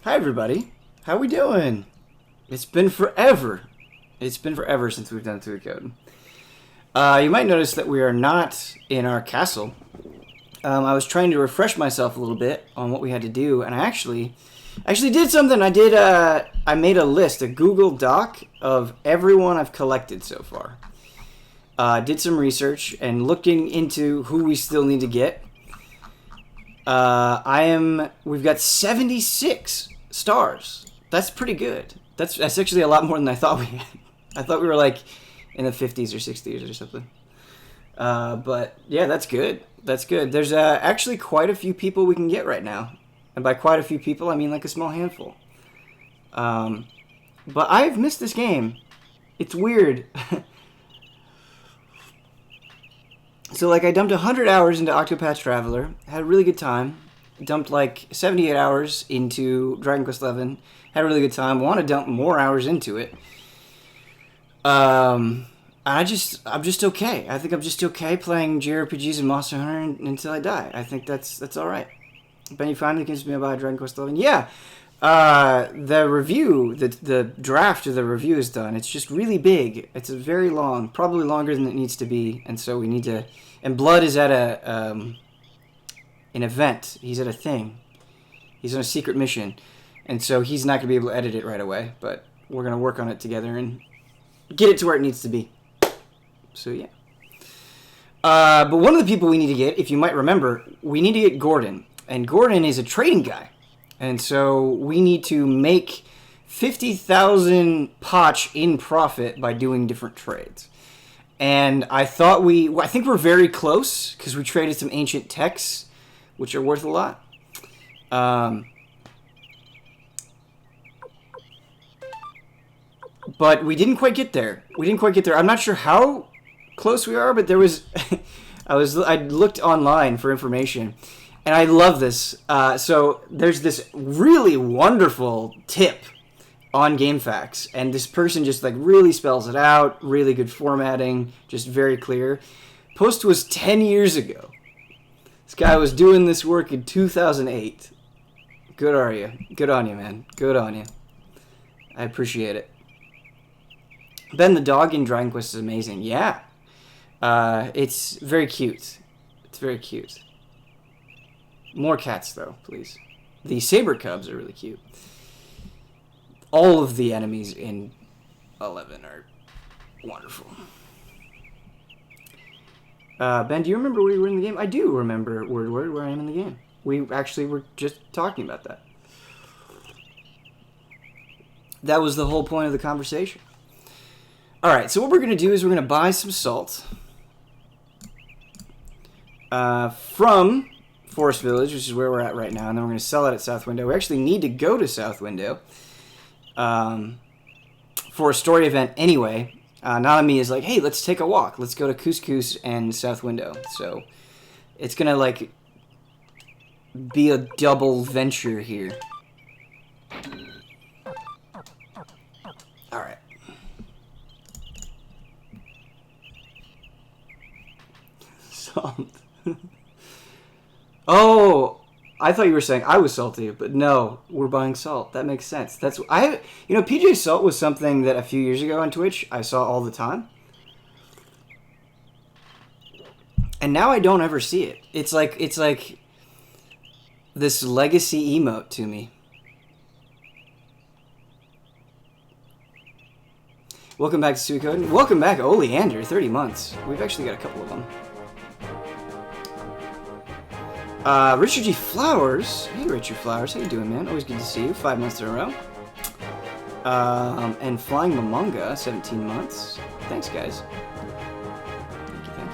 Hi everybody, how we doing? It's been forever. It's been forever since we've done Suikoden. You might notice that we are not in our castle. I was trying to refresh myself a little bit on what we had to do, and I actually did something. I made a list, a Google Doc of everyone I've collected so far. Did some research and looking into who we still need to get. We've got 76 stars. That's pretty good. That's actually a lot more than I thought we had. I thought we were like in the 50s or 60s or something. But yeah, that's good. That's good. There's actually quite a few people we can get right now. And by quite a few people, I mean like a small handful. But I've missed this game. It's weird. So, like, I dumped 100 hours into Octopath Traveler, had a really good time. Dumped, like, 78 hours into Dragon Quest XI, had a really good time. Want to dump more hours into it. I'm just okay. I think I'm just okay playing JRPGs and Monster Hunter until I die. I think that's all right. Benny finally convinced me about Dragon Quest XI. Yeah, the review, the draft of the review is done. It's just really big. It's very long, probably longer than it needs to be, and so we need to. And Blood is at an event. He's at a thing. He's on a secret mission, and so he's not gonna be able to edit it right away. But we're gonna work on it together and get it to where it needs to be. So yeah. But one of the people we need to get, if you might remember, we need to get Gordon, and Gordon is a trading guy. And so we need to make 50,000 potch in profit by doing different trades. And I think we're very close because we traded some ancient texts, which are worth a lot. But we didn't quite get there. I'm not sure how close we are, but there was, I looked online for information. And I love this. So there's this really wonderful tip on GameFAQs, and this person just like really spells it out, really good formatting, just very clear. Post was 10 years ago. This guy was doing this work in 2008. Good on you, man. Good on you. I appreciate it. Ben the dog in Dragon Quest is amazing. Yeah. It's very cute. It's very cute. More cats, though, please. The saber cubs are really cute. All of the enemies in 11 are wonderful. Ben, do you remember where you were in the game? I do remember where I am in the game. We actually were just talking about that. That was the whole point of the conversation. Alright, so what we're going to do is we're going to buy some salt. From Forest Village, which is where we're at right now, and then we're going to sell it at South Window. We actually need to go to South Window for a story event anyway. Nanami is like, hey, let's take a walk. Let's go to Couscous and South Window. So it's going to, like, be a double venture here. All right. Salt. Oh, I thought you were saying I was salty, but no, we're buying salt. That makes sense. PJ Salt was something that a few years ago on Twitch I saw all the time. And now I don't ever see it. It's like this legacy emote to me. Welcome back to Suikoden. Welcome back, Oleander, 30 months. We've actually got a couple of them. Richard G. Flowers. Hey, Richard Flowers. How you doing, man? Always good to see you. 5 months in a row. And Flying Momonga, 17 months. Thanks, guys. Thank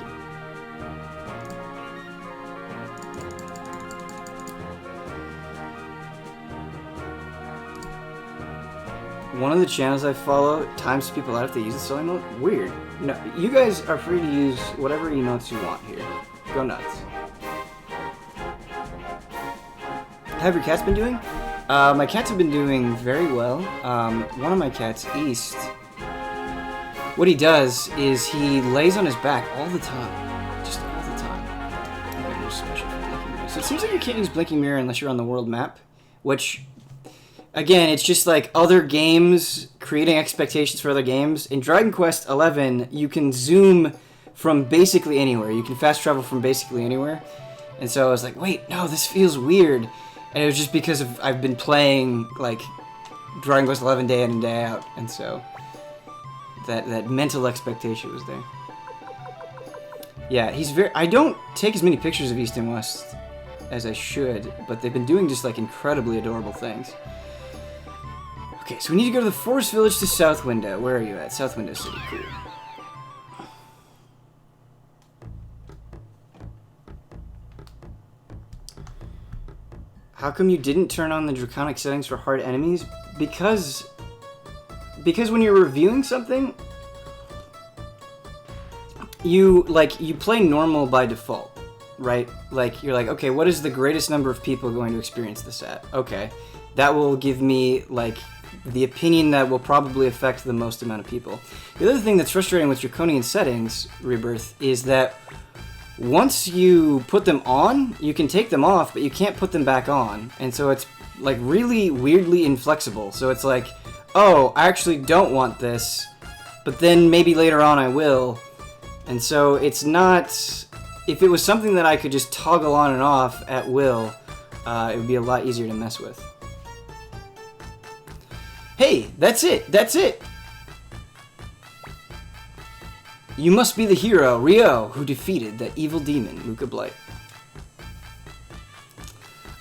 you. One of the channels I follow times people out if they use the selling emote. Weird. No, you guys are free to use whatever emotes you want here. Go nuts. How have your cats been doing? My cats have been doing very well. One of my cats, East, what he does is he lays on his back all the time. Just all the time. Okay, so it seems like you can't use Blinking Mirror unless you're on the world map, which again, it's just like other games, creating expectations for other games. In Dragon Quest XI, you can zoom from basically anywhere. You can fast travel from basically anywhere. And so I was like, wait, no, this feels weird. And it was just because I've been playing, like, Dragon Quest XI day in and day out. And so that mental expectation was there. Yeah, he's very... I don't take as many pictures of East and West as I should, but they've been doing just, like, incredibly adorable things. Okay, so we need to go to the Forest Village to South Window. Where are you at? South Window City. Cool. How come you didn't turn on the draconic settings for hard enemies? Because when you're reviewing something, you play normal by default, right? Like, you're like, okay, what is the greatest number of people going to experience this at? Okay, that will give me, like, the opinion that will probably affect the most amount of people. The other thing that's frustrating with draconian settings, Rebirth, is that once you put them on, you can take them off, but you can't put them back on. And so it's, like, really weirdly inflexible. So it's like, oh, I actually don't want this, but then maybe later on I will. And so it's not... If it was something that I could just toggle on and off at will, it would be a lot easier to mess with. Hey, that's it! That's it! You must be the hero, Ryo, who defeated that evil demon, Luca Blight.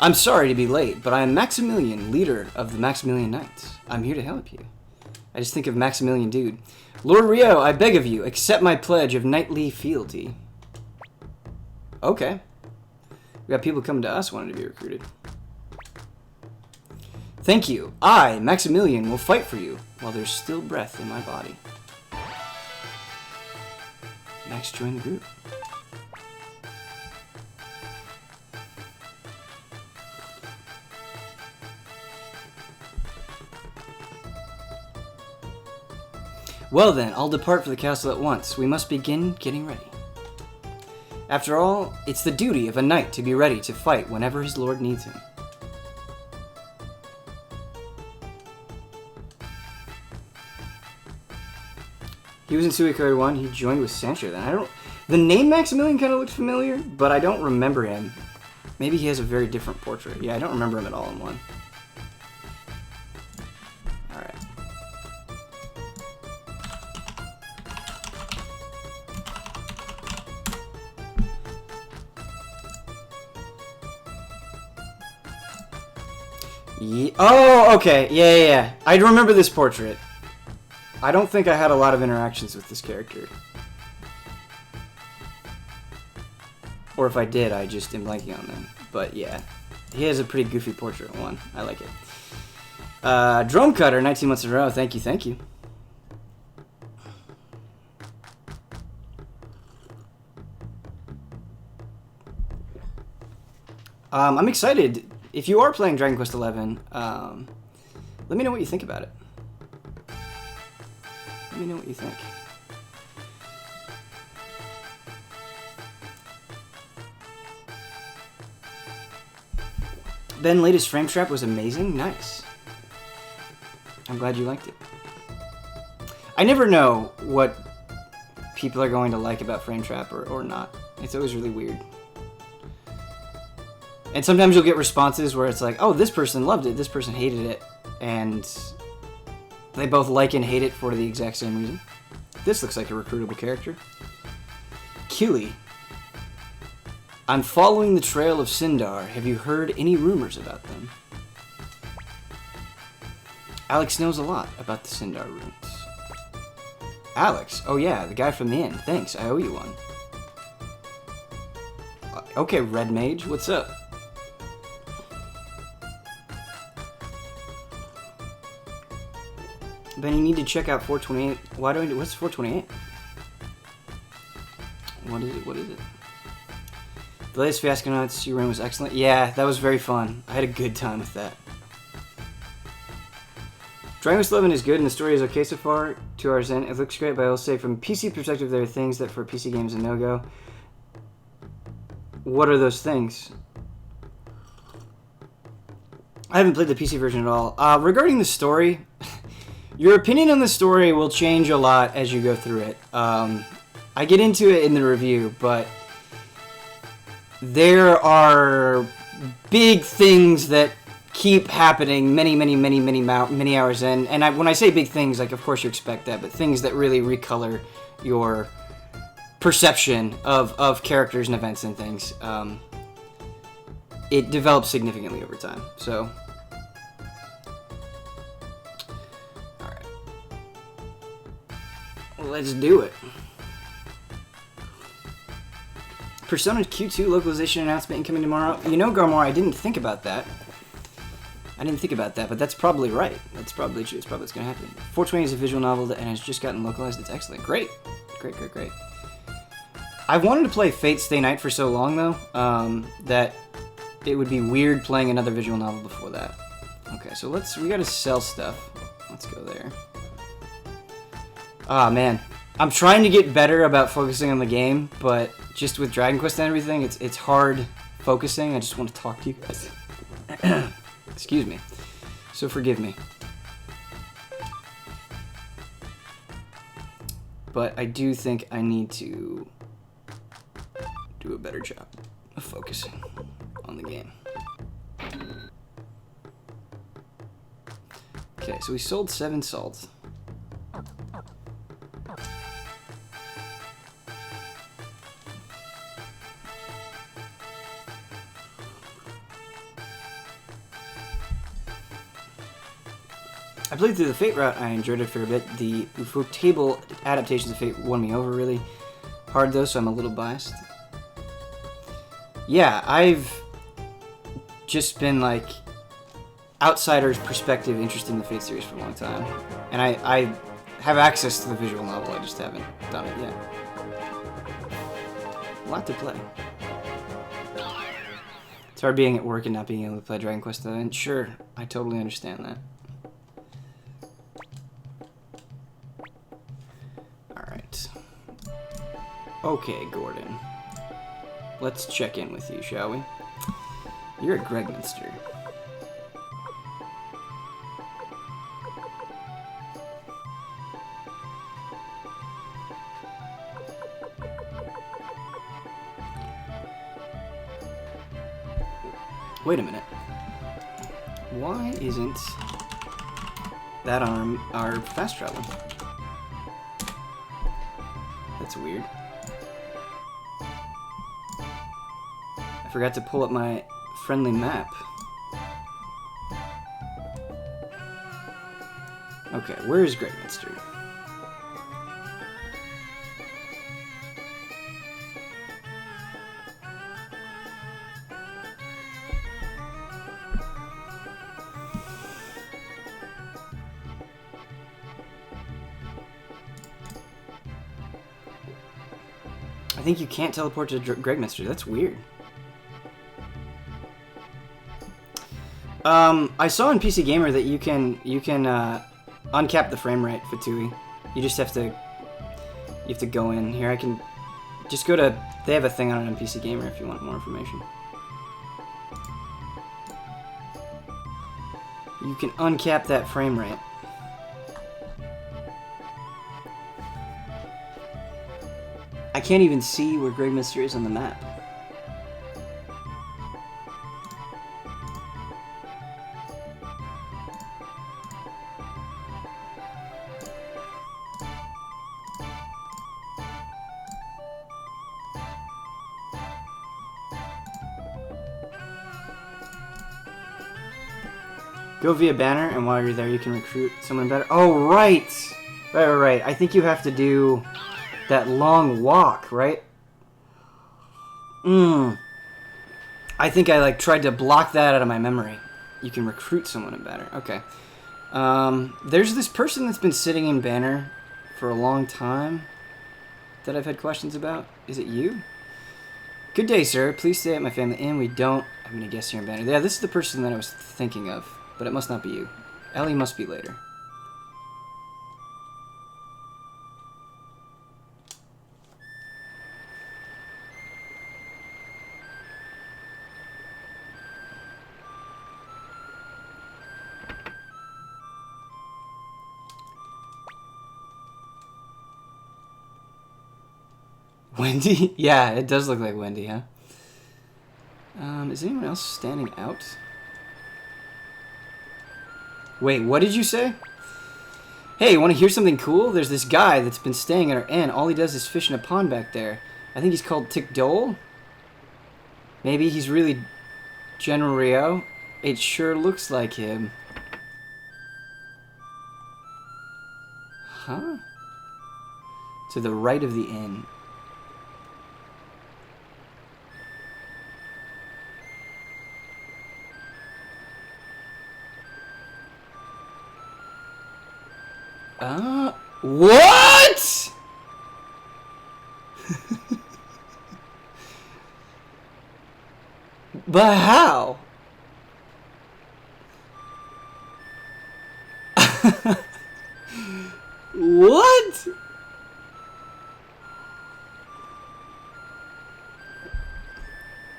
I'm sorry to be late, but I am Maximilian, leader of the Maximilian Knights. I'm here to help you. I just think of Maximilian Dude. Lord Ryo, I beg of you, accept my pledge of knightly fealty. Okay. We got people coming to us wanting to be recruited. Thank you. I, Maximilian, will fight for you while there's still breath in my body. Max joined the group. Well then, I'll depart for the castle at once. We must begin getting ready. After all, it's the duty of a knight to be ready to fight whenever his lord needs him. He was in Suikoden 1. He joined with Sancho then. The name Maximilian kind of looks familiar, but I don't remember him. Maybe he has a very different portrait. Yeah, I don't remember him at all in 1. Alright. Oh, okay. Yeah. I remember this portrait. I don't think I had a lot of interactions with this character. Or if I did, I just am blanking on them. But yeah, he has a pretty goofy portrait in 1. I like it. Drone Cutter, 19 months in a row. Thank you. I'm excited. If you are playing Dragon Quest XI, let me know what you think about it. Let me know what you think. Ben, latest frame trap was amazing. Nice. I'm glad you liked it. I never know what people are going to like about frame trap or not. It's always really weird. And sometimes you'll get responses where it's like, oh, this person loved it, this person hated it, and they both like and hate it for the exact same reason. This looks like a recruitable character. Keely. I'm following the trail of Sindar. Have you heard any rumors about them? Alex knows a lot about the Sindar runes. Alex? Oh yeah, the guy from the inn. Thanks, I owe you one. Okay, Red Mage, what's up? Then you need to check out 428. Why do I do? What's 428? What is it? The latest Fiasco Nuts you ran was excellent. Yeah, that was very fun. I had a good time with that. Dragon Quest XI is good and the story is okay so far. 2 hours in, it looks great, but I will say from a PC perspective, there are things that for PC games are no-go. What are those things? I haven't played the PC version at all. Regarding the story, your opinion on the story will change a lot as you go through it. I get into it in the review, but there are big things that keep happening many hours in. And when I say big things, like, of course you expect that, but things that really recolor your perception of characters and events and things. It develops significantly over time. So, alright. Let's do it. Persona Q2 localization announcement incoming tomorrow. You know, Garmore, I didn't think about that. But that's probably right. That's probably true. It's probably what's going to happen. 420 is a visual novel and has just gotten localized. It's excellent. Great. Great. I've wanted to play Fate Stay Night for so long, though, that it would be weird playing another visual novel before that. Okay, so we gotta sell stuff. Let's go there. Ah, man. I'm trying to get better about focusing on the game, but just with Dragon Quest and everything, it's hard focusing. I just want to talk to you guys. Excuse me. So forgive me. But I do think I need to do a better job of focusing on the game. Okay, so we sold 7 salts. I played through the Fate route. I enjoyed it a fair bit. The Ufotable adaptations of Fate won me over really hard, though, so I'm a little biased. Yeah, I've just been, like, outsider's perspective interested in the Fate series for a long time. And I have access to the visual novel, I just haven't done it yet. A lot to play. It's hard being at work and not being able to play Dragon Quest, though, and sure, I totally understand that. Alright. Okay, Gordon. Let's check in with you, shall we? You're at Gregminster. Wait a minute. Why isn't that on our fast travel? That's weird. I forgot to pull up my friendly map. Okay, where is Gregminster? I think you can't teleport to Gregminster. That's weird. I saw on PC Gamer that you can uncap the frame rate for TUI. You just have to go in here. I can just go to. They have a thing on it on PC Gamer if you want more information. You can uncap that frame rate. I can't even see where Gregminster is on the map. Go via banner, and while you're there, you can recruit someone better. Oh, right! Right. I think you have to do that long walk, right? I think I, tried to block that out of my memory. You can recruit someone in banner. Okay. There's this person that's been sitting in banner for a long time that I've had questions about. Is it you? Good day, sir. Please stay at my family inn. We don't... I'm going to guess you're in banner. Yeah, this is the person that I was thinking of. But it must not be you. Ellie must be later. Wendy? Yeah, it does look like Wendy, huh? Is anyone else standing out? Wait, what did you say? Hey, you want to hear something cool? There's this guy that's been staying at our inn. All he does is fish in a pond back there. I think he's called Tick Dole? Maybe he's really General Rio? It sure looks like him. Huh? To the right of the inn. What? But how? What?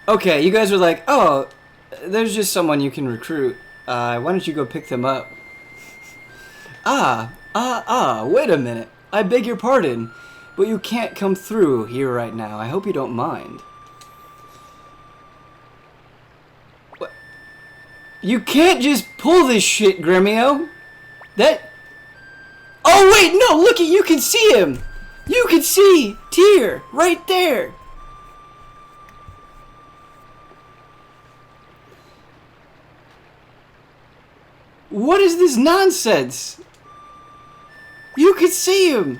Okay, you guys are like, oh, there's just someone you can recruit. Why don't you go pick them up? Wait a minute. I beg your pardon, but you can't come through here right now. I hope you don't mind. What? You can't just pull this shit, Grmio. That... Oh, wait, no, look at, you can see him. You can see Tyr right there. What is this nonsense? You can see him.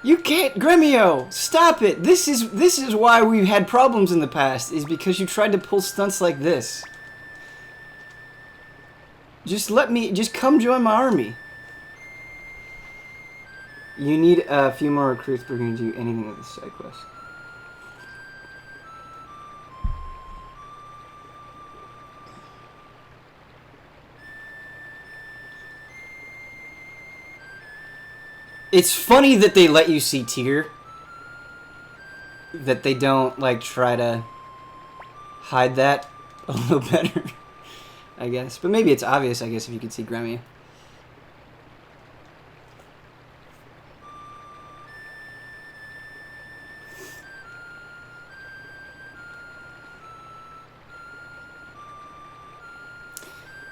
You can't, Grmio. Stop it. This is why we've had problems in the past. Is because you tried to pull stunts like this. Just come join my army. You need a few more recruits before you can do anything with this side quest. It's funny that they let you see Tyr. That they don't, like, try to hide that a little better, I guess. But maybe it's obvious, I guess, if you could see Grmio.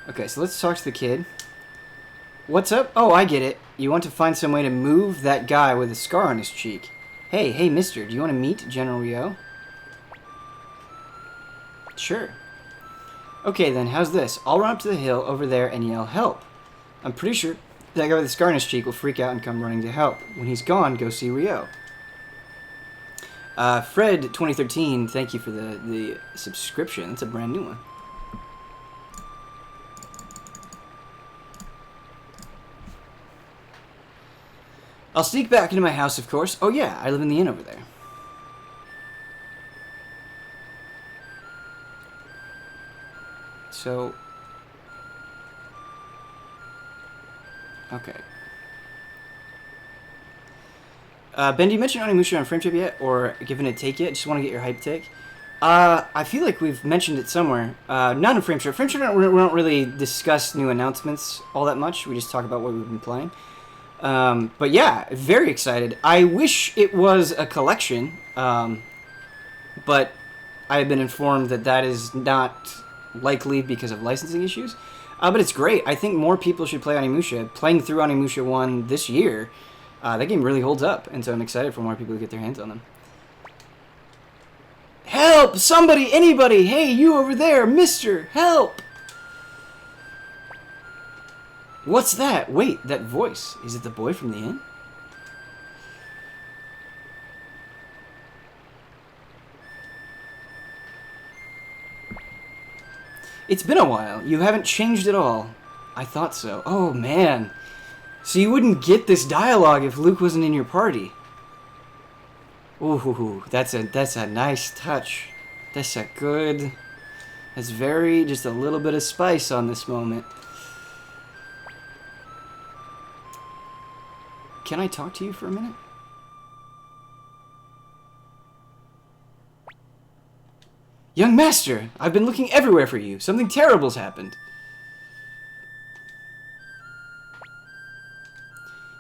Okay, so let's talk to the kid. What's up? Oh, I get it. You want to find some way to move that guy with a scar on his cheek. Hey, mister, do you want to meet General Rio? Sure. Okay, then, how's this? I'll run up to the hill over there and yell, help. I'm pretty sure that guy with the scar on his cheek will freak out and come running to help. When he's gone, go see Rio. Fred 2013, thank you for the subscription. It's a brand new one. I'll sneak back into my house, of course. Oh yeah, I live in the inn over there. So... Okay. Ben, do you mention Onimusha on Frame Trip yet? Or Given a Take yet? Just want to get your hype take. I feel like we've mentioned it somewhere. Not in Frame Trip. Frame Trip, we don't really discuss new announcements all that much. We just talk about what we've been playing. But yeah, very excited. I wish it was a collection, but I have been informed that that is not likely because of licensing issues. But it's great. I think more people should play Onimusha. Playing through Onimusha 1 this year, that game really holds up, and so I'm excited for more people to get their hands on them. Help! Somebody! Anybody! Hey, you over there! Mister! Help! What's that? Wait, that voice. Is it the boy from the inn? It's been a while. You haven't changed at all. I thought so. Oh, man. So you wouldn't get this dialogue if Luke wasn't in your party. Ooh, that's a nice touch. That's a good... That's very... Just a little bit of spice on this moment. Can I talk to you for a minute? Young master, I've been looking everywhere for you. Something terrible's happened.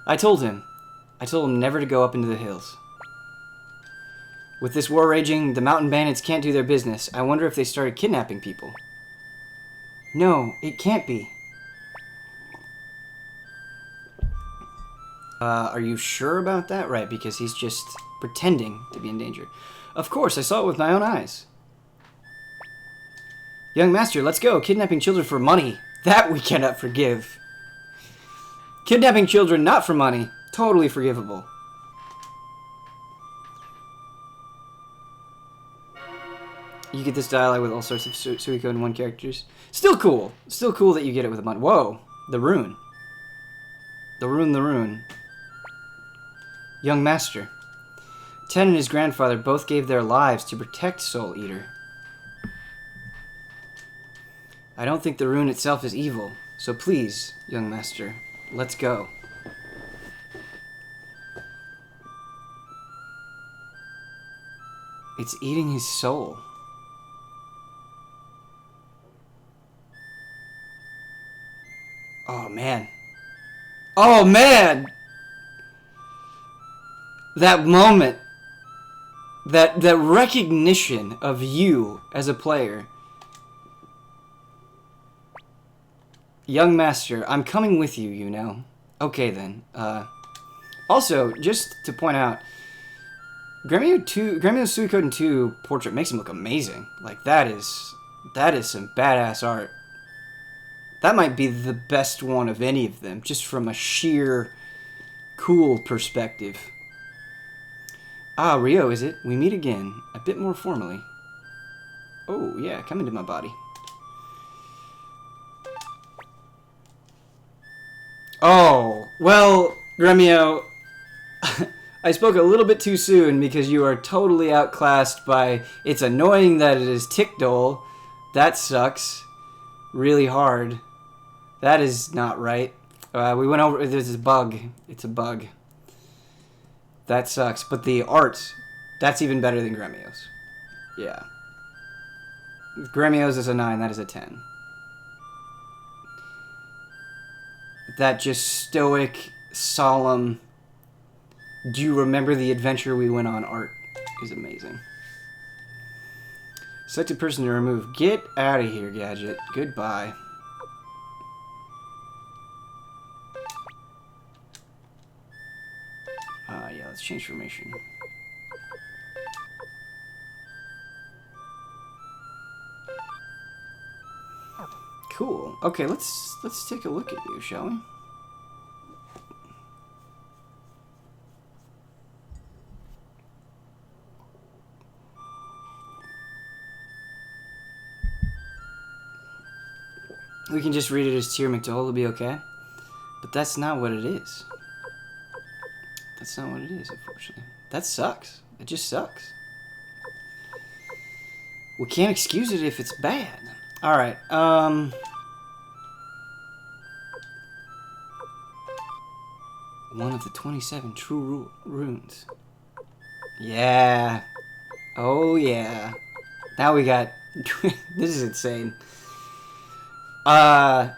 I told him never to go up into the hills. With this war raging, the mountain bandits can't do their business. I wonder if they started kidnapping people. No, it can't be. Are you sure about that? Right, because he's just pretending to be in danger. Of course, I saw it with my own eyes. Young master, let's go. Kidnapping children for money. That we cannot forgive. Kidnapping children not for money. Totally forgivable. You get this dialogue with all sorts of Suikoden 1 characters. Still cool. Still cool that you get it with a bunch. Whoa. The rune. The rune. Young master. Ten and his grandfather both gave their lives to protect Soul Eater. I don't think the rune itself is evil, so please, young master, let's go. It's eating his soul. Oh, man. Oh, man! That moment. That recognition of you as a player. Young master, I'm coming with you, you know. Okay, then. Also, just to point out, Grmio Suikoden II portrait makes him look amazing. Like, that is some badass art. That might be the best one of any of them, just from a sheer cool perspective. Ah, Rio, is it? We meet again, a bit more formally. Oh, yeah, come into my body. Oh, well, Grmio, I spoke a little bit too soon because you are totally outclassed by... It's annoying that it is Tickdole. That sucks. Really hard. That is not right. We went over... There's a bug. It's a bug. That sucks. But the art, that's even better than Gremio's. Yeah. Gremio's is a 9. That is a 10. That just stoic, solemn... Do you remember the adventure we went on? Art is amazing. Selected person to remove. Get out of here, Gadget. Goodbye. Yeah, let's change formation. Cool. Okay, let's take a look at you, shall we? We can just read it as Tyr McDowell, it'll be okay. But that's not what it is. That's not what it is, unfortunately. That sucks. It just sucks. We can't excuse it if it's bad. Alright, one of the 27 true runes. Yeah. Oh, yeah. Now we got... This is insane. I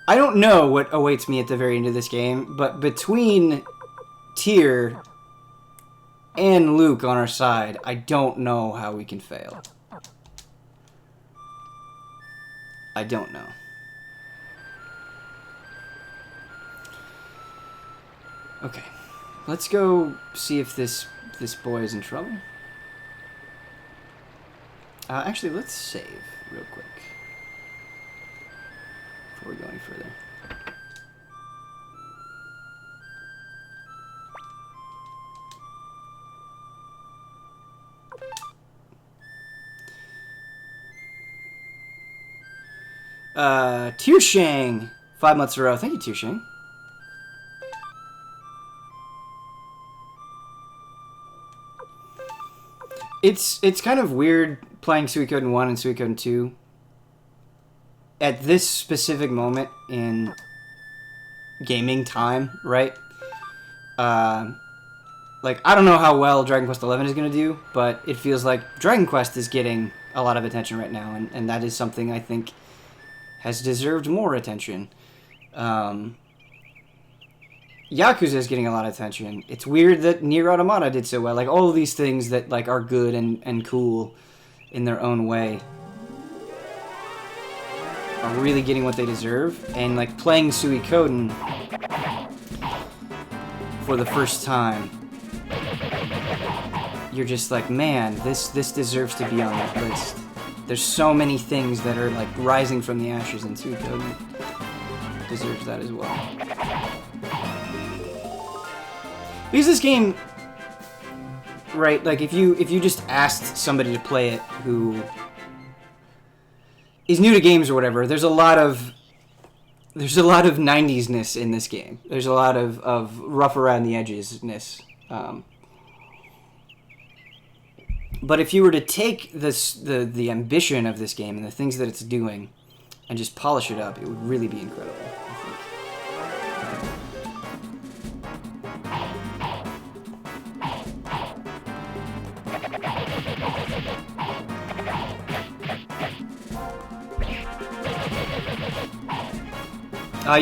don't know what awaits me at the very end of this game, but between Tyr and Luke on our side, I don't know how we can fail. I don't know. Okay. Let's go see if this boy is in trouble. Actually, let's save real quick before we go any further. Tiershang! 5 months in a row. Thank you, Tiershang. It's kind of weird playing Suikoden 1 and Suikoden 2 at this specific moment in gaming time, right? Like, I don't know how well Dragon Quest XI is going to do, but it feels like Dragon Quest is getting a lot of attention right now, and that is something I think has deserved more attention. Yakuza is getting a lot of attention. It's weird that Nier Automata did so well. Like, all of these things that, like, are good and cool in their own way are really getting what they deserve. And, like, playing Suikoden for the first time, you're just like, man, this deserves to be on that list. There's so many things that are, like, rising from the ashes, and Suikoden deserves that as well. Because this game, right, like, if you just asked somebody to play it who is new to games or whatever, there's a lot of 90s-ness in this game. There's a lot of rough around the edges-ness. But if you were to take the ambition of this game and the things that it's doing and just polish it up, it would really be incredible, I think.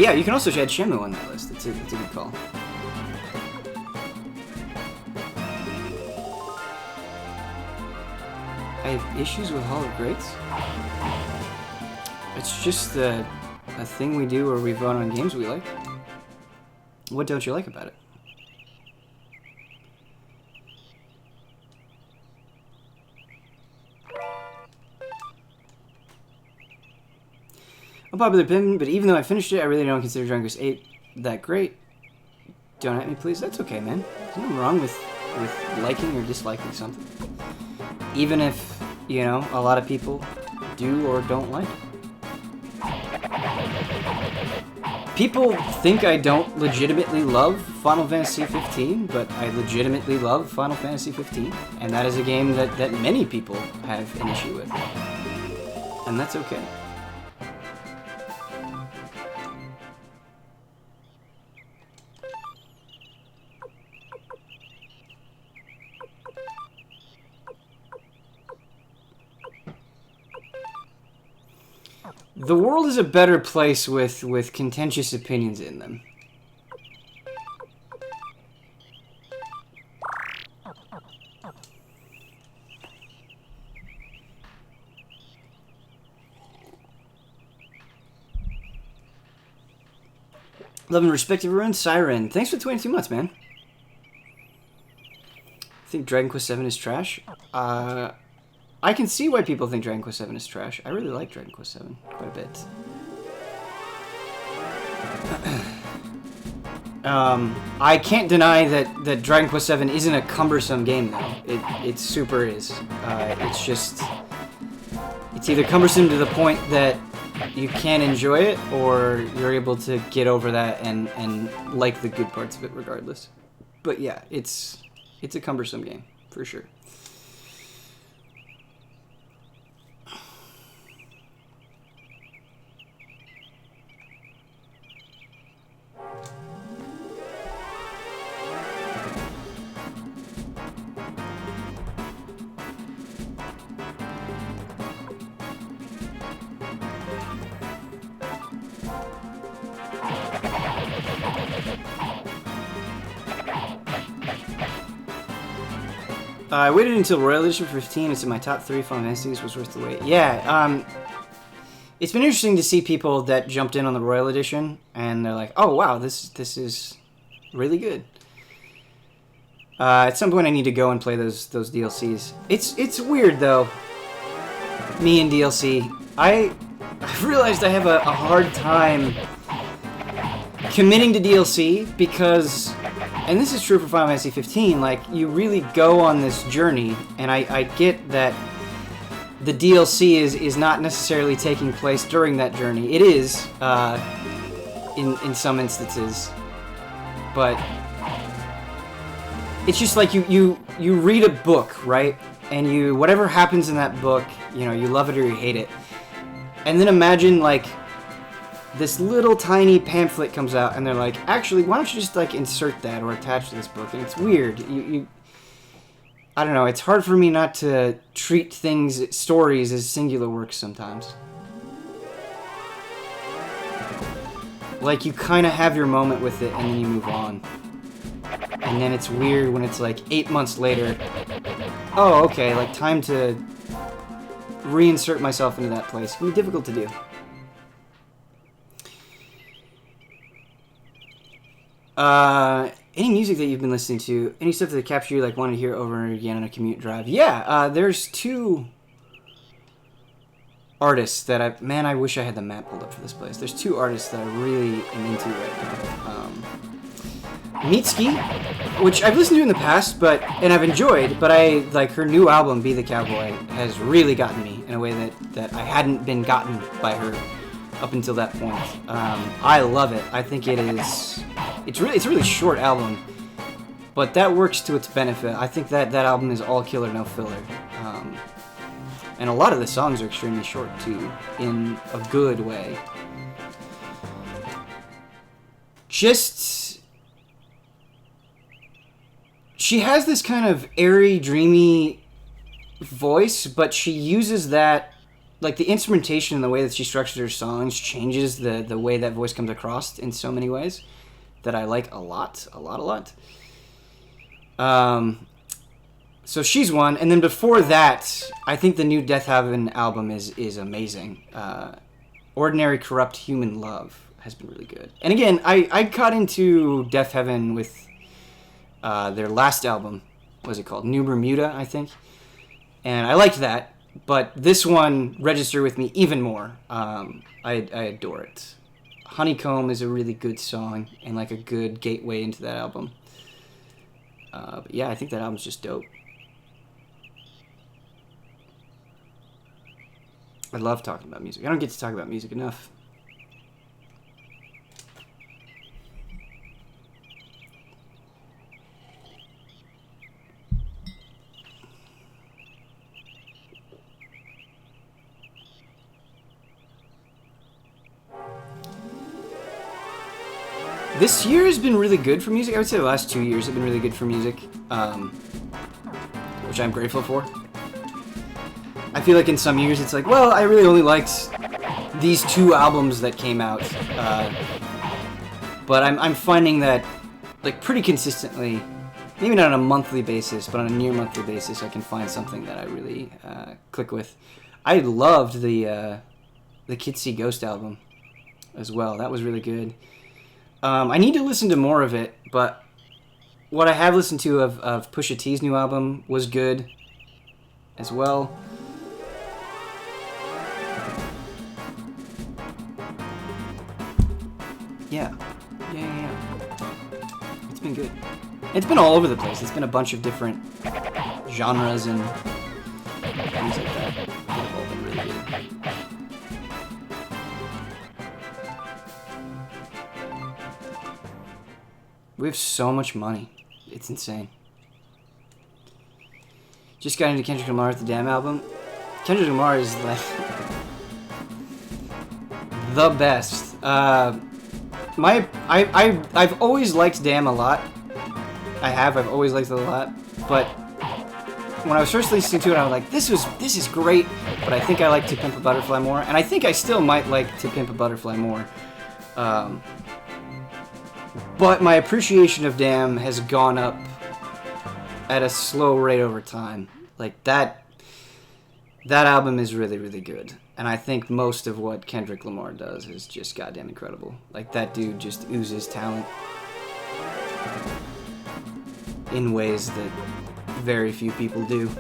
Yeah, you can also add Shenmue on that list. It's a good call. I have issues with Hall of Greats. It's just a thing we do where we vote on games we like. What don't you like about it? Unpopular opinion, but even though I finished it, I really don't consider Dragon Quest VIII that great. Don't at me, please. That's okay, man. There's nothing wrong with liking or disliking something. Even if, you know, a lot of people do or don't like it. People think I don't legitimately love Final Fantasy 15, but I legitimately love Final Fantasy 15, and that is a game that many people have an issue with. And that's okay. The world is a better place with contentious opinions in them. Love and respect everyone. Siren, thanks for 22 months, man. I think Dragon Quest VII is trash. I can see why people think Dragon Quest VII is trash. I really like Dragon Quest VII quite a bit. I can't deny that Dragon Quest VII isn't a cumbersome game, though. It super is. It's just... It's either cumbersome to the point that you can't enjoy it, or you're able to get over that and like the good parts of it regardless. But yeah, it's a cumbersome game, for sure. I waited until Royal Edition for 15. It's in my top 3 Final Fantasies. Was worth the wait. Yeah, it's been interesting to see people that jumped in on the Royal Edition and they're like, "Oh wow, this is really good." At some point, I need to go and play those DLCs. It's weird though. Me and DLC. I've realized I have a hard time committing to DLC because. And this is true for Final Fantasy 15, like, you really go on this journey, and I get that the DLC is not necessarily taking place during that journey. It is, in some instances, but it's just like you read a book, right? And whatever happens in that book, you know, you love it or you hate it. And then imagine, like, this little tiny pamphlet comes out and they're like, actually, why don't you just like insert that or attach to this book? And it's weird. I don't know, it's hard for me not to treat stories as singular works sometimes. like you kind of have your moment with it and then you move on. And then it's weird when it's like 8 months later. Oh, okay, like time to reinsert myself into that place. It can be difficult to do. Any music that you've been listening to, any stuff that captured you, like wanted to hear over and again on a commute drive? Yeah, there's two artists that I wish I had the map pulled up for this place. There's two artists that I really am into right now. Mitski, which I've listened to in the past, and I've enjoyed, but I like her new album, Be the Cowboy, has really gotten me in a way that I hadn't been gotten by her up until that point. I love it. I think it's a really short album, but that works to its benefit. I think that album is all killer, no filler. And a lot of the songs are extremely short too, in a good way. She has this kind of airy, dreamy voice, but she uses that, like the instrumentation and the way that she structures her songs changes the way that voice comes across in so many ways that I like a lot. So she's one, and then before that, I think the new Death Heaven album is amazing. Ordinary Corrupt Human Love has been really good. And again, I got into Death Heaven with their last album. What was it called? New Bermuda, I think. And I liked that, but this one registered with me even more. I adore it. Honeycomb is a really good song and like a good gateway into that album. But yeah, I think that album's just dope. I love talking about music. I don't get to talk about music enough. This year has been really good for music. I would say the last 2 years have been really good for music, which I'm grateful for. I feel like in some years it's like, well, I really only liked these 2 albums that came out. But I'm finding that, like, pretty consistently, maybe not on a monthly basis, but on a near monthly basis, I can find something that I really click with. I loved the Kids See Ghost album as well. That was really good. I need to listen to more of it, but what I have listened to of Pusha T's new album was good as well. Yeah. It's been good. It's been all over the place. It's been a bunch of different genres and things like that. They've all been really good. We have so much money. It's insane. Just got into Kendrick Lamar with the Damn album. Kendrick Lamar is like the best. I've always liked Damn a lot. I've always liked it a lot. But when I was first listening to it, I was like, this is great. But I think I like To Pimp a Butterfly more, and I think I still might like To Pimp a Butterfly more. But my appreciation of Damn has gone up at a slow rate over time. Like, that album is really, really good. And I think most of what Kendrick Lamar does is just goddamn incredible. Like, that dude just oozes talent in ways that very few people do.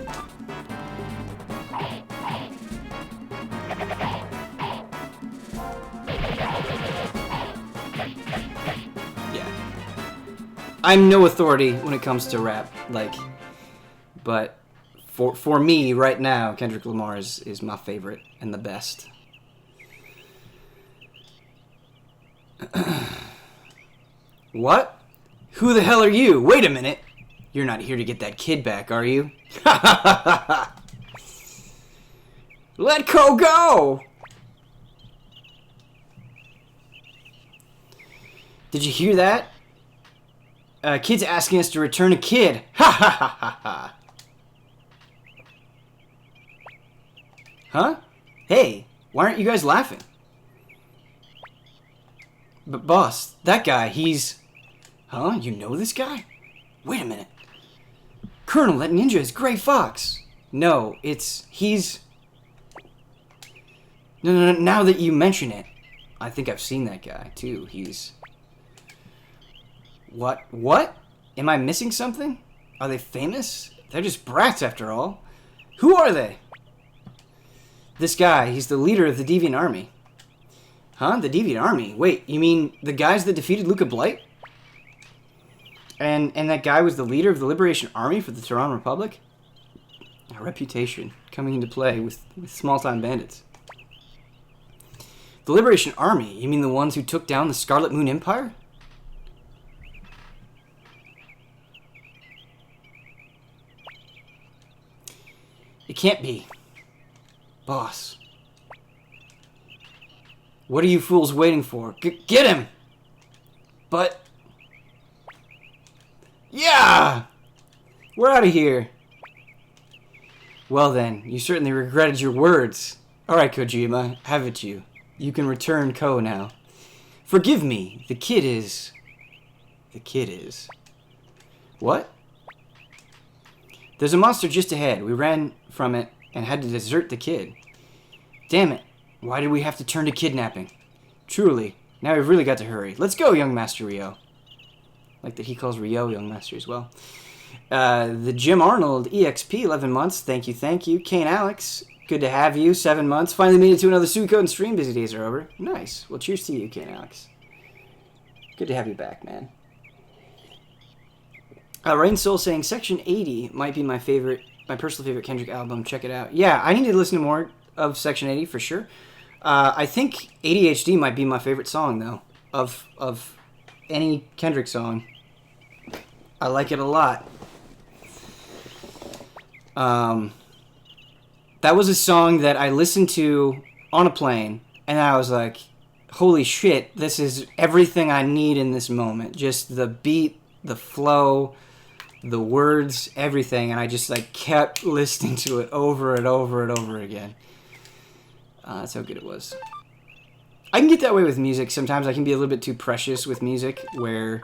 I'm no authority when it comes to rap, but for me right now, Kendrick Lamar is my favorite and the best. What? Who the hell are you? Wait a minute. You're not here to get that kid back, are you? Let Ko go! Did you hear that? Kid's asking us to return a kid. Ha ha ha ha ha. Huh? Hey, why aren't you guys laughing? But boss, that guy, he's... Huh? You know this guy? Wait a minute. Colonel, that ninja is Gray Fox. No, he's... No, now that you mention it. I think I've seen that guy, too. He's... What? Am I missing something? Are they famous? They're just brats, after all. Who are they? This guy, he's the leader of the Deviant Army. Huh? The Deviant Army? Wait, you mean the guys that defeated Luca Blight? And that guy was the leader of the Liberation Army for the Tehran Republic? A reputation coming into play with small-time bandits. The Liberation Army? You mean the ones who took down the Scarlet Moon Empire? It can't be. Boss. What are you fools waiting for? Get him! But... Yeah! We're out of here. Well then, you certainly regretted your words. Alright, Kojima, have it you. You can return Ko now. Forgive me, the kid is... What? There's a monster just ahead. We ran from it and had to desert the kid. Damn it. Why did we have to turn to kidnapping? Truly. Now we've really got to hurry. Let's go, young Master Rio. Like that he calls Rio young Master as well. The Jim Arnold EXP, 11 months. Thank you. Kane Alex, good to have you. 7 months. Finally made it to another Suikoden stream. Busy days are over. Nice. Well, cheers to you, Kane Alex. Good to have you back, man. Rain Soul saying Section 80 might be my personal favorite Kendrick album. Check it out. Yeah, I need to listen to more of Section 80 for sure. I think ADHD might be my favorite song though of any Kendrick song. I like it a lot. That was a song that I listened to on a plane, and I was like, holy shit, this is everything I need in this moment. Just the beat, the flow, the words, everything, and I just like kept listening to it over and over and over again. That's how good it was. I can get that way with music. Sometimes I can be a little bit too precious with music, where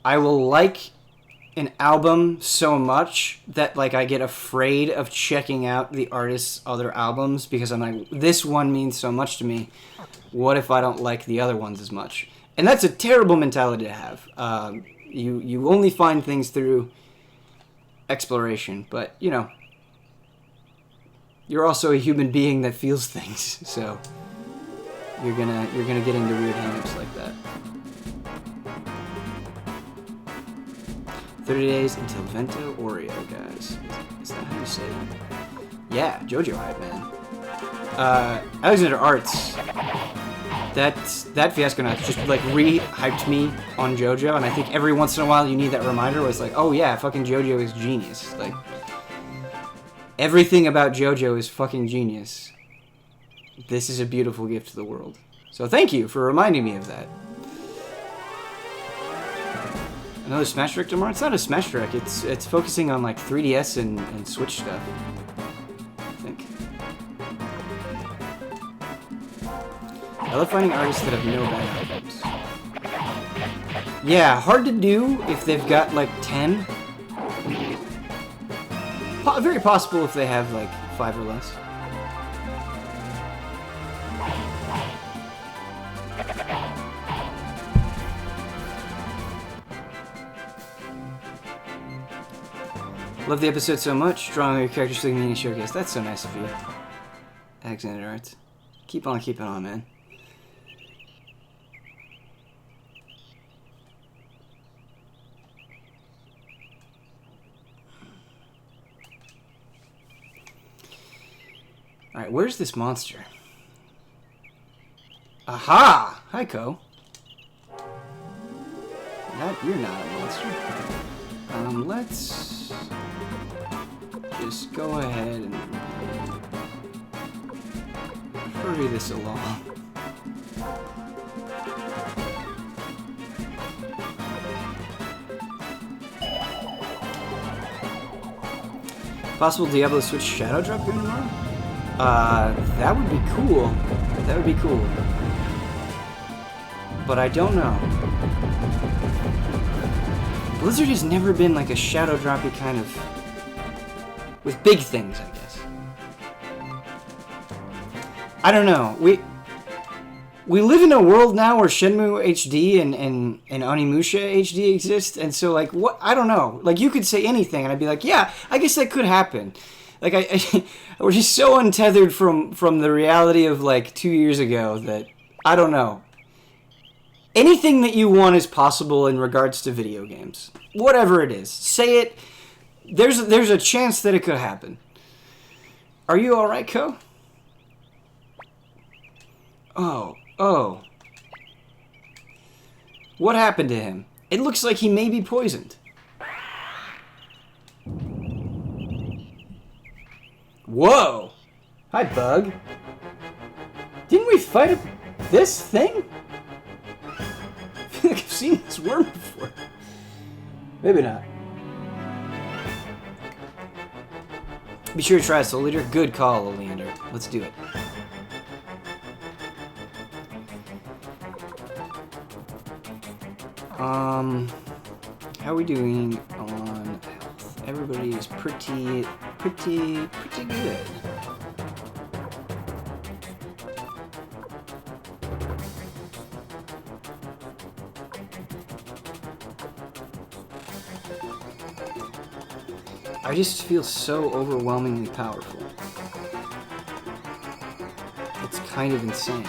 I will like an album so much that like I get afraid of checking out the artist's other albums because I'm like, this one means so much to me. What if I don't like the other ones as much? And that's a terrible mentality to have. You only find things through exploration, but you know, you're also a human being that feels things, so you're gonna get into weird hang-ups like that. 30 days until Vento Oreo, guys. Is that how you say it? Yeah, JoJo hype, man. Alexander Arts. That fiasco night just like re-hyped me on JoJo, and I think every once in a while you need that reminder where it's like, oh yeah, fucking JoJo is genius. Like, everything about JoJo is fucking genius. This is a beautiful gift to the world. So thank you for reminding me of that. Another Smash Direct tomorrow? It's not a Smash Direct, it's focusing on like 3DS and Switch stuff, I think. I love finding artists that have no bad albums. Yeah, hard to do if they've got like 10. Very possible if they have like 5 or less. Love the episode so much. Drawing your characters to the community showcase. That's so nice of you, Alexander Arts. Keep on keeping on, man. Alright, where's this monster? Aha! Hi, Ko. You're not a monster. Let's just go ahead and hurry this along. Possible Diablo Switch Shadow Drop here tomorrow? That would be cool. That would be cool. but I don't know. Blizzard has never been like a shadow droppy kind of... with big things, I guess. I don't know. We live in a world now where Shenmue HD and Onimusha HD exist, and so, like, what? I don't know. Like, you could say anything, and I'd be like, yeah, I guess that could happen. Like, we're just so untethered from the reality of, like, 2 years ago that, I don't know. Anything that you want is possible in regards to video games. Whatever it is. Say it. There's a chance that it could happen. Are you alright, Ko? Oh. What happened to him? It looks like he may be poisoned. Whoa! Hi, Bug. Didn't we fight this thing? I feel like I've seen this worm before. Maybe not. Be sure to try Soul Eater. Good call, Oleander. Let's do it. How are we doing on health? Everybody is pretty good. I just feel so overwhelmingly powerful. It's kind of insane.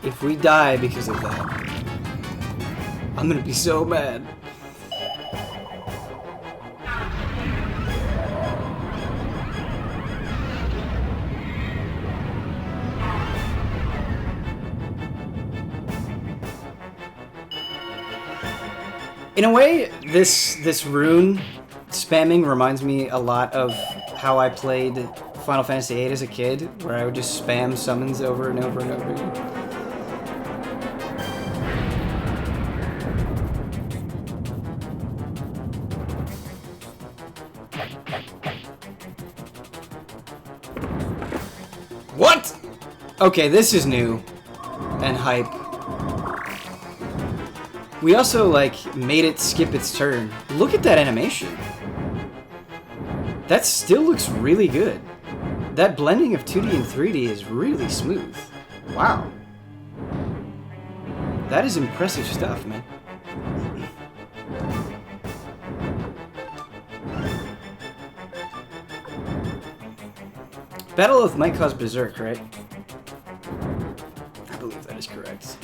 If we die because of that, I'm gonna be so mad. In a way, this rune spamming reminds me a lot of how I played Final Fantasy VIII as a kid, where I would just spam summons over and over and over again. What? Okay, this is new and hype. We also, like, made it skip its turn. Look at that animation. That still looks really good. That blending of 2D and 3D is really smooth. Wow. That is impressive stuff, man. Battle Oath might cause Berserk, right? I believe that is correct.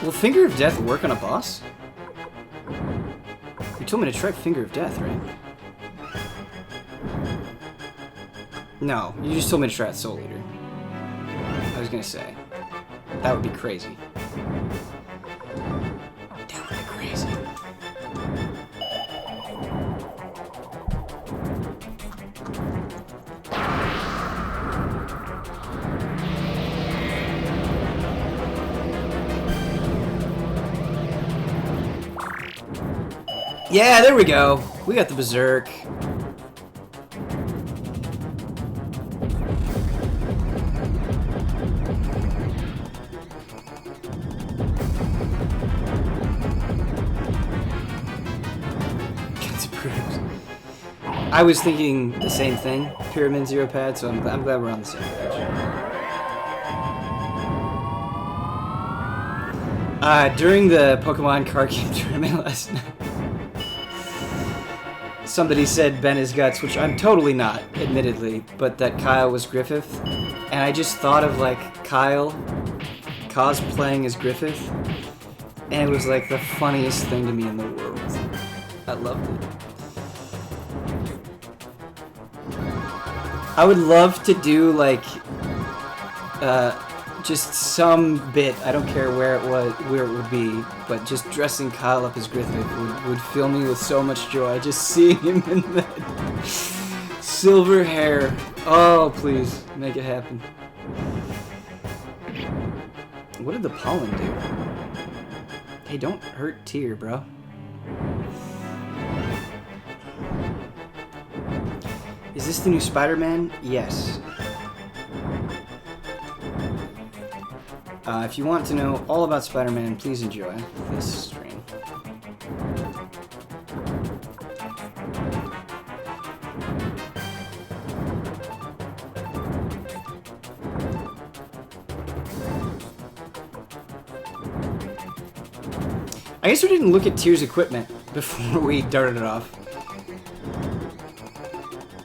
Will Finger of Death work on a boss? You told me to try Finger of Death, right? No, you just told me to try Soul Eater. I was gonna say. That would be crazy. That would be crazy. Yeah, there we go. We got the Berserk. Gets approved. I was thinking the same thing, Pyramid Zero Pad, so I'm glad we're on the same page. During the Pokemon card game tournament last night, somebody said Ben is Guts, which I'm totally not, admittedly, but that Kyle was Griffith. And I just thought of, like, Kyle cosplaying as Griffith, and it was, like, the funniest thing to me in the world. I loved it. I would love to do, like, just some bit, I don't care where it would be, but just dressing Kyle up as Griffith would fill me with so much joy, just seeing him in that silver hair. Oh, please, make it happen. What did the pollen do? Hey, don't hurt Tyr, bro. Is this the new Spider-Man? Yes. If you want to know all about Spider-Man, please enjoy this stream. I guess we didn't look at Tyr's equipment before we darted it off.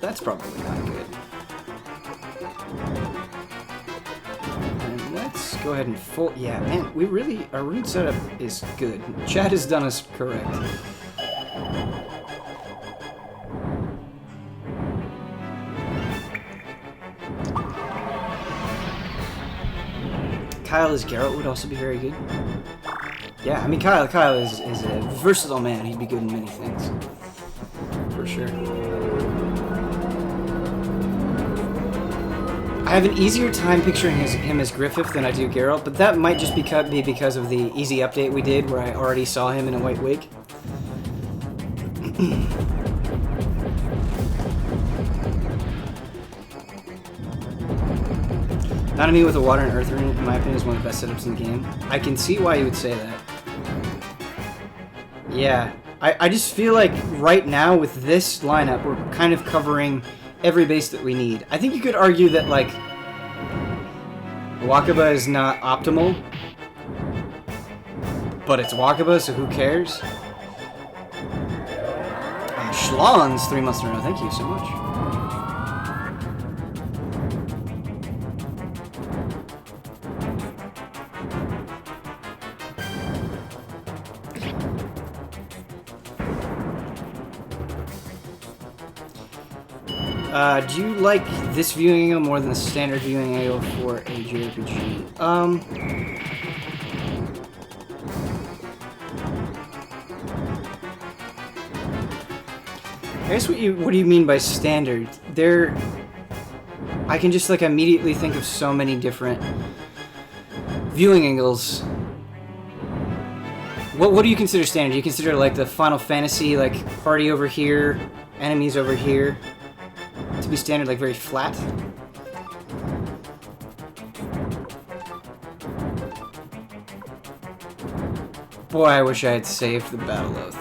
That's probably not good. And let's go ahead and full. Yeah, man, we really. Our rune setup is good. Chad has done us correct. Kyle as Geralt would also be very good. Yeah, I mean, Kyle is a versatile man. He'd be good in many things. For sure. I have an easier time picturing him as Griffith than I do Geralt, but that might just be because of the easy update we did where I already saw him in a white wig. Nanami with a water and earth rune, in my opinion, is one of the best setups in the game. I can see why you would say that. Yeah, I just feel like right now with this lineup, we're kind of covering every base that we need. I think you could argue that, like, Wakaba is not optimal, but it's Wakaba, so who cares? Schlons, 3 months in a row, thank you so much. Do you like this viewing angle more than the standard viewing angle for a JRPG? I guess what do you mean by standard? I can just like immediately think of so many different viewing angles. What do you consider standard? Do you consider like the Final Fantasy, like party over here, enemies over here, to be standard, like very flat? Boy, I wish I had saved the Battle Oath.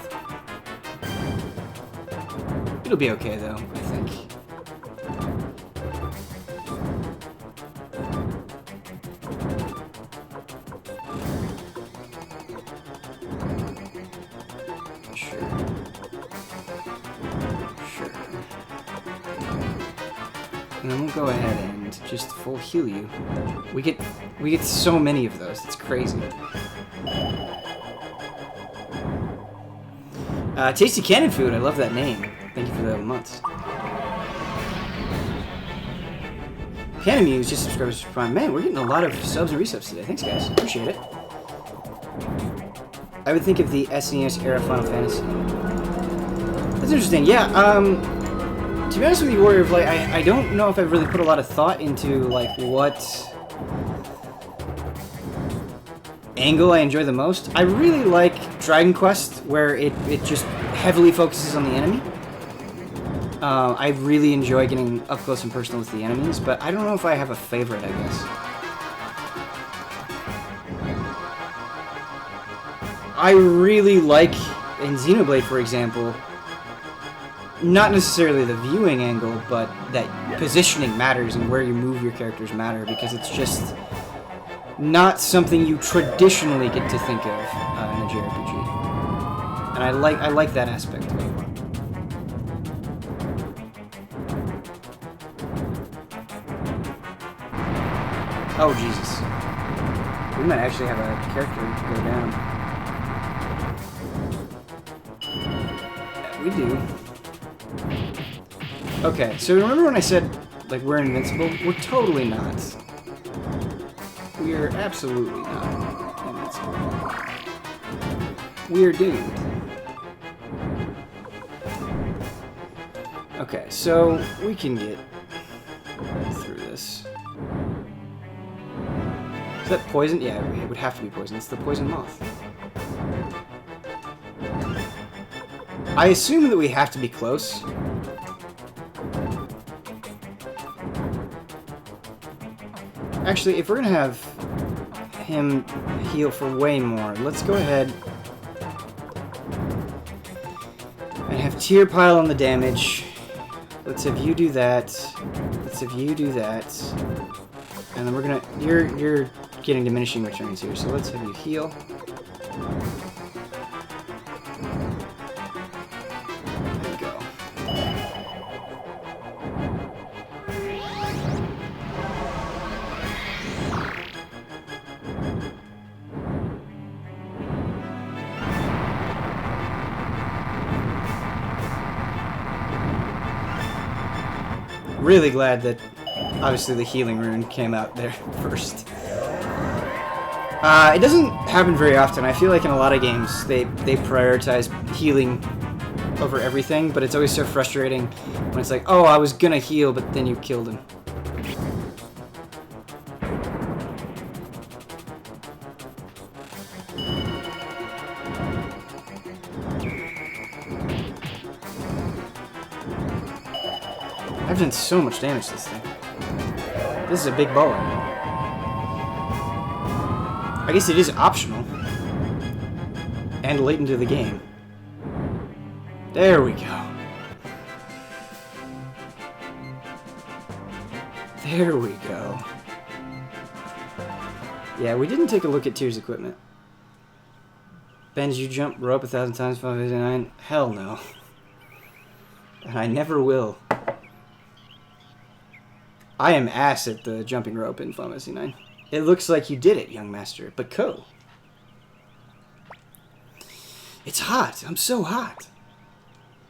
It'll be okay though, I think. Sure. And then we'll go ahead and just full heal you. We get so many of those. It's crazy. Tasty Cannon Food. I love that name. Thank you for the months. Canamuse just subscribed to Prime. Man, we're getting a lot of subs and resubs today. Thanks, guys. Appreciate it. I would think of the SNES era Final Fantasy. That's interesting. Yeah. To be honest with you, Warrior of Light, I don't know if I've really put a lot of thought into like what angle I enjoy the most. I really like Dragon Quest, where it just heavily focuses on the enemy. I really enjoy getting up close and personal with the enemies, but I don't know if I have a favorite, I guess. I really like, in Xenoblade, for example, not necessarily the viewing angle, but that positioning matters and where you move your characters matter, because it's just not something you traditionally get to think of in a JRPG. And I like that aspect of it. Oh, Jesus. We might actually have a character go down. Yeah, we do. Okay, so remember when I said, like, we're invincible? We're totally not. We are absolutely not invincible. We are doomed. Okay, so we can get through this. Is that poison? Yeah, it would have to be poison. It's the poison moth. I assume that we have to be close. Actually, if we're gonna have him heal for way more, let's go ahead and have tier pile on the damage. Let's have you do that. Let's have you do that. And then we're gonna... You're getting diminishing returns here, so let's have you heal. There we go. Really glad that, obviously, the healing rune came out there first. It doesn't happen very often. I feel like in a lot of games, they prioritize healing over everything, but it's always so frustrating when it's like, oh, I was gonna heal, but then you killed him. I've done so much damage to this thing. This is a big baller. I guess it is optional. And late into the game. There we go. There we go. Yeah, we didn't take a look at Tyr's equipment. Ben's, you jump rope 1,000 times, 559? Hell no. And I never will. I am ass at the jumping rope in Final Fantasy IX. It looks like you did it, young master, but Ko. It's hot. I'm so hot.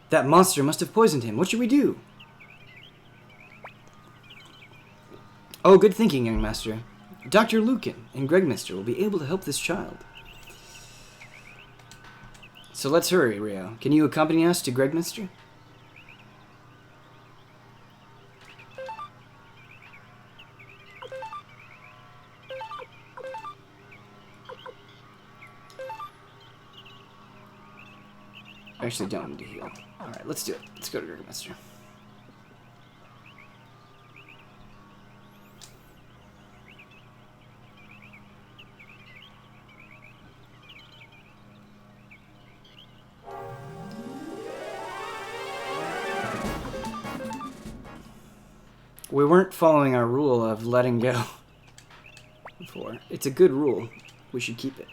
That monster must have poisoned him. What should we do? Oh, good thinking, young master. Dr. Lucan and Gregminster will be able to help this child. So let's hurry, Rio. Can you accompany us to Gregminster? I actually don't need to heal. Alright, let's do it. Let's go to Gregminster. We weren't following our rule of letting go before. It's a good rule. We should keep it.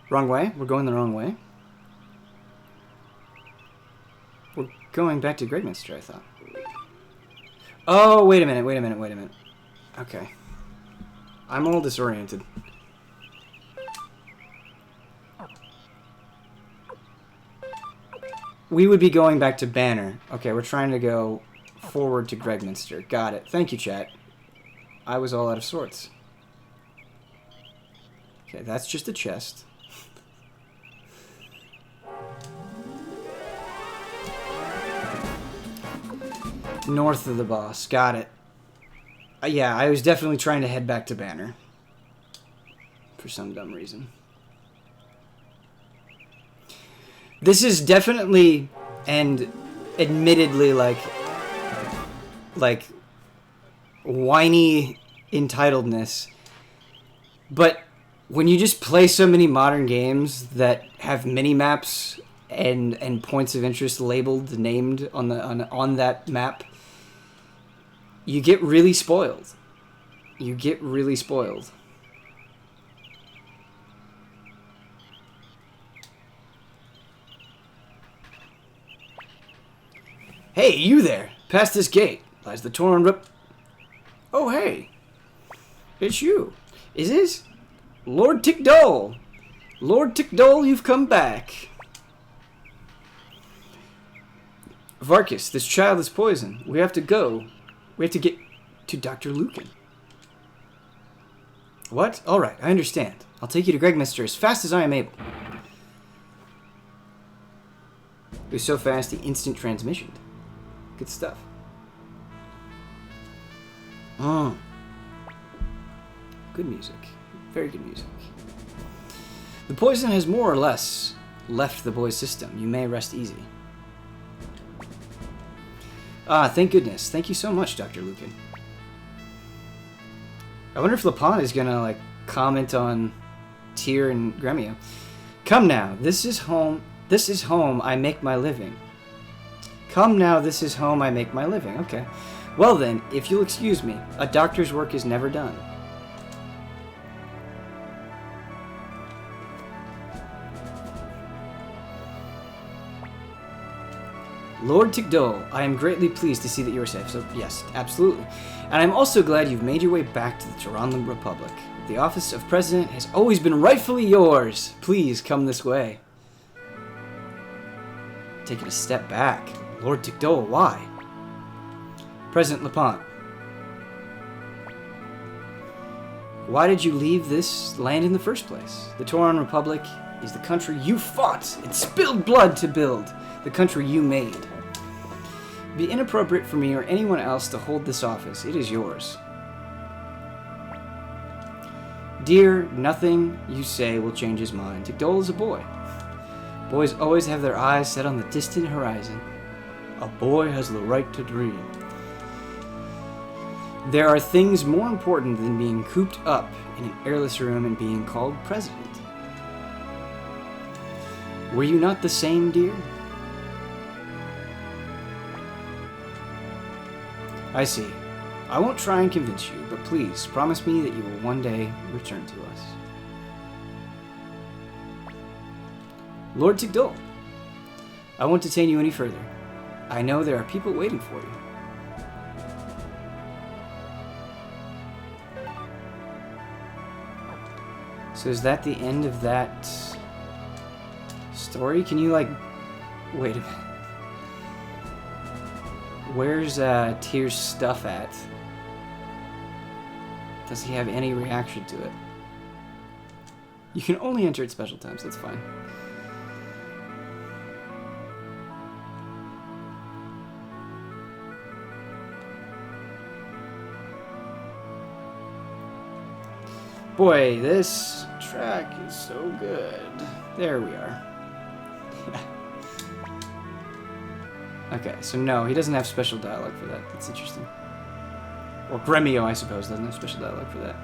Wrong way? We're going the wrong way? We're going back to Gregminster, I thought. Oh, wait a minute, wait a minute, wait a minute. Okay. I'm all disoriented. We would be going back to Banner. Okay, we're trying to go forward to Gregminster. Got it. Thank you, chat. I was all out of sorts. Okay, that's just a chest. North of the boss. Got it. Yeah, I was definitely trying to head back to Banner. For some dumb reason. This is definitely, and admittedly, like whiny entitledness. But when you just play so many modern games that have mini-maps and points of interest labeled, named on that map, you get really spoiled. You get really spoiled. Hey, you there! Past this gate lies the torn rip. Oh, hey. It's you. Is this? Lord Tickdole. Lord Tickdole, you've come back. Varkas, this child is poison. We have to go. We have to get to Dr. Lucan. What? Alright, I understand. I'll take you to Gregminster as fast as I am able. It was so fast, he instant transmissioned. Good stuff. Good music. Very good music. The poison has more or less left the boy's system. You may rest easy. Ah, thank goodness. Thank you so much, Dr. Lucan. I wonder if Lapon is gonna, like, comment on Tyr and Grmio. Come now, this is home. This is home I make my living. Come now, this is home I make my living. Okay. Well then, if you'll excuse me, a doctor's work is never done. Lord Tickdole, I am greatly pleased to see that you are safe. So, yes, absolutely. And I'm also glad you've made your way back to the Tyranlan Republic. The office of President has always been rightfully yours. Please come this way. Taking a step back. Lord Tickdole, why? President Lapont. Why did you leave this land in the first place? The Tyranlan Republic is the country you fought and spilled blood to build. The country you made. It'd be inappropriate for me or anyone else to hold this office. It is yours. Dear, nothing you say will change his mind. Tickdole is a boy. Boys always have their eyes set on the distant horizon. A boy has the right to dream. There are things more important than being cooped up in an airless room and being called president. Were you not the same, dear? I see. I won't try and convince you, but please promise me that you will one day return to us. Lord Tickdole, I won't detain you any further. I know there are people waiting for you. So is that the end of that story? Can you, like... Wait a minute. Where's Tyr's stuff at? Does he have any reaction to it? You can only enter at special times, that's fine. Boy, this track is so good. There we are. Okay, so no, he doesn't have special dialogue for that. That's interesting. Or Grmio, I suppose, doesn't have special dialogue for that.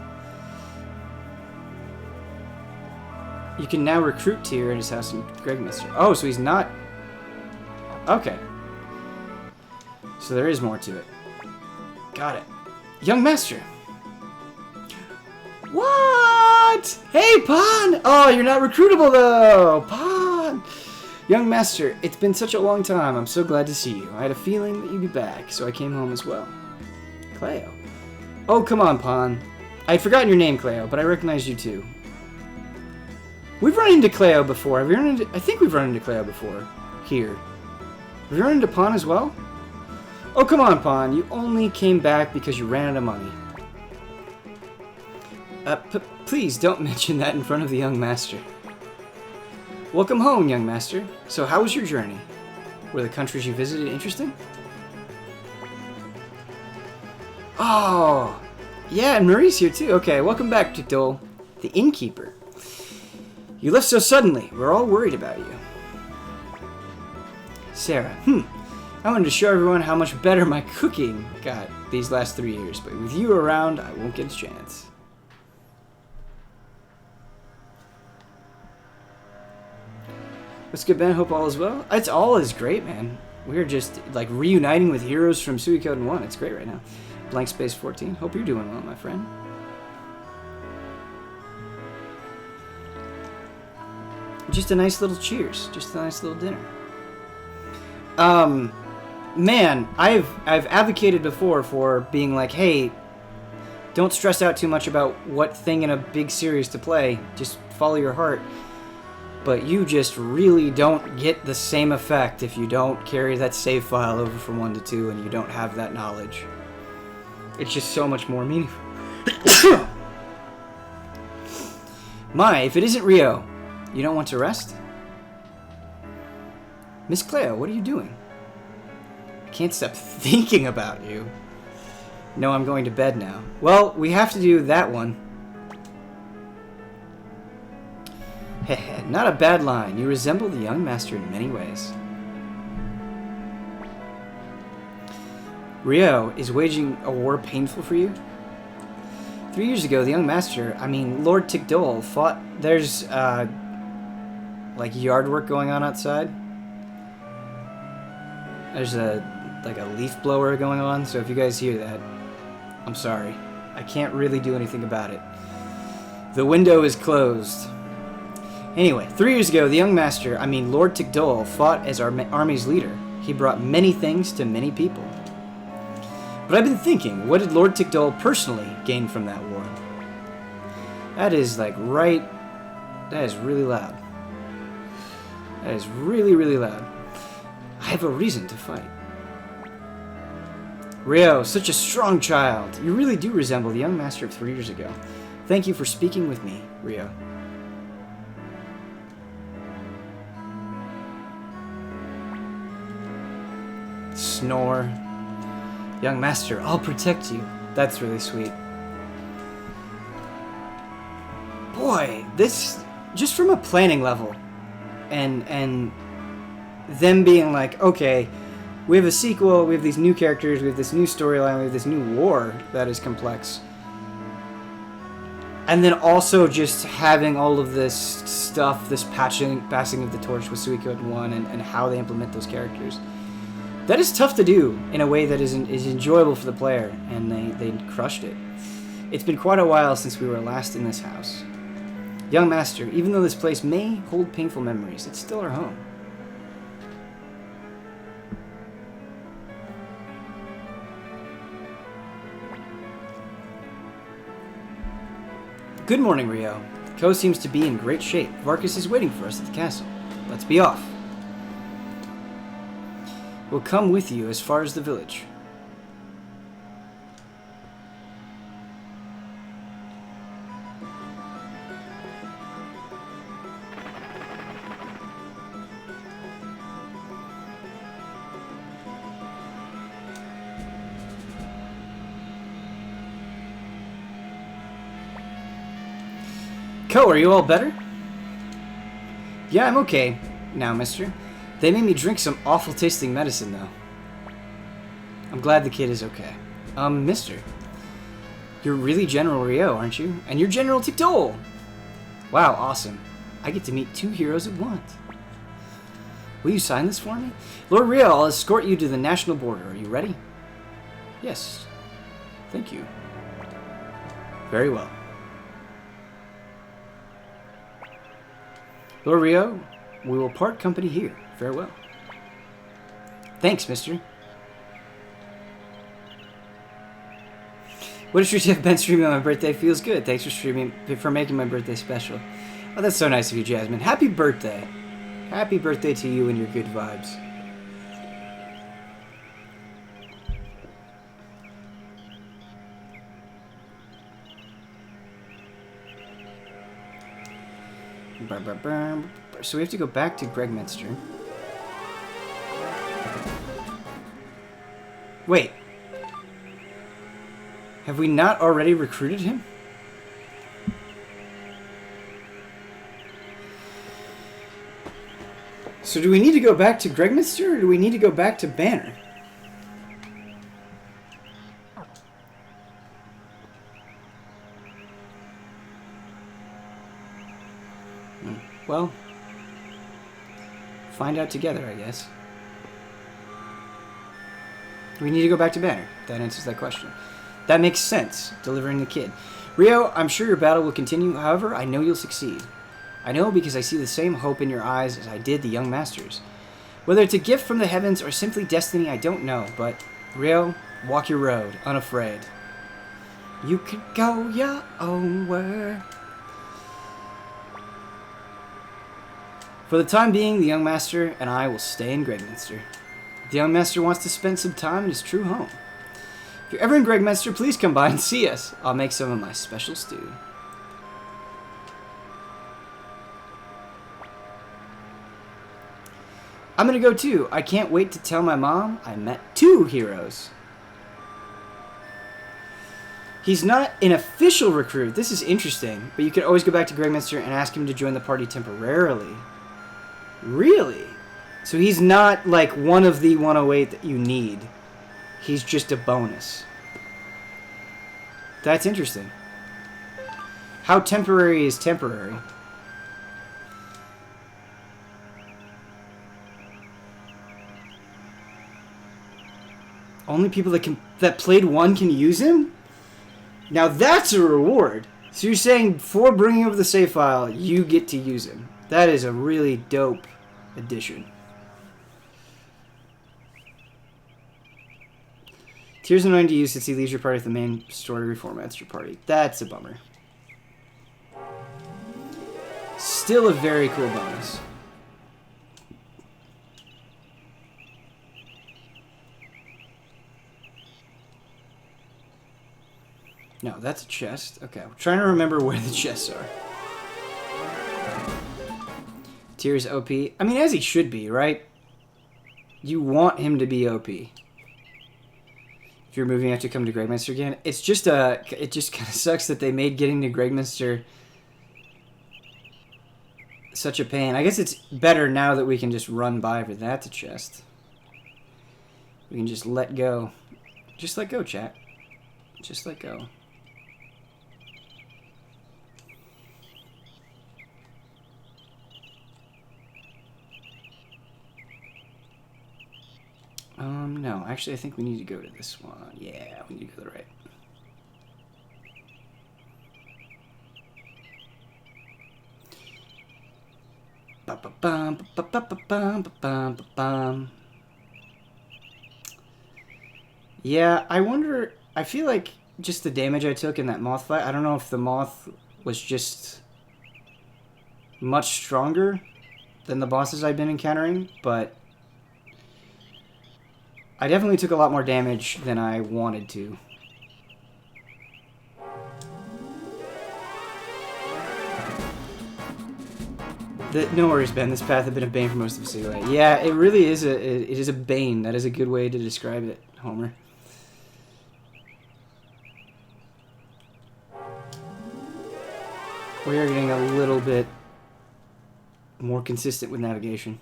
You can now recruit Tyr at his house in Gregminster. Oh, so he's not... Okay. So there is more to it. Got it. Young Master! What? Hey, Pon! Oh, you're not recruitable, though! Pon! Young Master, it's been such a long time. I'm so glad to see you. I had a feeling that you'd be back, so I came home as well. Cleo. Oh, come on, Pon. I had forgotten your name, Cleo, but I recognized you too. We've run into Cleo before. Have you run into... I think we've run into Cleo before. Here. Have you run into Pon as well? Oh, come on, Pon. You only came back because you ran out of money. Please don't mention that in front of the young master. Welcome home, young master. So how was your journey? Were the countries you visited interesting? Oh, yeah, and Marie's here too. Okay, welcome back, Tickdole, the innkeeper. You left so suddenly. We're all worried about you. Sarah, I wanted to show everyone how much better my cooking got these last 3 years, but with you around, I won't get a chance. What's good, Ben? Hope all is well. It's all is great, man. We're just like reuniting with heroes from Suikoden 1. It's great right now. Blank Space 14. Hope you're doing well, my friend. Just a nice little cheers. Just a nice little dinner. Man, I've advocated before for being like, hey, don't stress out too much about what thing in a big series to play. Just follow your heart. But you just really don't get the same effect if you don't carry that save file over from 1 to 2 and you don't have that knowledge. It's just so much more meaningful. My, if it isn't Rio, you don't want to rest? Miss Cleo, what are you doing? I can't stop thinking about you. No, I'm going to bed now. Well, we have to do that one. Heh, not a bad line. You resemble the young master in many ways. Rio, is waging a war painful for you? 3 years ago, the young master, Lord Tikdol, fought... There's, like, yard work going on outside. There's like a leaf blower going on, so if you guys hear that, I'm sorry. I can't really do anything about it. The window is closed. Anyway, 3 years ago, the young master, Lord Tikdol, fought as our army's leader. He brought many things to many people. But I've been thinking, what did Lord Tikdol personally gain from that war? That is like right... That is really loud. That is really, really loud. I have a reason to fight. Rio, such a strong child. You really do resemble the young master of 3 years ago. Thank you for speaking with me, Rio. Snore. Young master, I'll protect you. That's really sweet. Boy, this... Just from a planning level. And them being like, okay, we have a sequel, we have these new characters, we have this new storyline, we have this new war that is complex. And then also just having all of this stuff, this passing of the torch with Suikoden 1 and how they implement those characters. That is tough to do in a way that is enjoyable for the player, and they crushed it. It's been quite a while since we were last in this house. Young master, even though this place may hold painful memories, it's still our home. Good morning, Rio. Ko seems to be in great shape. Varkas is waiting for us at the castle. Let's be off. We'll come with you as far as the village. Ko, are you all better? Yeah, I'm okay now, mister. They made me drink some awful tasting medicine, though. I'm glad the kid is okay. Mister. You're really General Rio, aren't you? And you're General Tikdol! Wow, awesome. I get to meet two heroes at once. Will you sign this for me? Lord Rio, I'll escort you to the national border. Are you ready? Yes. Thank you. Very well. Lord Rio, we will part company here. Farewell. Thanks, mister. What a treat to have been streaming on my birthday. Feels good. Thanks for making my birthday special. Oh, that's so nice of you, Jasmine. Happy birthday. Happy birthday to you and your good vibes. So we have to go back to Gregminster. Wait. Have we not already recruited him? So do we need to go back to Gregminster, or do we need to go back to Banner? Well, find out together, I guess. We need to go back to Banner. That answers that question. That makes sense, delivering the kid. Rio, I'm sure your battle will continue. However, I know you'll succeed. I know because I see the same hope in your eyes as I did the young masters. Whether it's a gift from the heavens or simply destiny, I don't know. But, Rio, walk your road, unafraid. You could go your own way. For the time being, the young master and I will stay in Gregminster. The young master wants to spend some time in his true home. If you're ever in Gregminster, please come by and see us. I'll make some of my special stew. I'm gonna go too. I can't wait to tell my mom I met 2 heroes. He's not an official recruit. This is interesting. But you can always go back to Gregminster and ask him to join the party temporarily. Really? So he's not like one of the 108 that you need. He's just a bonus. That's interesting. How temporary is temporary? Only people that played 1 can use him? Now that's a reward. So you're saying for bringing over the save file, you get to use him. That is a really dope addition. Tier's annoying to use since he leaves your party if the main story reformats your party. That's a bummer. Still a very cool bonus. No, that's a chest. Okay, I'm trying to remember where the chests are. Tier's OP. I mean, as he should be, right? You want him to be OP. If you're moving, you have to come to Gregminster again. It's just it just kind of sucks that they made getting to Gregminster such a pain. I guess it's better now that we can just run by for that's a chest. We can just let go. Just let go, chat. Just let go. No, actually, I think we need to go to this one. Yeah, we need to go to the right. Yeah, I wonder, I feel like just the damage I took in that moth fight, I don't know if the moth was just much stronger than the bosses I've been encountering, but I definitely took a lot more damage than I wanted to. No worries, Ben. This path had been a bane for most of Civilization. Yeah, it really is it is a bane. That is a good way to describe it, Homer. We are getting a little bit more consistent with navigation.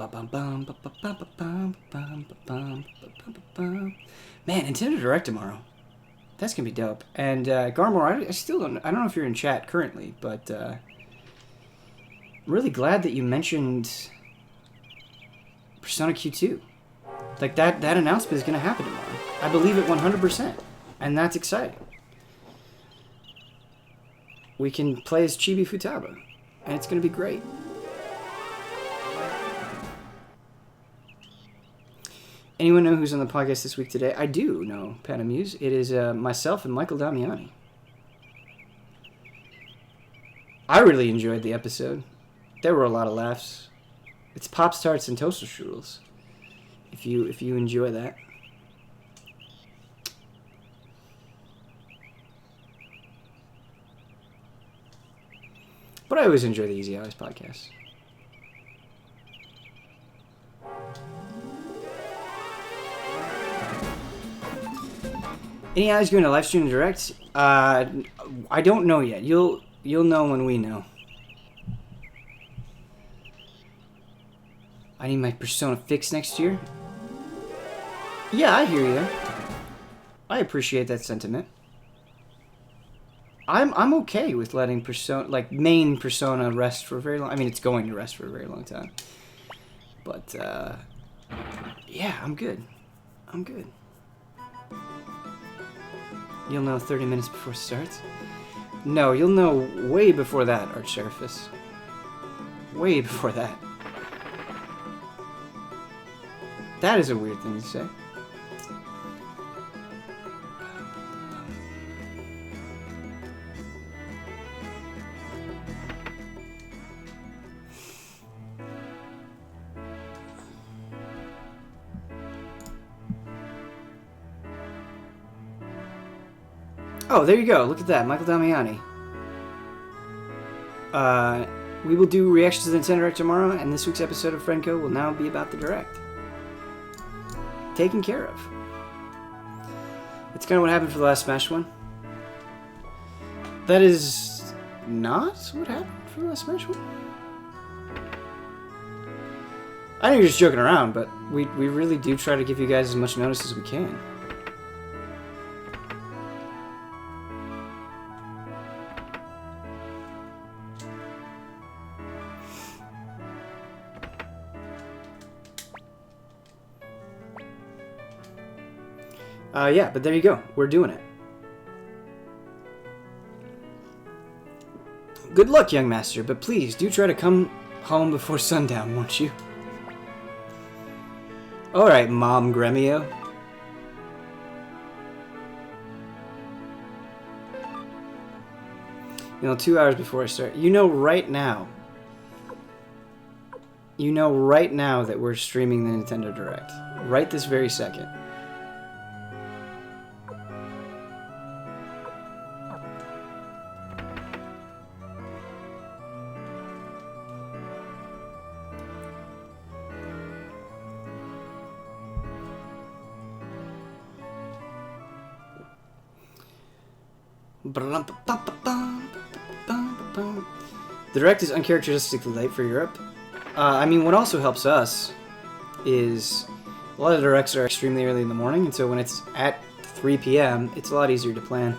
Man, Nintendo Direct tomorrow. That's gonna be dope. And Garmor, I still don't know if you're in chat currently, but I'm really glad that you mentioned Persona Q2. Like that announcement is gonna happen tomorrow. I believe it 100%, and that's exciting. We can play as Chibi Futaba, and it's gonna be great. Anyone know who's on the podcast this week today? I do know, Panamuse. It is myself and Michael Damiani. I really enjoyed the episode. There were a lot of laughs. It's Pop Tarts and Toaster Strudels. If you enjoy that. But I always enjoy the Easy Hours podcast. Any eyes going to live stream direct? I don't know yet. You'll know when we know. I need my Persona fixed next year. Yeah, I hear you. I appreciate that sentiment. I'm okay with letting main Persona rest for a very long. I mean, it's going to rest for a very long time. But yeah, I'm good. I'm good. You'll know 30 minutes before it starts? No, you'll know way before that, Archsheriffess. Way before that. That is a weird thing to say. Oh, there you go. Look at that. Michael Damiani. We will do reactions to the Nintendo Direct tomorrow, and this week's episode of Friendco will now be about the Direct. Taken care of. It's kind of what happened for the last Smash one. That is not what happened for the last Smash one. I know you're just joking around, but we really do try to give you guys as much notice as we can. Yeah, but there you go. We're doing it. Good luck, young master, but please do try to come home before sundown, won't you? Alright, Mom Grmio. You know, 2 hours before I start. You know right now. You know right now that we're streaming the Nintendo Direct. Right this very second. The Direct is uncharacteristically late for Europe. I mean, what also helps us is a lot of the Directs are extremely early in the morning, and so when it's at 3 p.m., it's a lot easier to plan.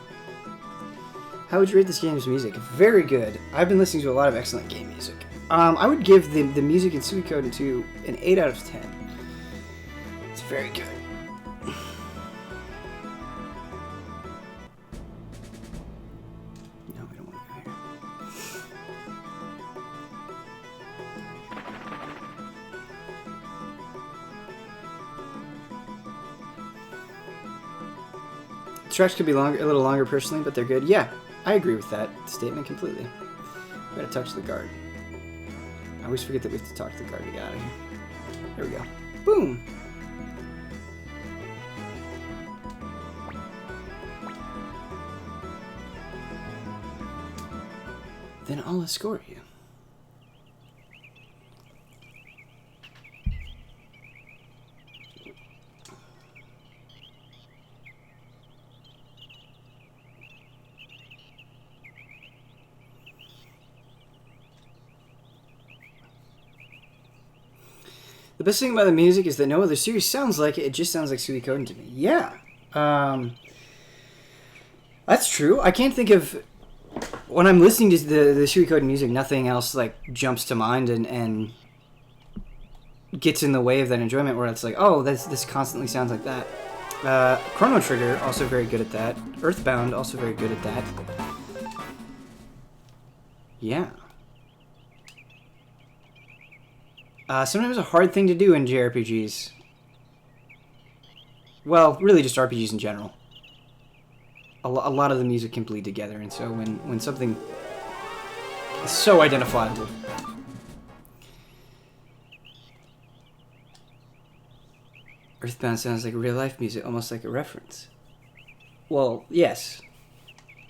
How would you rate this game's music? Very good. I've been listening to a lot of excellent game music. I would give the music in Suikoden II an 8 out of 10. It's very good. Tracks could be a little longer personally, but they're good. Yeah, I agree with that statement completely. We gotta touch the guard. I always forget that we have to talk to the guard to get out of here. There we go. Boom! Then I'll escort you. The best thing about the music is that no other series sounds like it. It just sounds like Suikoden to me. Yeah. That's true. I can't think of... When I'm listening to the Suikoden music, nothing else like jumps to mind and gets in the way of that enjoyment where it's like, oh, this constantly sounds like that. Chrono Trigger, also very good at that. Earthbound, also very good at that. Yeah. Sometimes a hard thing to do in JRPGs. Well, really just RPGs in general. A lot of the music can bleed together, and so when something is so identifiable. Earthbound sounds like real-life music, almost like a reference. Well, yes.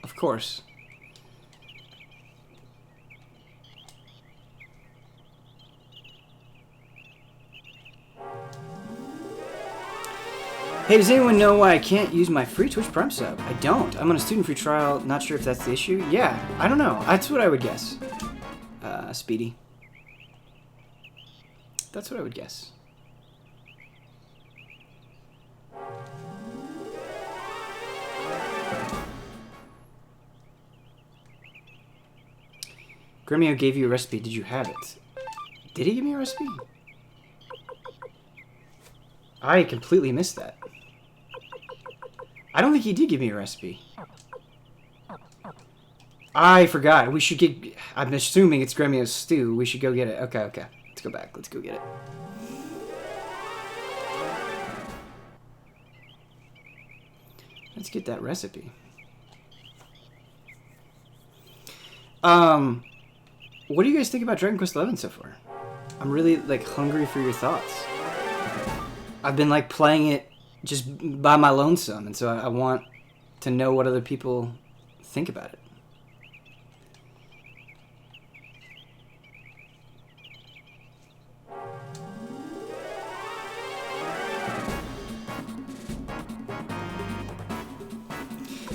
Of course. Hey, does anyone know why I can't use my free Twitch Prime sub? I don't. I'm on a student free trial. Not sure if that's the issue. Yeah, I don't know. That's what I would guess. Speedy. That's what I would guess. Grmio gave you a recipe. Did you have it? Did he give me a recipe? I completely missed that. I don't think he did give me a recipe. I forgot. We should get... I'm assuming it's Grmio's stew. We should go get it. Okay, okay. Let's go back. Let's go get it. Let's get that recipe. What do you guys think about Dragon Quest XI so far? I'm really, like, hungry for your thoughts. I've been, like, playing it just by my lonesome, and so I want to know what other people think about it.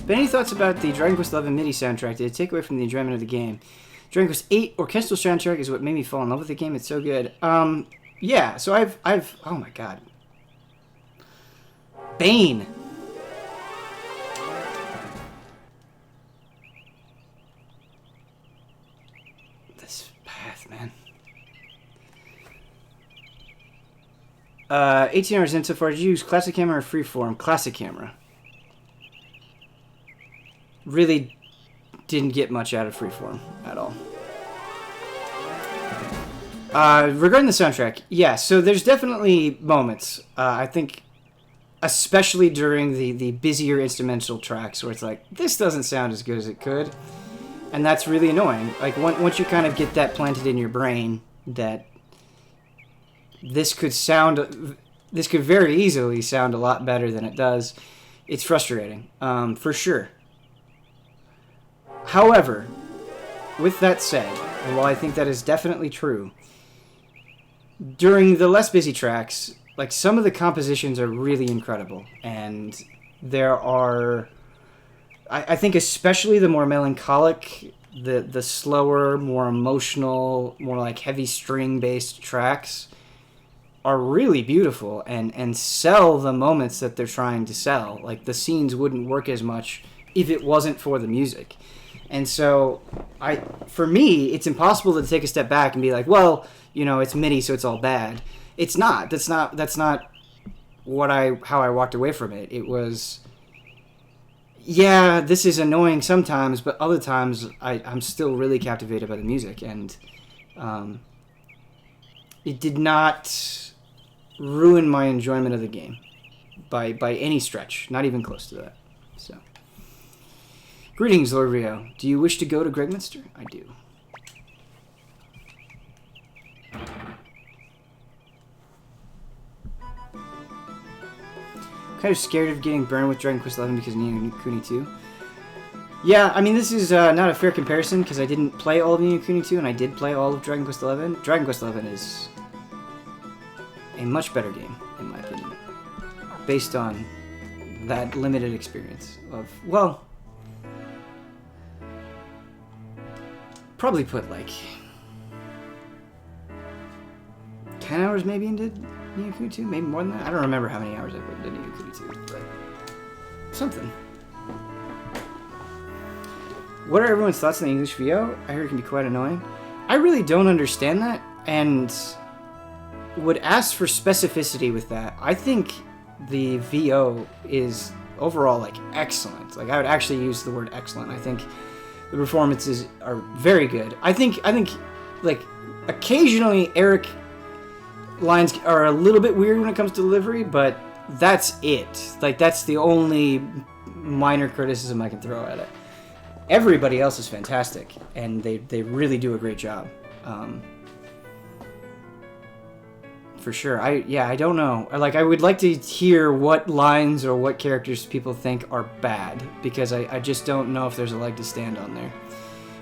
But any thoughts about the Dragon Quest XI MIDI soundtrack? Did it take away from the enjoyment of the game? Dragon Quest VIII orchestral soundtrack is what made me fall in love with the game. It's so good. Yeah. So I've. Oh my god. Bane. This path, man. 18 hours in so far. Did you use classic camera or freeform? Classic camera. Really didn't get much out of freeform at all. Regarding the soundtrack, yeah, so there's definitely moments, I think, especially during the busier instrumental tracks where it's like, this doesn't sound as good as it could, and that's really annoying. Like, once you kind of get that planted in your brain that this could very easily sound a lot better than it does, it's frustrating, for sure. However, with that said, and while I think that is definitely true, during the less busy tracks, like, some of the compositions are really incredible, and there are, I think especially the more melancholic, the slower, more emotional, more like heavy string-based tracks are really beautiful and sell the moments that they're trying to sell. Like, the scenes wouldn't work as much if it wasn't for the music. And so, for me, it's impossible to take a step back and be like, well, you know, it's MIDI, so it's all bad. It's not. That's not how I walked away from it. It was, yeah, this is annoying sometimes, but other times I'm still really captivated by the music, and it did not ruin my enjoyment of the game by any stretch, not even close to that. So. Greetings, Lord Rio. Do you wish to go to Gregminster? I do. I'm kind of scared of getting burned with Dragon Quest XI because of Ni no Kuni 2. Yeah, I mean, this is not a fair comparison because I didn't play all of Ni no Kuni 2 and I did play all of Dragon Quest XI. Dragon Quest XI is a much better game, in my opinion, based on that limited experience of, well, probably put like 10 hours maybe into Ni no Kuni 2, maybe more than that. I don't remember how many hours I put into Ni no Kuni 2, but something. What are everyone's thoughts on the English VO? I heard it can be quite annoying. I really don't understand that, and would ask for specificity with that. I think the VO is overall like excellent. Like, I would actually use the word excellent. I think the performances are very good. I think like occasionally Eric lines are a little bit weird when it comes to delivery, but that's it. Like, that's the only minor criticism I can throw at it. Everybody else is fantastic, and they really do a great job. For sure. I don't know. I would like to hear what lines or what characters people think are bad, because I just don't know if there's a leg to stand on there.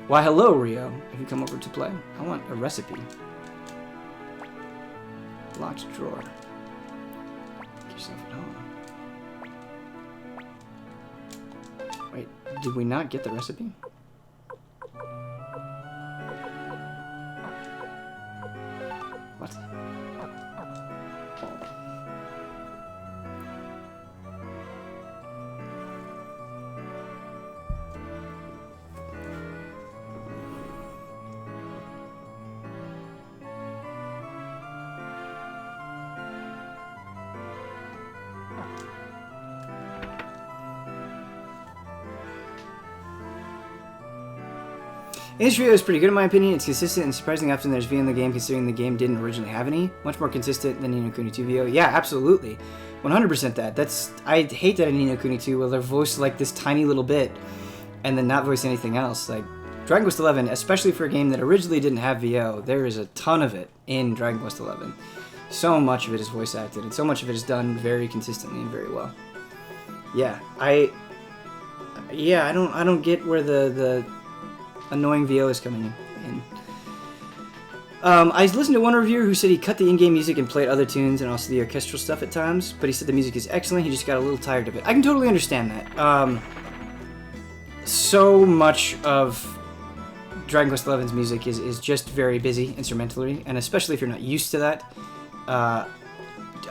Why, hello, Rio. Have you come over to play? I want a recipe. Locked drawer. Get yourself at home. Wait, did we not get the recipe? What? English VO is pretty good in my opinion. It's consistent and surprisingly often there's VO in the game considering the game didn't originally have any. Much more consistent than Ni no Kuni 2 VO. Yeah, absolutely. 100% that. I hate that in Ni no Kuni 2 where they're voiced like this tiny little bit and then not voice anything else. Like Dragon Quest XI, especially for a game that originally didn't have VO, there is a ton of it in Dragon Quest XI. So much of it is voice acted and so much of it is done very consistently and very well. Yeah, I don't get where the annoying VO is coming in. I listened to one reviewer who said he cut the in-game music and played other tunes and also the orchestral stuff at times, but he said the music is excellent, he just got a little tired of it. I can totally understand that. So much of Dragon Quest XI's music is just very busy instrumentally, and especially if you're not used to that,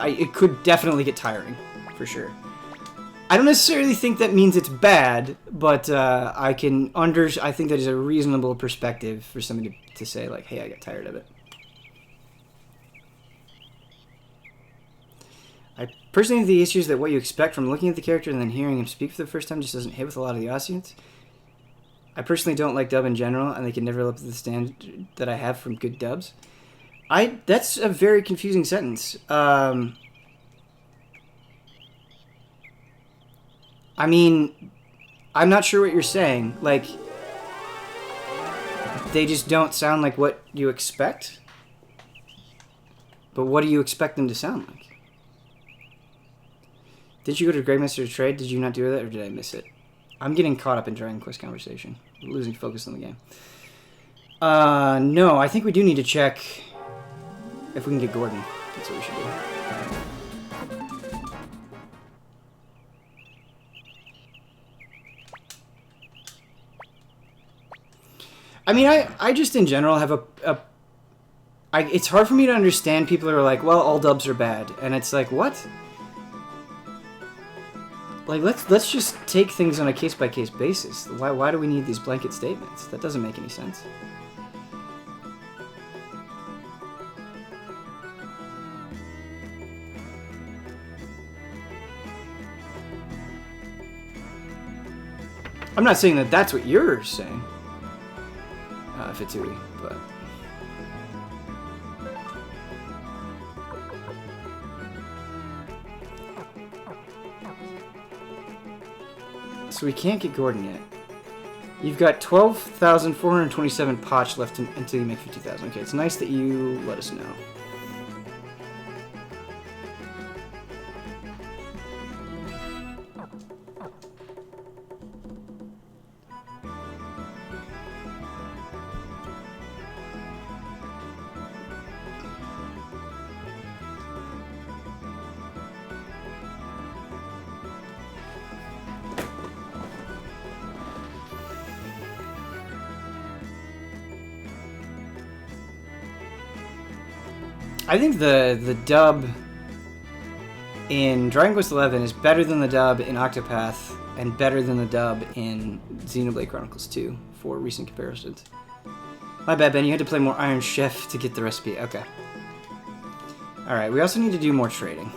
it could definitely get tiring, for sure. I don't necessarily think that means it's bad, but I think that is a reasonable perspective for somebody to say, like, hey, I got tired of it. I personally think the issue is that what you expect from looking at the character and then hearing him speak for the first time just doesn't hit with a lot of the audience. I personally don't like dub in general, and they can never live up to the standard that I have from good dubs. That's a very confusing sentence. I mean, I'm not sure what you're saying. Like, they just don't sound like what you expect? But what do you expect them to sound like? Did you go to Greymaster to trade? Did you not do that, or did I miss it? I'm getting caught up in Dragon Quest conversation. I'm losing focus on the game. No, I think we do need to check if we can get Gordon. That's what we should do. I mean, I just in general have it's hard for me to understand people who are like, well, all dubs are bad. And it's like, what? Like, let's just take things on a case-by-case basis. Why do we need these blanket statements? That doesn't make any sense. I'm not saying that that's what you're saying. Fitsui, but... So we can't get Gordon yet. You've got 12,427 potch left until you make 50,000. Okay, it's nice that you let us know. I think the dub in Dragon Quest XI is better than the dub in Octopath and better than the dub in Xenoblade Chronicles 2 for recent comparisons. My bad, Ben. You had to play more Iron Chef to get the recipe. Okay. Alright, we also need to do more trading.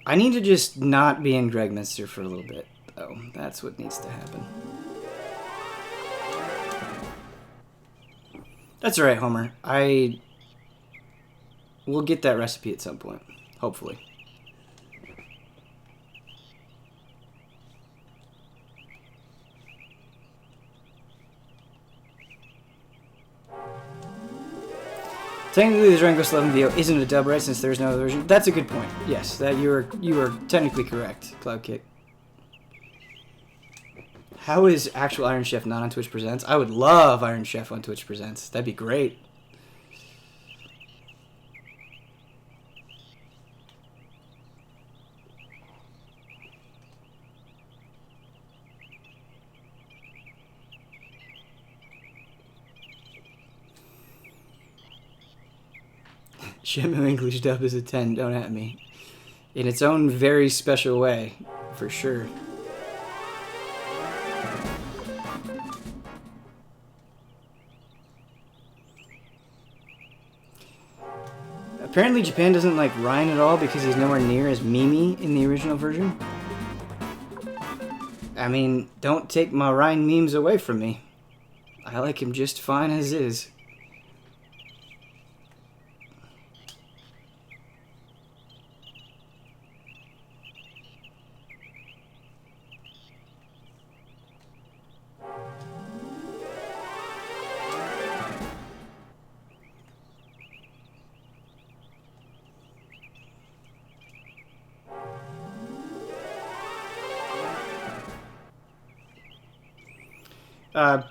I need to just not be in Gregminster for a little bit, though. That's what needs to happen. That's alright, Homer. We'll get that recipe at some point. Hopefully. Technically, the Dragon Quest XI VO isn't a dub, right? Since there's no other version. That's a good point. Yes, that you are technically correct, Cloudkick. How is actual Iron Chef not on Twitch Presents? I would love Iron Chef on Twitch Presents. That'd be great. Shamu English dub is a 10, don't at me. In its own very special way, for sure. Apparently Japan doesn't like Ryan at all because he's nowhere near as memey in the original version. I mean, don't take my Ryan memes away from me. I like him just fine as is.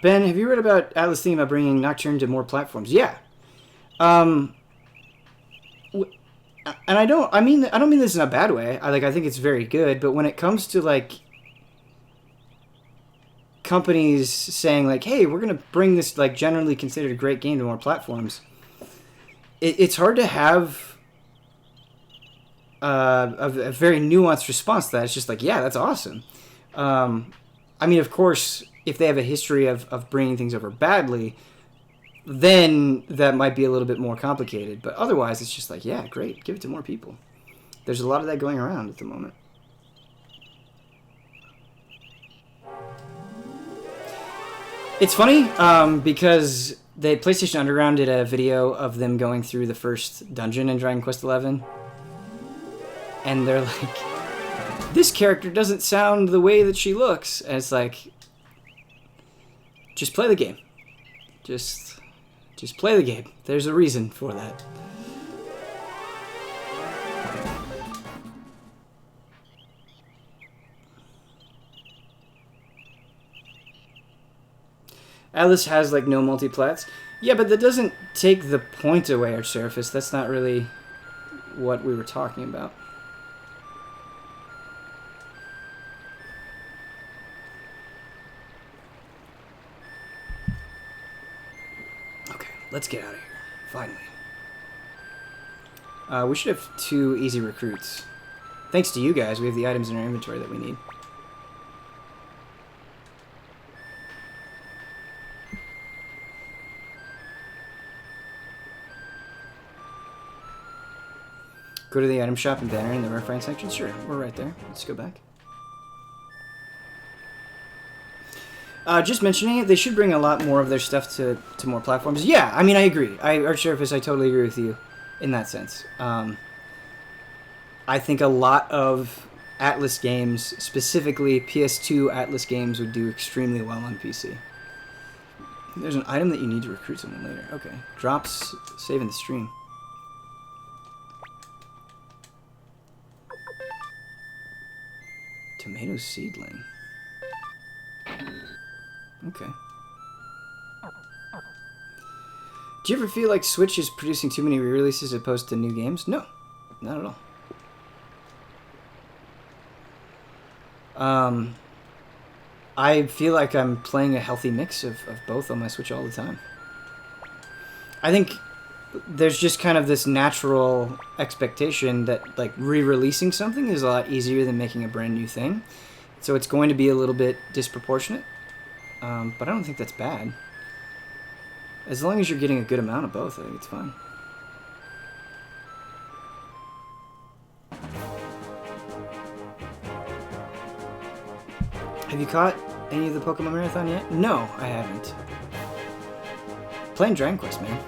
Ben, have you read about Atlas theme about bringing Nocturne to more platforms? Yeah. And I don't mean this in a bad way. I think it's very good, but when it comes to like companies saying like, "Hey, we're going to bring this like generally considered a great game to more platforms," it's hard to have a very nuanced response to that. It's just like, yeah, that's awesome. I mean, of course, if they have a history of bringing things over badly, then that might be a little bit more complicated. But otherwise, it's just like, yeah, great. Give it to more people. There's a lot of that going around at the moment. It's funny because the PlayStation Underground did a video of them going through the first dungeon in Dragon Quest XI. And they're like, this character doesn't sound the way that she looks. And it's like, just play the game. Just play the game. There's a reason for that. Atlas has like no multiplats. Yeah, but that doesn't take the point away, Archseraphis. That's not really what we were talking about. Okay, let's get out of here. Finally. We should have 2 easy recruits. Thanks to you guys, we have the items in our inventory that we need. Go to the item shop and banner in the refined section? Sure, we're right there. Let's go back. Just mentioning it, they should bring a lot more of their stuff to more platforms. Yeah, I mean, I agree. Archseraphis, I totally agree with you in that sense. I think a lot of Atlas games, specifically PS2 Atlas games, would do extremely well on PC. There's an item that you need to recruit someone later. Okay. Drops saving the stream. Tomato seedling. Okay. Do you ever feel like Switch is producing too many re-releases as opposed to new games? No, not at all. I feel like I'm playing a healthy mix of both on my Switch all the time. I think there's just kind of this natural expectation that like re-releasing something is a lot easier than making a brand new thing. So it's going to be a little bit disproportionate. But I don't think that's bad. As long as you're getting a good amount of both, I think it's fine. Have you caught any of the Pokemon Marathon yet? No, I haven't. Playing Dragon Quest, man.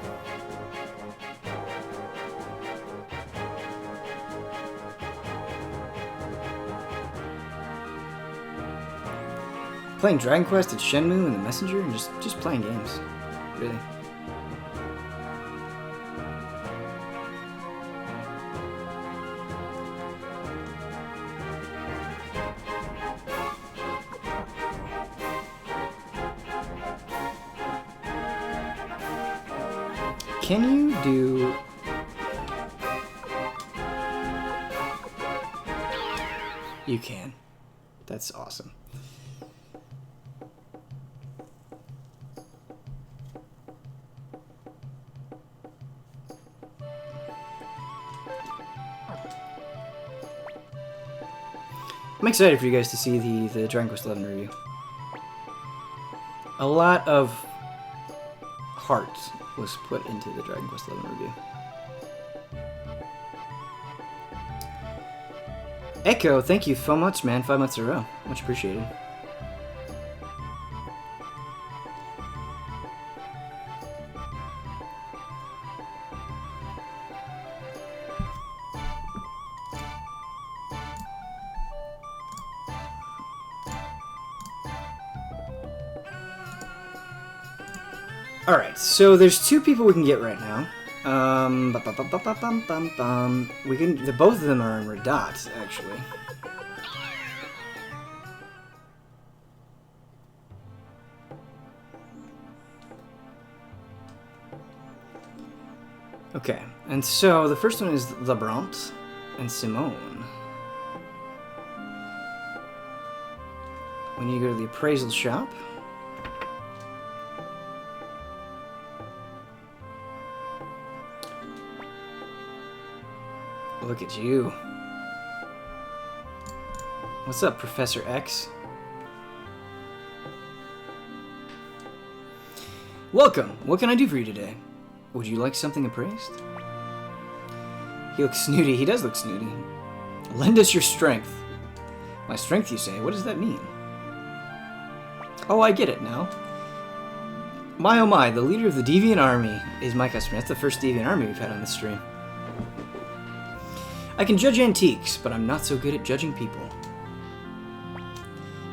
Playing Dragon Quest and Shenmue and the Messenger and just playing games. Really. Can you do... You can. That's awesome. I'm excited for you guys to see the Dragon Quest XI review. A lot of heart was put into the Dragon Quest XI review. Echo, thank you so much, man. 5 months in a row. Much appreciated. Alright, so there's 2 people we can get right now. We can. Both of them are in Radat, actually. Okay, and so the first one is Labrant and Simone. We need to go to the appraisal shop. Look at you. What's up, Professor X? Welcome. What can I do for you today? Would you like something appraised? He looks snooty. He does look snooty. Lend us your strength. My strength, you say? What does that mean? Oh, I get it now. My oh my, the leader of the Deviant Army is my customer. That's the first Deviant Army we've had on the stream. I can judge antiques, but I'm not so good at judging people.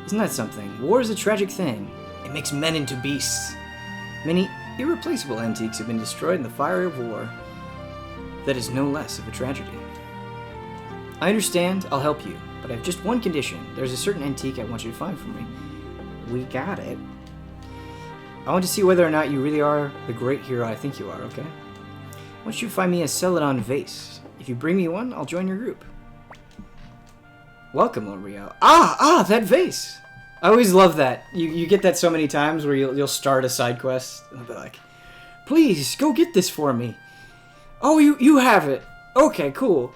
Isn't that something? War is a tragic thing. It makes men into beasts. Many irreplaceable antiques have been destroyed in the fire of war. That is no less of a tragedy. I understand, I'll help you, but I have just one condition. There's a certain antique I want you to find for me. We got it. I want to see whether or not you really are the great hero I think you are, okay? I want you to find me a Celadon vase. If you bring me one, I'll join your group. Welcome, Lord Rio. That vase! I always love that. You get that so many times where you'll start a side quest, and they'll be like, please, go get this for me. Oh, you have it. Okay, cool.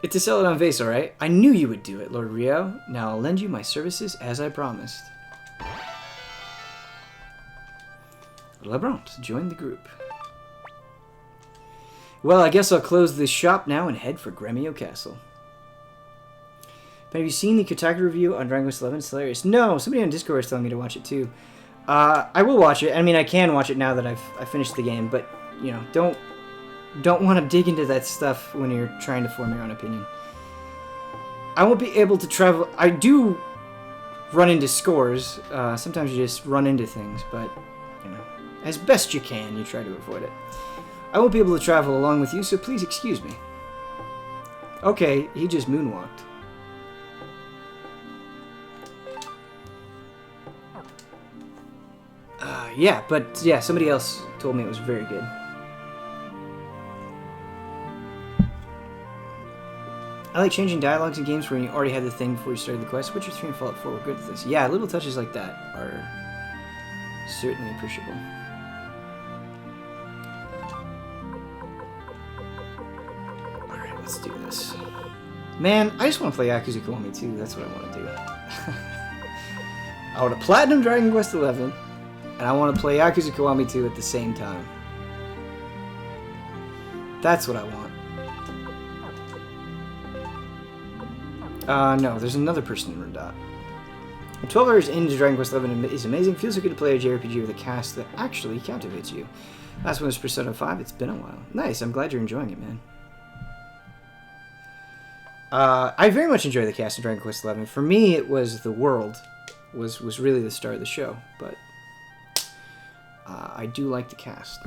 It's a Celadon vase, alright? I knew you would do it, Lord Rio. Now I'll lend you my services as I promised. Labrant, join the group. Well, I guess I'll close this shop now and head for Grmio Castle. But have you seen the Kotaku review on Dragon Quest XI? It's hilarious. No, somebody on Discord is telling me to watch it too. I will watch it. I mean, I can watch it now that I've finished the game, but you know, don't want to dig into that stuff when you're trying to form your own opinion. I won't be able to travel. I do run into scores. Sometimes you just run into things, but you know, as best you can, you try to avoid it. I won't be able to travel along with you, so please excuse me. Okay, he just moonwalked. Yeah, but yeah, somebody else told me it was very good. I like changing dialogues in games where you already had the thing before you started the quest. Witcher 3 and Fallout 4 were good at this. Yeah, little touches like that are certainly appreciable. Alright, let's do this. Man, I just want to play Yakuza Kiwami 2. That's what I want to do. I want to platinum Dragon Quest XI, and I want to play Yakuza Kiwami 2 at the same time. That's what I want. No, there's another person in Radat. 12 hours into Dragon Quest XI is amazing. Feels so good to play a JRPG with a cast that actually captivates you. Last one was Persona 5. It's been a while. Nice. I'm glad you're enjoying it, man. I very much enjoy the cast in Dragon Quest XI. For me, it was the world was really the star of the show, but I do like the cast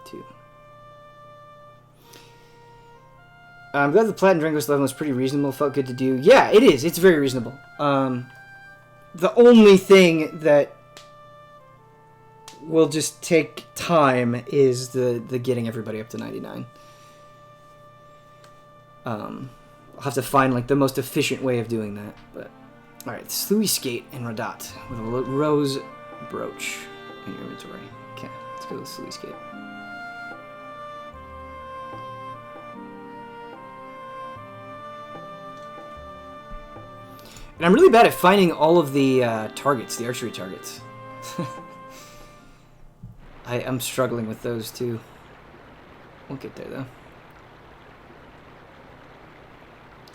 too. I'm glad the Platinum Dragon Quest XI was pretty reasonable. Felt good to do. Yeah, it is. It's very reasonable. The only thing that will just take time is the getting everybody up to 99. I'll have to find like the most efficient way of doing that. But all right, Sluy Skate in Radat with a rose brooch in your inventory. Okay, let's go to Sluy Skate. And I'm really bad at finding all of the targets, the archery targets. I'm struggling with those too. We'll get there though.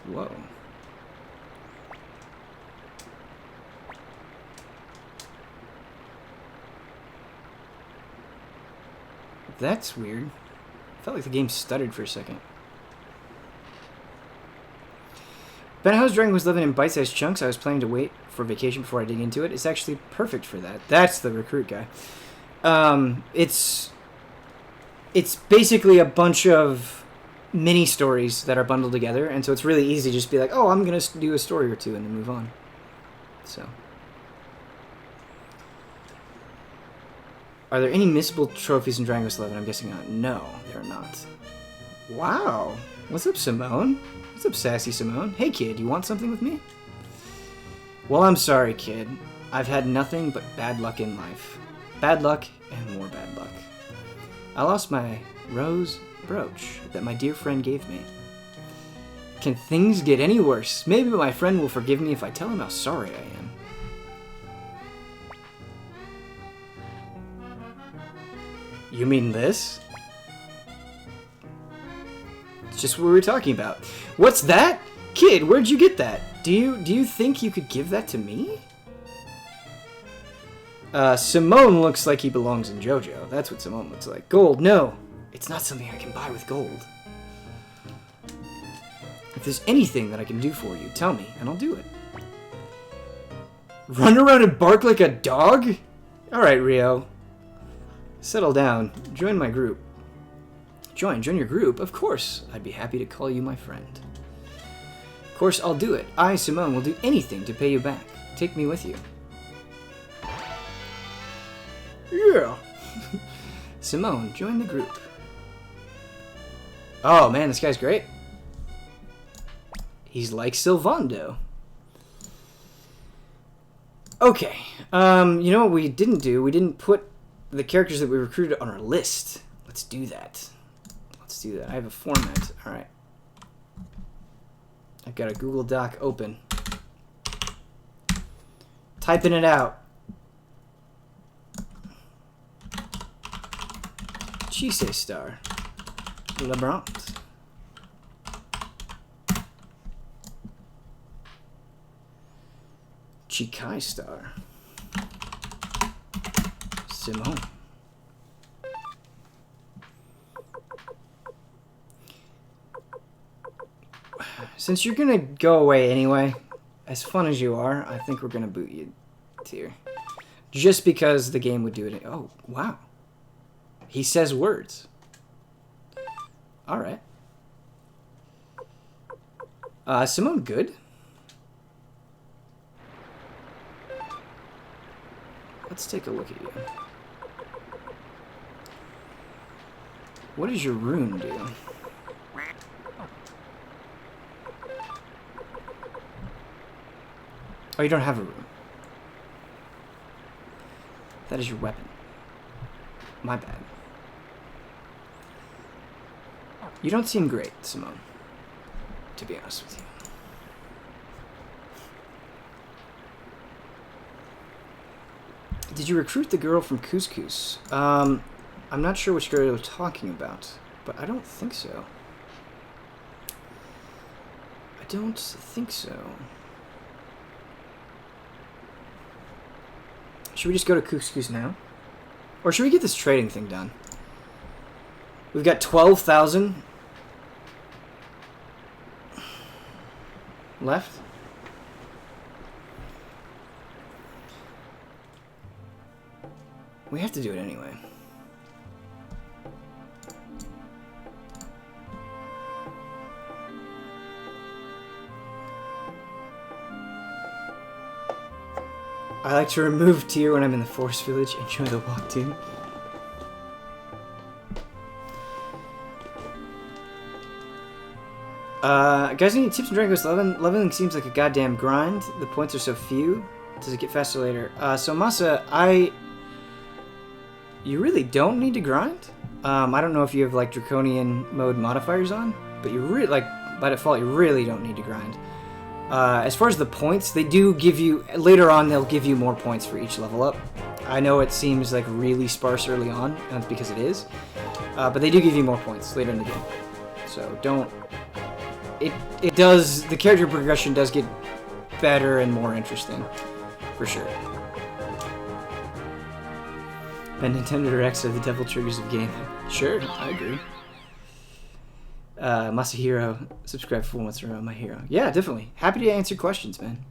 Whoa. That's weird. Felt like the game stuttered for a second. Ben, how's Dragon Quest XI in bite-sized chunks? I was planning to wait for vacation before I dig into it. It's actually perfect for that. That's the recruit guy. It's basically a bunch of mini stories that are bundled together, and so it's really easy to just be like, oh, I'm gonna do a story or two and then move on. So, are there any missable trophies in Dragon Quest XI? I'm guessing not. No, there are not. Wow. What's up, Simone? What's up, sassy Simone? Hey, kid, you want something with me? Well, I'm sorry, kid. I've had nothing but bad luck in life. Bad luck and more bad luck. I lost my rose brooch that my dear friend gave me. Can things get any worse? Maybe my friend will forgive me if I tell him how sorry I am. You mean this? It's just what we were talking about. What's that? Kid, where'd you get that? Do you think you could give that to me? Simone looks like he belongs in JoJo. That's what Simone looks like. Gold, no. It's not something I can buy with gold. If there's anything that I can do for you, tell me, and I'll do it. Run around and bark like a dog? Alright, Rio. Settle down. Join my group. Join your group? Of course. I'd be happy to call you my friend. Of course, I'll do it. I, Simone, will do anything to pay you back. Take me with you. Yeah. Simone, join the group. Oh man, this guy's great. He's like Sylvando. Okay. You know what we didn't do? We didn't put the characters that we recruited on our list. Let's do that. Let's do that. I have a format. Alright. I've got a Google Doc open. Typing it out. Chise Star. Labrant. Chikai Star. Simone. Since you're gonna go away anyway, as fun as you are, I think we're gonna boot you here. Just because the game would do it. Oh, wow. He says words. Alright. Simone good? Let's take a look at you. What does your rune do? Oh, you don't have a rune. That is your weapon. My bad. You don't seem great, Simone. To be honest with you. Did you recruit the girl from Couscous? I'm not sure which girl you're talking about, but I don't think so. I don't think so. Should we just go to Couscous now? Or should we get this trading thing done? We've got 12,000 left. We have to do it anyway. I like to remove tier when I'm in the Forest Village. Enjoy the walk, too. Guys, any tips in Dragon Quest XI? Leveling seems like a goddamn grind. The points are so few. Does it get faster later? So Masa, you really don't need to grind. I don't know if you have like Draconian mode modifiers on, but you really by default you really don't need to grind. As far as the points, they do give you later on. They'll give you more points for each level up. I know it seems like really sparse early on, and that's because it is. But they do give you more points later in the game. So don't. It does. The character progression does get better and more interesting, for sure. And Nintendo Directs are the devil triggers of gaming. Sure, I agree. Masahiro, subscribe for once around my hero. Yeah, definitely. Happy to answer questions, man.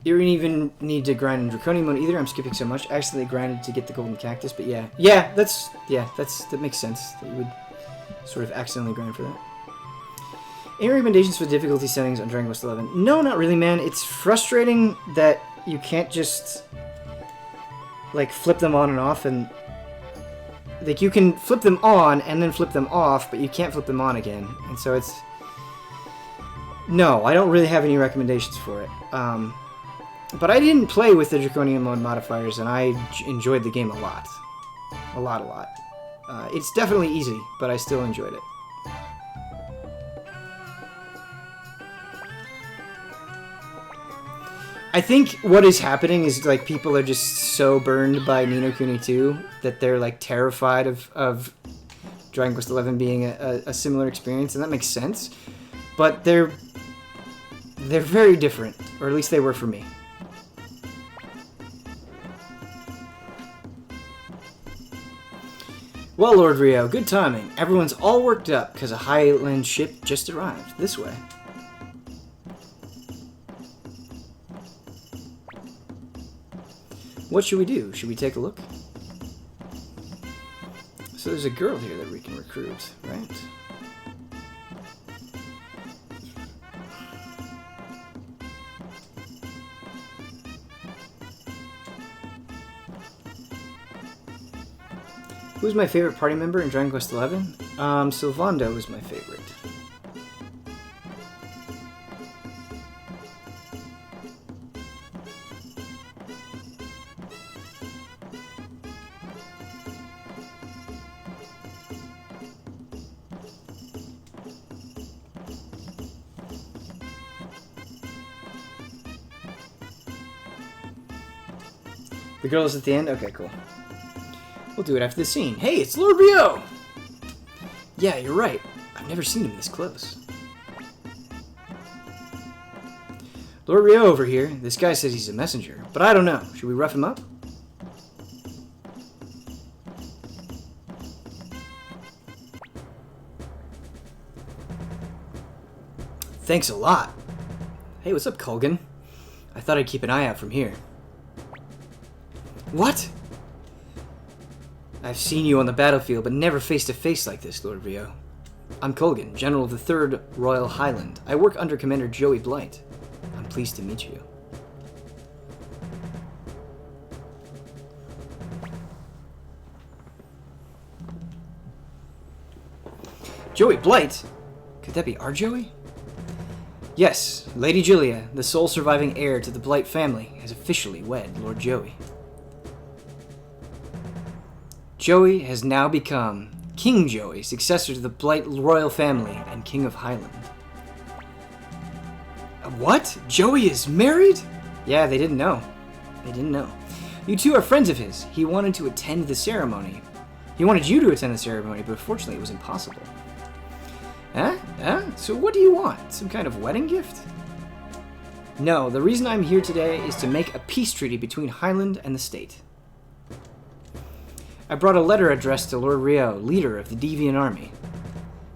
You don't even need to grind in Draconian mode either. I'm skipping so much. I accidentally grinded to get the golden cactus, but yeah. That makes sense. That you would sort of accidentally grind for that. Any recommendations for difficulty settings on Dragon Quest XI? No, not really, man. It's frustrating that you can't just, like, flip them on and off, and like, you can flip them on and then flip them off, but you can't flip them on again. And so it's... No, I don't really have any recommendations for it. But I didn't play with the Draconian mode modifiers, and I enjoyed the game a lot. A lot. It's definitely easy, but I still enjoyed it. I think what is happening is, like, people are just so burned by Ni no Kuni 2 that they're, like, terrified of Dragon Quest XI being a similar experience, and that makes sense. But they're very different, or at least they were for me. Well, Lord Rio, good timing. Everyone's all worked up because a Highland ship just arrived this way. What should we do? Should we take a look? So there's a girl here that we can recruit, right? Who's my favorite party member in Dragon Quest XI? Sylvando is my favorite. The girl is at the end? Okay, cool. We'll do it after the scene. Hey, it's Lord Rio! Yeah, you're right. I've never seen him this close. Lord Rio over here. This guy says he's a messenger, but I don't know. Should we rough him up? Thanks a lot. Hey, what's up, Kulgan? I thought I'd keep an eye out from here. What? I've seen you on the battlefield, but never face to face like this, Lord Rio. I'm Kulgan, General of the 3rd Royal Highland. I work under Commander Joey Blight. I'm pleased to meet you. Joey Blight? Could that be our Joey? Yes, Lady Julia, the sole surviving heir to the Blight family, has officially wed Lord Joey. Joey has now become King Joey, successor to the Blight royal family and King of Highland. What? Joey is married? Yeah, they didn't know. They didn't know. You two are friends of his. He wanted to attend the ceremony. He wanted you to attend the ceremony, but fortunately it was impossible. Huh? So what do you want? Some kind of wedding gift? No, the reason I'm here today is to make a peace treaty between Highland and the state. I brought a letter addressed to Lord Rio, leader of the Deviant Army.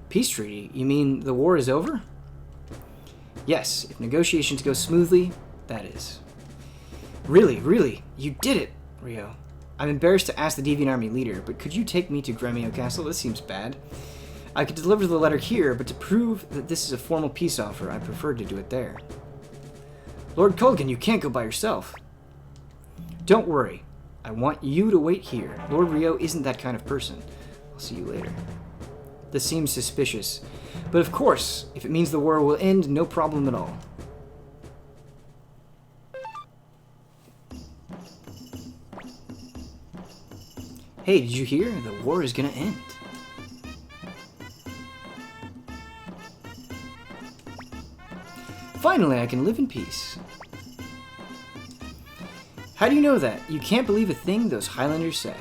Peace treaty? You mean the war is over? Yes, if negotiations go smoothly, that is. Really, you did it, Rio. I'm embarrassed to ask the Deviant Army leader, but could you take me to Grmio Castle? This seems bad. I could deliver the letter here, but to prove that this is a formal peace offer, I prefer to do it there. Lord Kulgan, you can't go by yourself. Don't worry. I want you to wait here. Lord Rio isn't that kind of person. I'll see you later. This seems suspicious. But of course, if it means the war will end, no problem at all. Hey, did you hear? The war is gonna end. Finally, I can live in peace. How do you know that? You can't believe a thing those Highlanders say.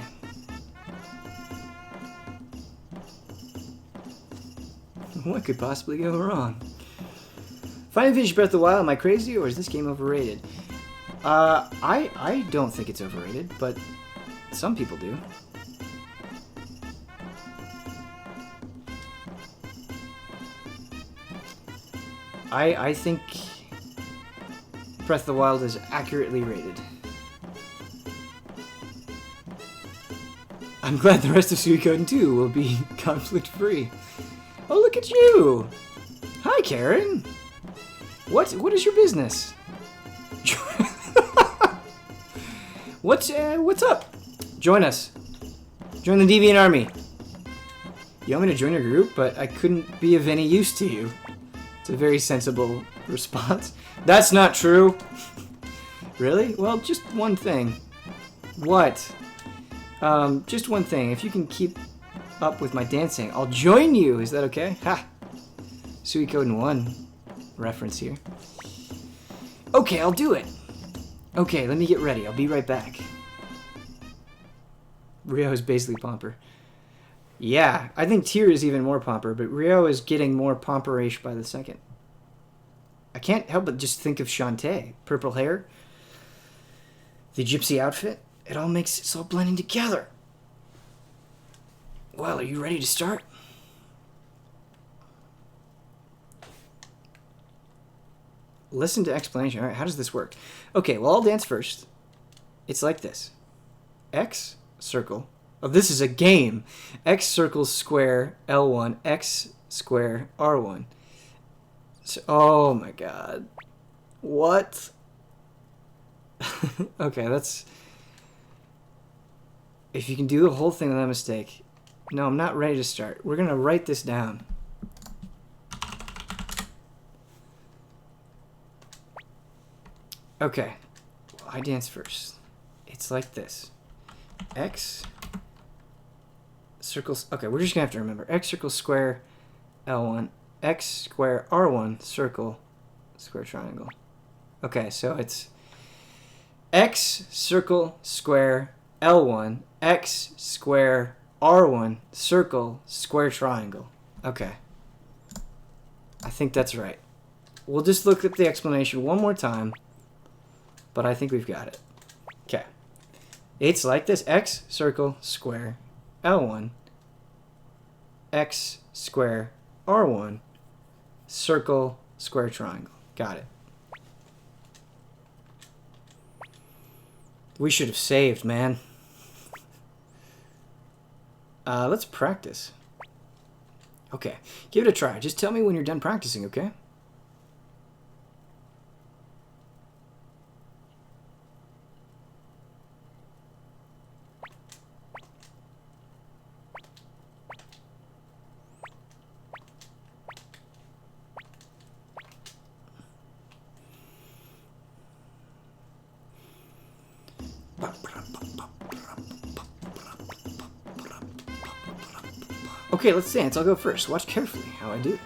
What could possibly go wrong? Finally finished Breath of the Wild. Am I crazy, or is this game overrated? I don't think it's overrated, but some people do. I think Breath of the Wild is accurately rated. I'm glad the rest of Suikoden 2 will be conflict-free. Oh, look at you! Hi, Karen! What is your business? What's up? Join us. Join the Deviant Army. You want me to join your group, but I couldn't be of any use to you. It's a very sensible response. That's not true. Really? Well, just one thing. What? Just one thing. If you can keep up with my dancing, I'll join you. Is that okay? Ha! Suikoden 1 reference here. Okay, I'll do it. Okay, let me get ready. I'll be right back. Ryo is basically Pomper. Yeah, I think Tyr is even more Pomper, but Ryo is getting more Pomperish by the second. I can't help but just think of Shantae. Purple hair, the gypsy outfit. It's all blending together. Well, are you ready to start? Listen to explanation. All right, how does this work? Okay, well, I'll dance first. It's like this. X, circle. Oh, this is a game. X circles square L1, X square R1. So, oh my god. What? Okay, that's... If you can do the whole thing without mistake. No, I'm not ready to start. We're going to write this down. Okay. Well, I dance first. It's like this. X circles. Okay, we're just going to have to remember. X circle square L1. X square R1 circle square triangle. Okay, so it's X circle square L1, X square R1 circle square triangle. Okay. I think that's right. We'll just look at the explanation one more time, but I think we've got it. Okay. It's like this. X circle square L1, X square R1 circle square triangle. Got it. We should have saved, man. Let's practice. Okay, give it a try. Just tell me when you're done practicing, okay? Okay, let's dance. I'll go first. Watch carefully how I do it.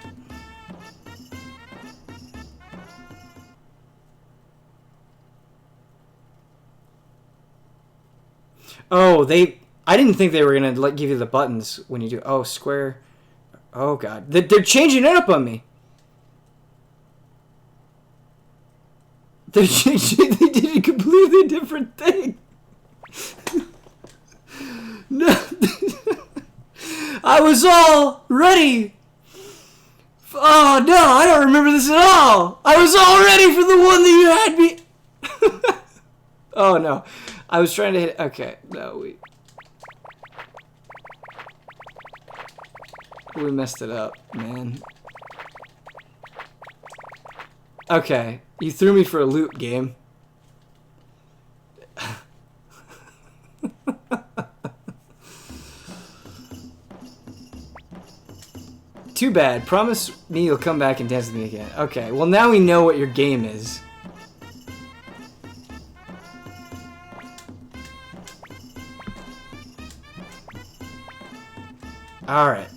Oh, I didn't think they were going to give you the buttons when you do... Oh, square... Oh, God. They're changing it up on me. They did a completely different thing. No... I was all ready. Oh, no, I don't remember this at all. I was all ready for the one that you had me. Oh, no. I was trying to hit... Okay, no, we messed it up, man. Okay, you threw me for a loop, game. Too bad. Promise me you'll come back and dance with me again. Okay, well now we know what your game is. Alright.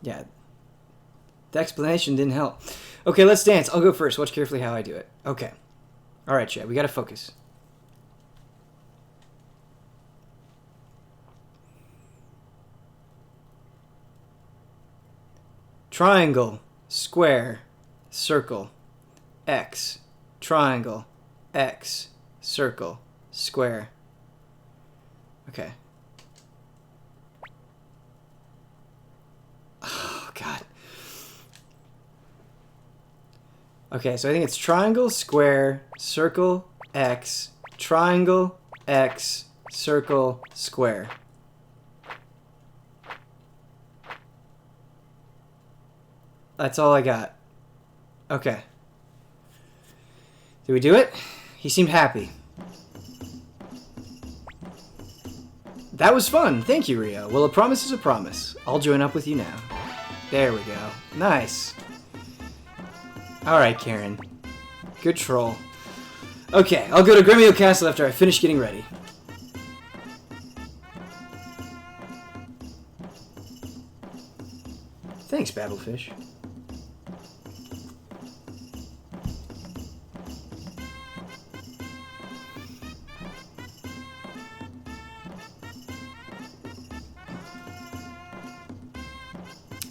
Yeah. The explanation didn't help. Okay, let's dance. I'll go first. Watch carefully how I do it. Okay. Alright, Chad. We gotta focus. Triangle, square, circle, X, triangle, X, circle, square. Okay. God. Okay, so I think it's triangle, square, circle, X, triangle, X, circle, square. That's all I got. Okay. Did we do it? He seemed happy. That was fun. Thank you, Rio. Well, a promise is a promise. I'll join up with you now. There we go. Nice. Alright, Karen. Good troll. Okay, I'll go to Grmio Castle after I finish getting ready. Thanks, Babblefish.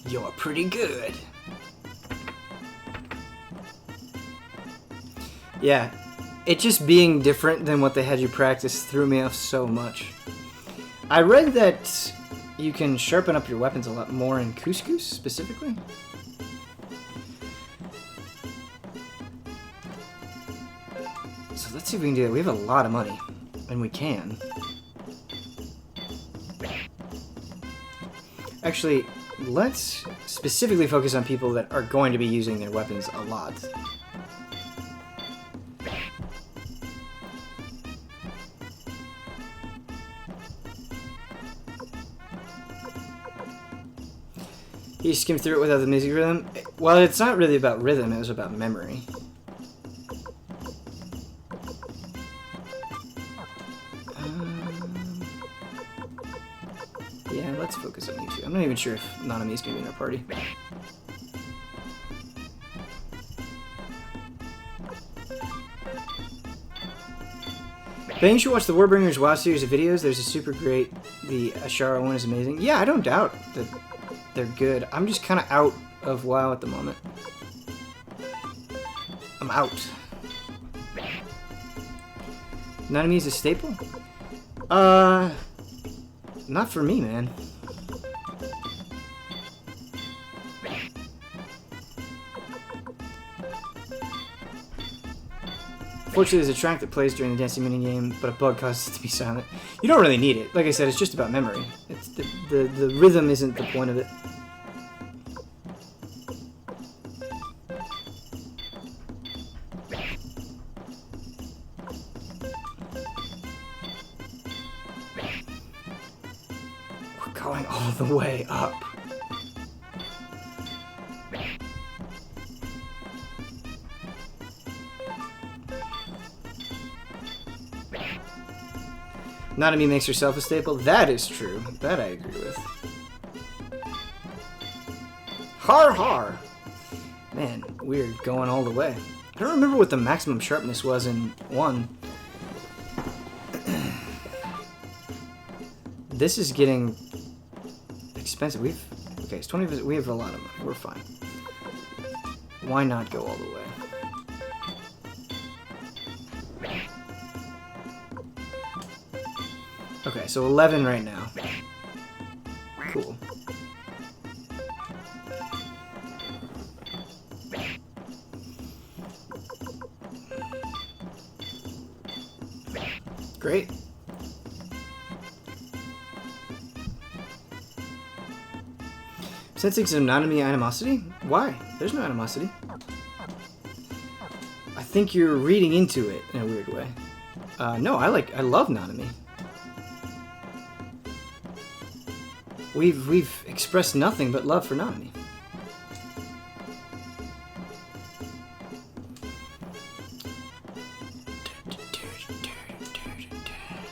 You're pretty good. Yeah, it just being different than what they had you practice threw me off so much. I read that you can sharpen up your weapons a lot more in Couscous, specifically. So let's see if we can do that. We have a lot of money, and we can. Actually, let's specifically focus on people that are going to be using their weapons a lot. You skim through it without the music rhythm? Well, it's not really about rhythm, it was about memory. Yeah, let's focus on you two. I'm not even sure if Nanami's gonna be in our party. Ben, you should watch the Warbringers WoW series of videos. There's a super great, the Ashara one is amazing. Yeah, I don't doubt that they're good. I'm just kind of out of WoW at the moment. I'm out. Nanami is a staple? Not for me, man. Fortunately, there's a track that plays during the dancing minigame, but a bug causes it to be silent. You don't really need it. Like I said, it's just about memory. It's the rhythm isn't the point of it. We're going all the way up. Nanami makes herself a staple. That is true. That I agree with. Har har! Man, we're going all the way. I don't remember what the maximum sharpness was in 1. This is getting expensive. Okay, it's 20. We have a lot of money. We're fine. Why not go all the way? Okay, so 11 right now. Cool. Great. Sensing some Nanami animosity? Why? There's no animosity. I think you're reading into it in a weird way. No, I love Nanami. We've expressed nothing but love for Nanami.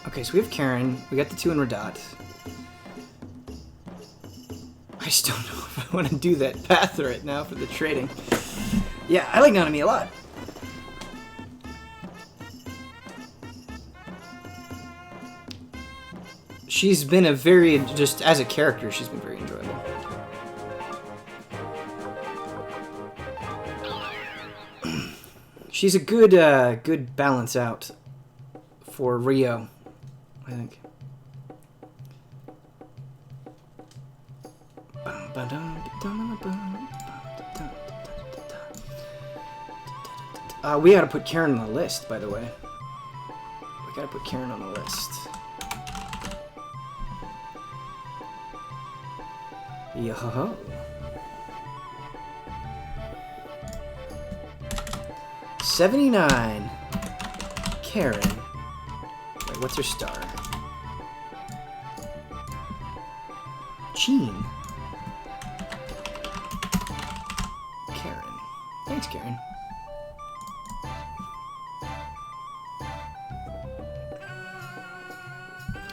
Okay, so we have Karen. We got the 2 in Radat. I just don't know if I want to do that path right now for the trading. Yeah, I like Nanami a lot. She's been a very, just as a character, she's been very enjoyable. She's a good, good balance out for Rio, I think. We gotta put Karen on the list, by the way. We gotta put Karen on the list. Yo-ho-ho. 79. Karen. Wait, what's her star? Jean. Karen. Thanks, Karen.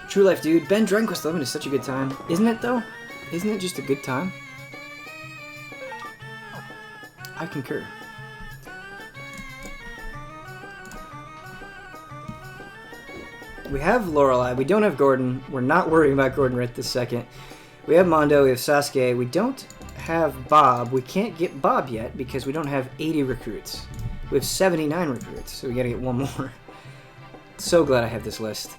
True Life, dude. Ben, Dragon Quest XI is such a good time. Isn't it, though? Isn't it just a good time? I concur. We have Lorelei. We don't have Gordon. We're not worrying about Gordon right this second. We have Mondo. We have Sasuke. We don't have Bob. We can't get Bob yet because we don't have 80 recruits. We have 79 recruits, so we gotta get one more. So glad I have this list.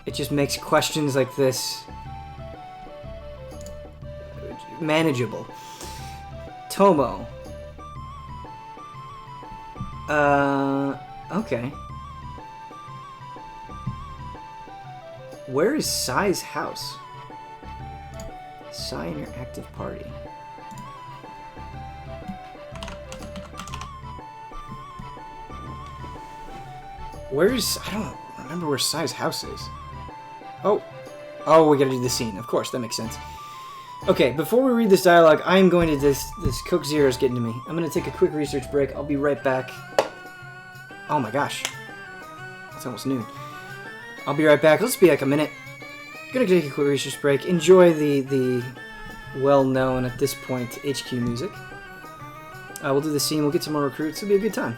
It just makes questions like this manageable. Tomo. Okay. Where is Sai's house? Sai in your active party. Where's... I don't remember where Sai's house is. Oh. Oh, we gotta do the scene. Of course, that makes sense. Okay, before we read this dialogue, I'm going to... This Coke Zero is getting to me. I'm going to take a quick research break. I'll be right back. Oh my gosh. It's almost noon. I'll be right back. Let's be like a minute. Gonna take a quick research break. Enjoy the well-known, at this point, HQ music. We'll do the scene. We'll get some more recruits. It'll be a good time.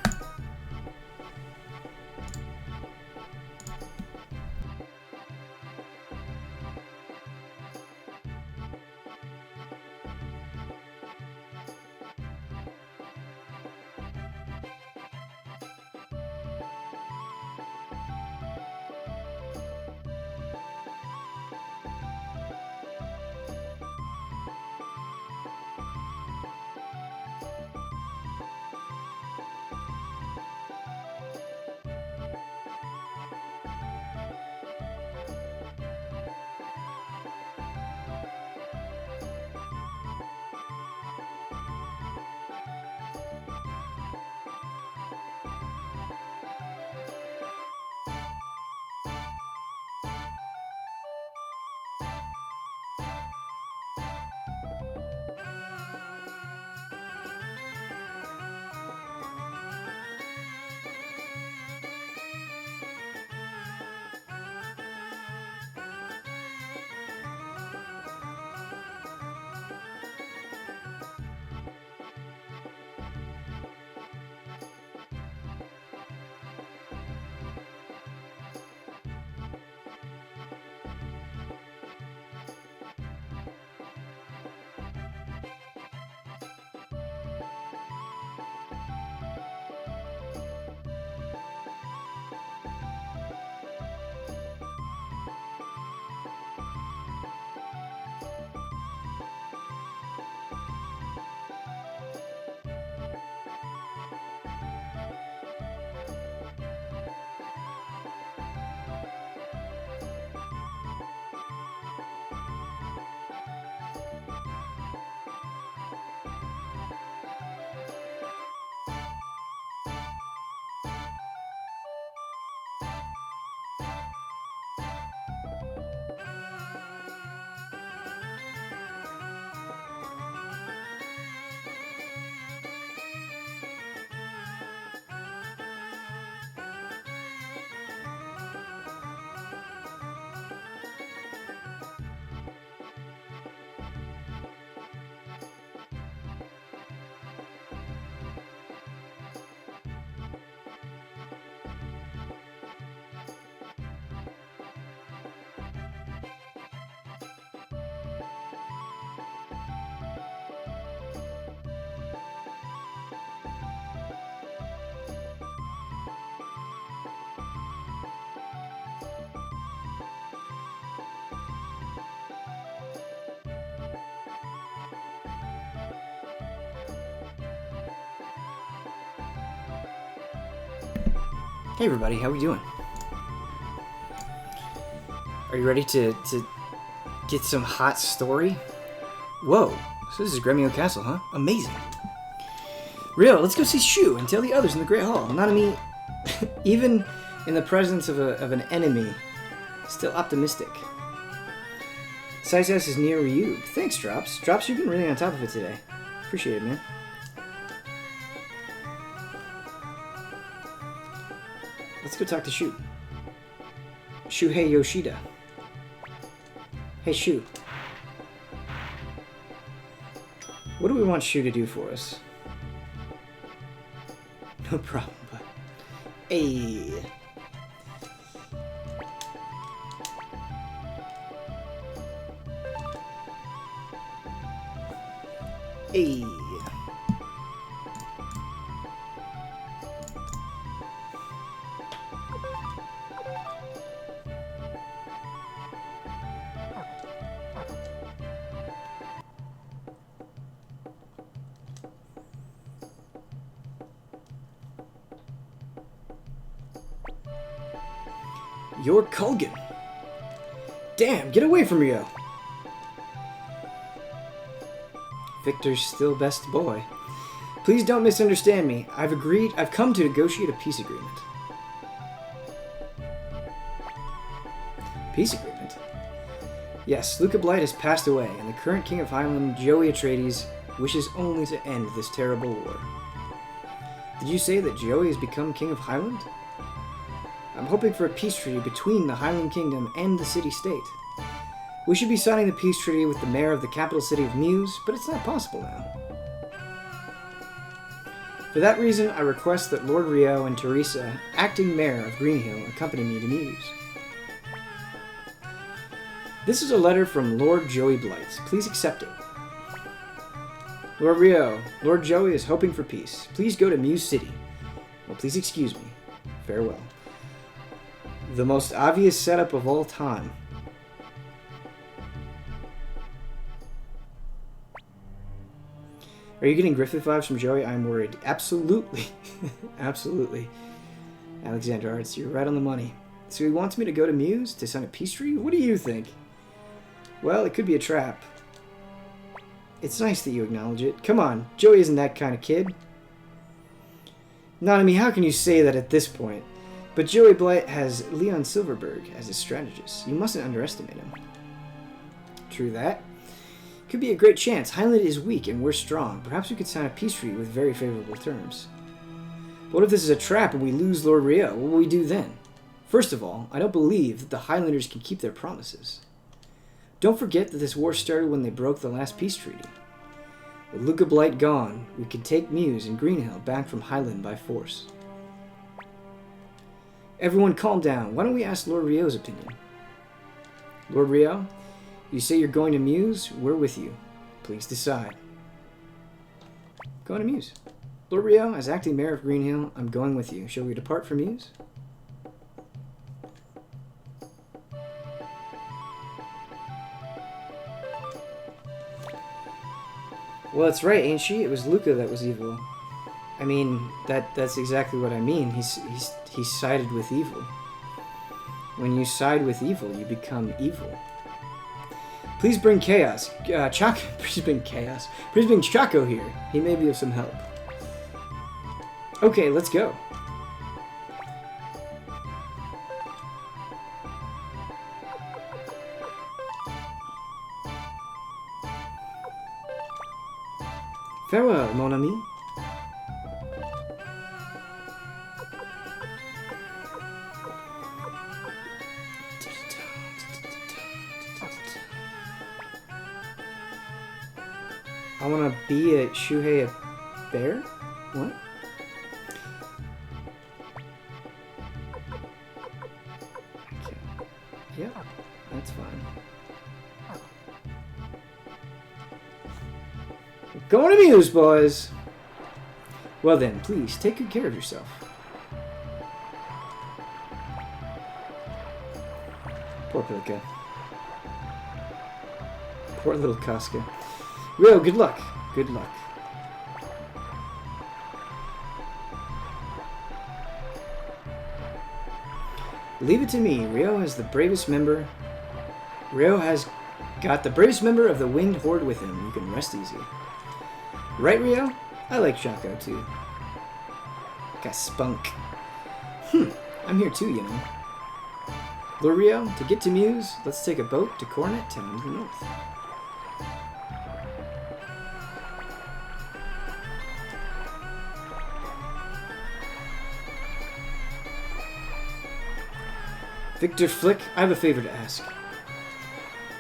Hey everybody, how we doing? Are you ready to get some hot story? Whoa, so this is Grmio Castle, huh? Amazing. Ryo, let's go see Shu and tell the others in the Great Hall. Nanami, even in the presence of an enemy, still optimistic. Saisas is near Ryug. Thanks, Drops. Drops, you've been really on top of it today. Appreciate it, man. Let's go talk to Shu. Shuhei Yoshida. Hey, Shu. What do we want Shu to do for us? No problem, bud. Hey. Hey. You're Kulgan. Damn, get away from Ryo. Victor's still best boy. Please don't misunderstand me. I've come to negotiate a peace agreement. Peace agreement? Yes, Luca Blight has passed away, and the current King of Highland, Joey Atreides, wishes only to end this terrible war. Did you say that Joey has become King of Highland? I'm hoping for a peace treaty between the Highland Kingdom and the city-state. We should be signing the peace treaty with the mayor of the capital city of Muse, but it's not possible now. For that reason, I request that Lord Ryo and Teresa, acting mayor of Greenhill, accompany me to Muse. This is a letter from Lord Joey Blight. Please accept it. Lord Ryo, Lord Joey is hoping for peace. Please go to Muse City. Well, please excuse me. Farewell. The most obvious setup of all time. Are you getting Griffith vibes from Joey? I'm worried. Absolutely. Absolutely. Alexander Arts, you're right on the money. So he wants me to go to Muse to sign a peace treaty? What do you think? Well, it could be a trap. It's nice that you acknowledge it. Come on, Joey isn't that kind of kid. Nanami, how can you say that at this point? But Joey Blight has Leon Silverberg as his strategist. You mustn't underestimate him. True that. Could be a great chance. Highland is weak and we're strong. Perhaps we could sign a peace treaty with very favorable terms. But what if this is a trap and we lose Lord Ryo? What will we do then? First of all, I don't believe that the Highlanders can keep their promises. Don't forget that this war started when they broke the last peace treaty. With Luca Blight gone, we can take Muse and Greenhill back from Highland by force. Everyone calm down. Why don't we ask Lord Ryo's opinion? Lord Ryo, you say you're going to Muse? We're with you. Please decide. Going to Muse. Lord Ryo, as acting mayor of Greenhill, I'm going with you. Shall we depart from Muse? Well, that's right, ain't she? It was Luca that was evil. I mean, that's exactly what I mean. He sided with evil. When you side with evil, you become evil. Please bring chaos. Please bring chaos. Please bring Chaco here. He may be of some help. Okay, let's go. Farewell, mon ami. I want to be a Shuhei a bear? What? Okay. Yeah, that's fine. Going to Muse, boys! Well then, please, take good care of yourself. Poor Pilka. Poor little Casca. Ryo, good luck. Good luck. Leave it to me. Rio has got the bravest member of the Winged Horde with him. You can rest easy. Right, Rio? I like Shaco, too. Got spunk. I'm here too, you know. Lord Rio, to get to Muse, let's take a boat to Coronet Town to the north. Victor Flick, I have a favor to ask.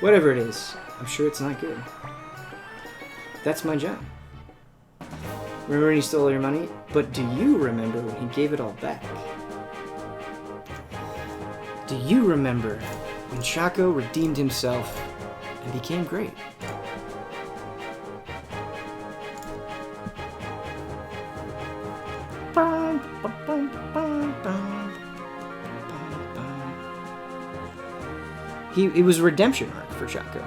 Whatever it is, I'm sure it's not good. That's my job. Remember when he stole all your money? But do you remember when he gave it all back? Do you remember when Shaco redeemed himself and became great? It was a redemption arc for Shaco.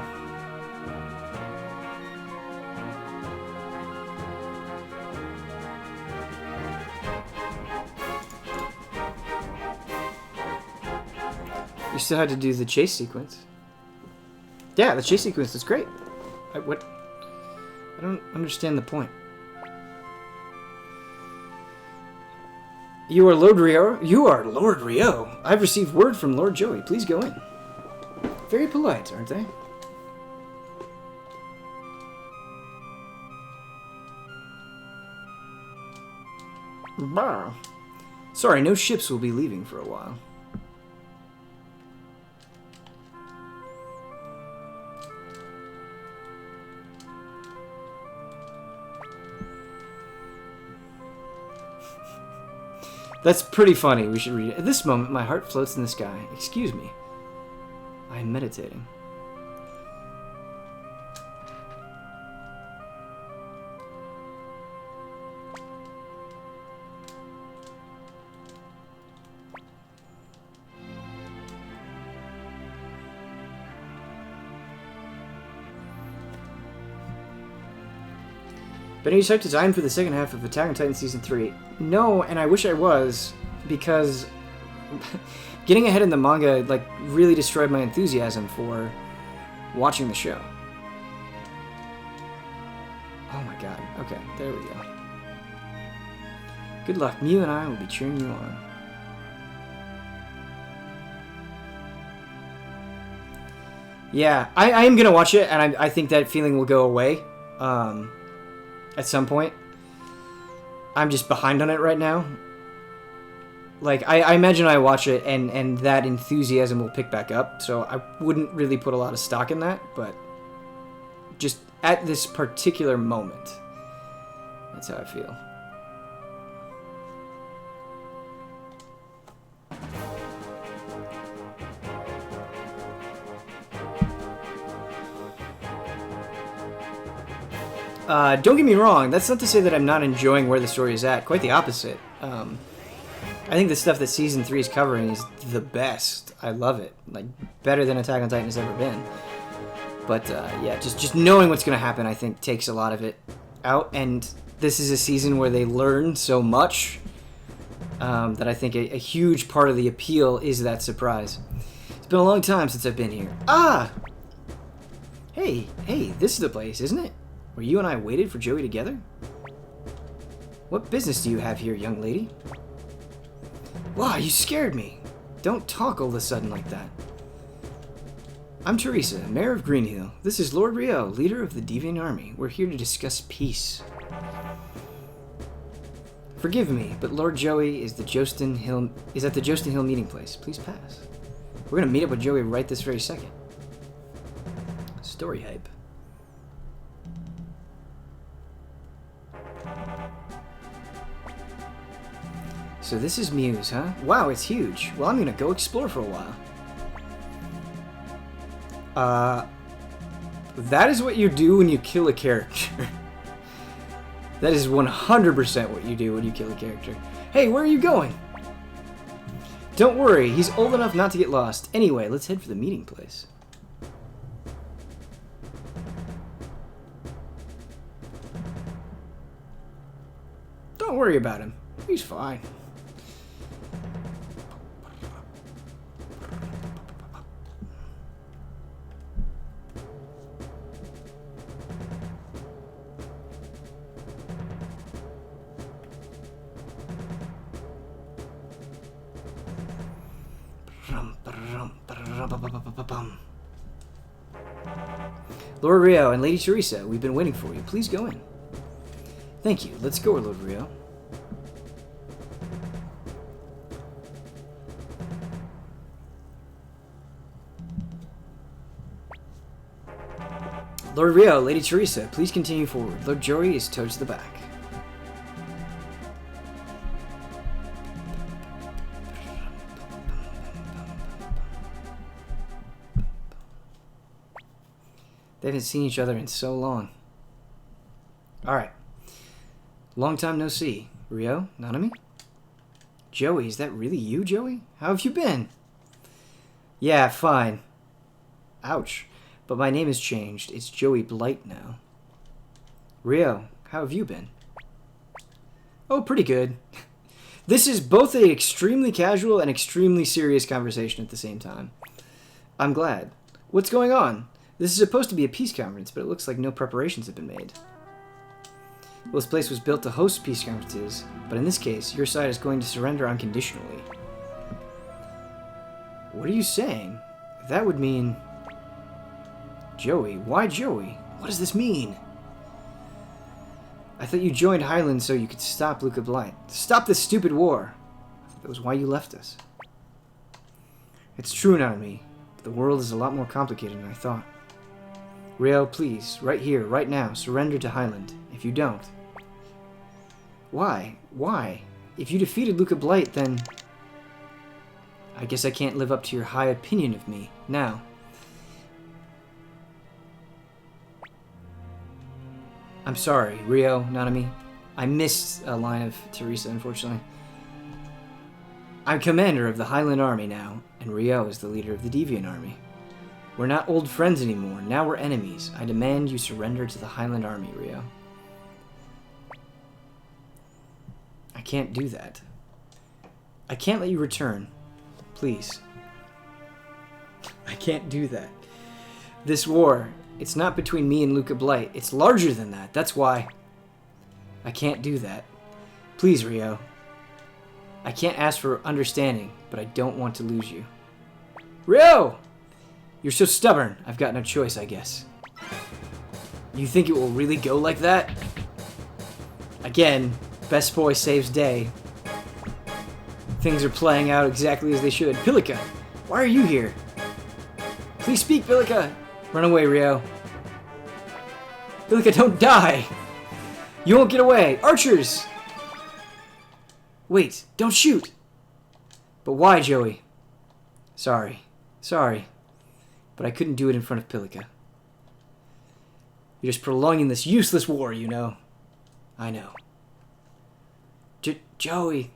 You still had to do the chase sequence. Yeah, the chase sequence is great. I don't understand the point. You are Lord Rio? You are Lord Rio. I've received word from Lord Joey. Please go in. Very polite, aren't they? Bah. Sorry, no ships will be leaving for a while. That's pretty funny. We should read it. At this moment, my heart floats in the sky. Excuse me. I am meditating. But are you psyched to time for the second half of Attack on Titan Season 3? No, and I wish I was, because getting ahead in the manga, like, really destroyed my enthusiasm for watching the show. Oh my god. Okay, there we go. Good luck. Mew and I will be cheering you on. Yeah, I am gonna watch it, and I think that feeling will go away. At some point. I'm just behind on it right now. Like, I imagine I watch it and that enthusiasm will pick back up, so I wouldn't really put a lot of stock in that, but just at this particular moment, that's how I feel. Don't get me wrong, that's not to say that I'm not enjoying where the story is at. Quite the opposite. I think the stuff that Season 3 is covering is the best. I love it. Like, better than Attack on Titan has ever been. But, yeah, just knowing what's going to happen, I think, takes a lot of it out. And this is a season where they learn so much that I think a huge part of the appeal is that surprise. It's been a long time since I've been here. Ah! Hey, this is the place, isn't it? Where you and I waited for Joey together? What business do you have here, young lady? Wow, you scared me. Don't talk all of a sudden like that. I'm Teresa, Mayor of Greenhill. This is Lord Rio, leader of the Deviant Army. We're here to discuss peace. Forgive me, but Lord Joey is at the Jostin Hill meeting place. Please pass. We're gonna meet up with Joey right this very second. Story hype. So this is Muse, huh? Wow, it's huge. Well, I'm gonna go explore for a while. That is what you do when you kill a character. That is 100% what you do when you kill a character. Hey, where are you going? Don't worry, he's old enough not to get lost. Anyway, let's head for the meeting place. Don't worry about him. He's fine. Lord Rio and Lady Teresa, we've been waiting for you. Please go in. Thank you. Let's go, Lord Rio. Lord Rio, Lady Teresa, please continue forward. Lord Joey is towards the back. They haven't seen each other in so long. Alright. Long time no see. Rio, Nanami? Joey, is that really you, Joey? How have you been? Yeah, fine. Ouch. But my name has changed. It's Joey Blight now. Rio, how have you been? Oh, pretty good. This is both an extremely casual and extremely serious conversation at the same time. I'm glad. What's going on? This is supposed to be a peace conference, but it looks like no preparations have been made. Well, this place was built to host peace conferences, but in this case, your side is going to surrender unconditionally. What are you saying? That would mean... Joey? Why Joey? What does this mean? I thought you joined Highland so you could stop Luca Blight. Stop this stupid war! I thought that was why you left us. It's true, Nanami. The world is a lot more complicated than I thought. Rio, please, right here, right now, surrender to Highland. If you don't... Why? Why? If you defeated Luca Blight, then... I guess I can't live up to your high opinion of me, now. I'm sorry, Rio, Nanami. I missed a line of Teresa, unfortunately. I'm commander of the Highland Army now, and Rio is the leader of the Deviant Army. We're not old friends anymore, now we're enemies. I demand you surrender to the Highland Army, Rio. I can't do that. I can't let you return. Please. I can't do that. This war... It's not between me and Luca Blight. It's larger than that. That's why. I can't do that. Please, Rio. I can't ask for understanding, but I don't want to lose you. Rio! You're so stubborn. I've got no choice, I guess. You think it will really go like that? Again, best boy saves day. Things are playing out exactly as they should. Pilika, why are you here? Please speak, Pilika! Run away, Rio. Pilika, don't die! You won't get away! Archers! Wait, don't shoot! But why, Joey? Sorry. Sorry. But I couldn't do it in front of Pilika. You're just prolonging this useless war, you know. I know. Joey.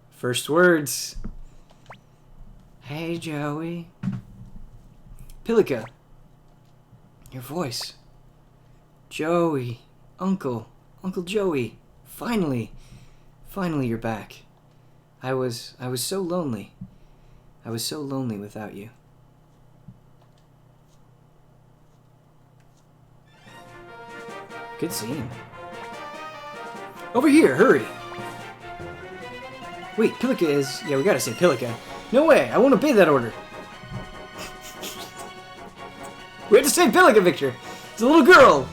First words. Hey, Joey. Pilika. Your voice. Joey. Uncle Joey. Finally you're back. I was so lonely. I was so lonely without you. Good scene. Over here, hurry. Wait, Pilika is... Yeah, we gotta say Pilika. No way, I won't obey that order. We have to save Pilika, Victor! It's a little girl!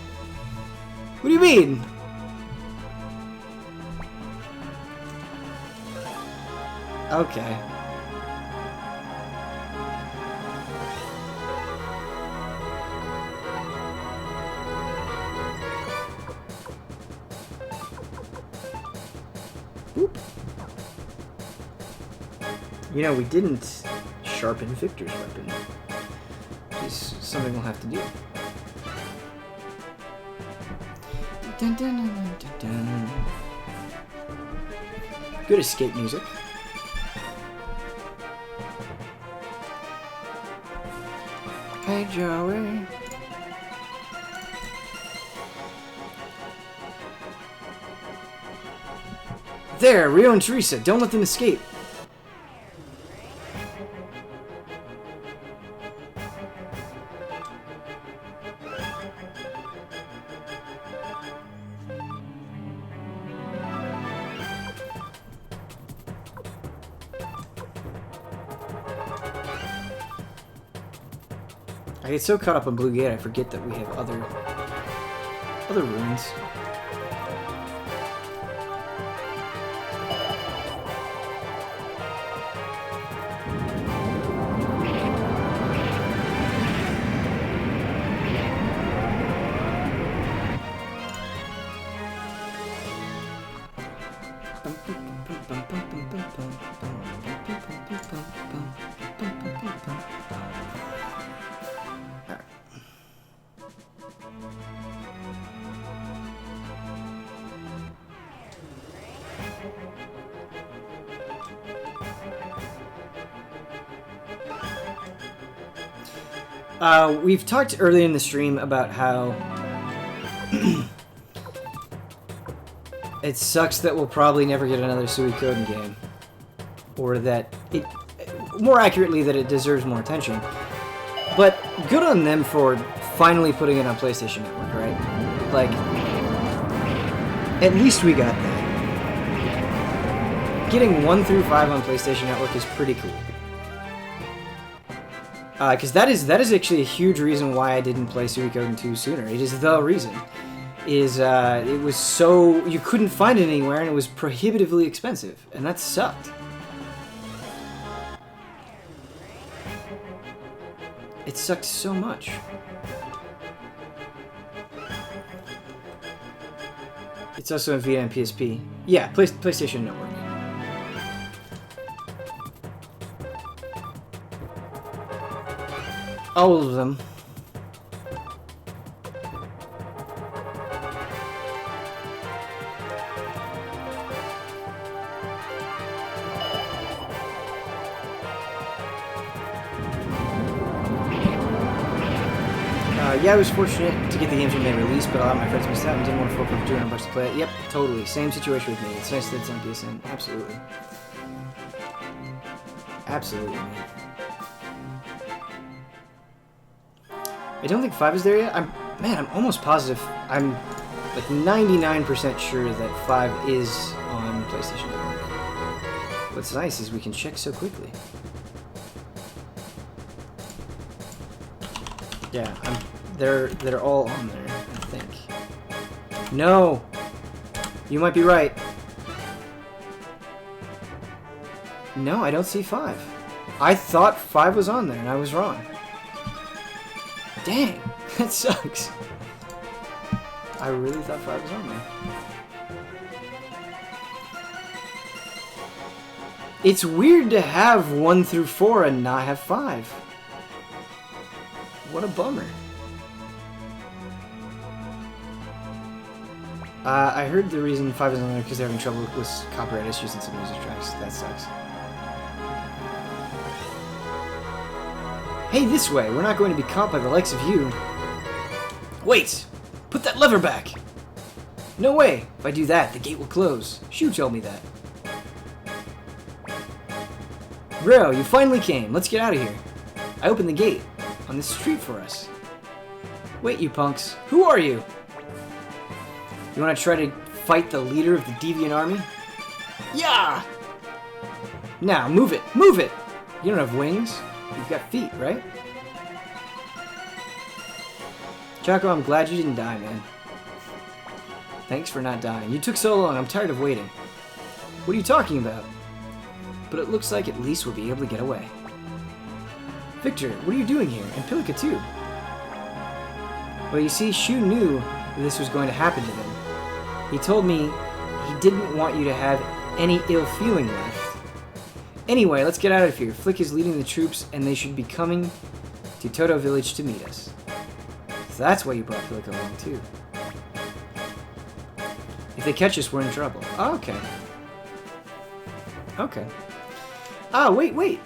What do you mean? Okay. Boop. You know, we didn't sharpen Victor's weapon. Just something we'll have to do. Dun, dun, dun, dun, dun. Good escape music. Hey, Joey. There, Rio and Teresa. Don't let them escape. I get so caught up on Blue Gate, I forget that we have other ruins. We've talked earlier in the stream about how it sucks that we'll probably never get another Suikoden game. Or that it... More accurately, that it deserves more attention. But good on them for finally putting it on PlayStation Network, right? Like, at least we got that. Getting 1 through 5 on PlayStation Network is pretty cool. Because that is actually a huge reason why I didn't play Suikoden 2 sooner. It is the reason. It was so... You couldn't find it anywhere, and it was prohibitively expensive. And that sucked. It sucked so much. It's also on Vita and PSP. Yeah, PlayStation Network. All of them. Yeah, I was fortunate to get the games when they released, but a lot of my friends missed out and didn't want to fork over $200 to play it. Yep, totally. Same situation with me. It's nice that it's on PSN. Absolutely. Absolutely, man. I don't think 5 is there yet. I'm almost positive. I'm like 99% sure that 5 is on PlayStation Network. What's nice is we can check so quickly. Yeah, they're all on there, I think. No! You might be right. No, I don't see 5. I thought 5 was on there, and I was wrong. Dang, that sucks. I really thought 5 was on there. It's weird to have 1 through 4 and not have 5. What a bummer. I heard the reason 5 is on there because they're having trouble with copyright issues in some music tracks. That sucks. Hey, this way! We're not going to be caught by the likes of you. Wait! Put that lever back! No way! If I do that, the gate will close. Shu told me that. Bro, you finally came. Let's get out of here. I opened the gate on this street for us. Wait, you punks. Who are you? You want to try to fight the leader of the Deviant Army? Yeah! Now, move it! Move it! You don't have wings. You've got feet, right? Chaco, I'm glad you didn't die, man. Thanks for not dying. You took so long, I'm tired of waiting. What are you talking about? But it looks like at least we'll be able to get away. Victor, what are you doing here? And Pilika too. Well, you see, Shu knew this was going to happen to them. He told me he didn't want you to have any ill feeling left. Anyway, let's get out of here. Flick is leading the troops, and they should be coming to Toto Village to meet us. So that's why you brought Pilika along, too. If they catch us, we're in trouble. Oh, okay. Okay. Ah, wait!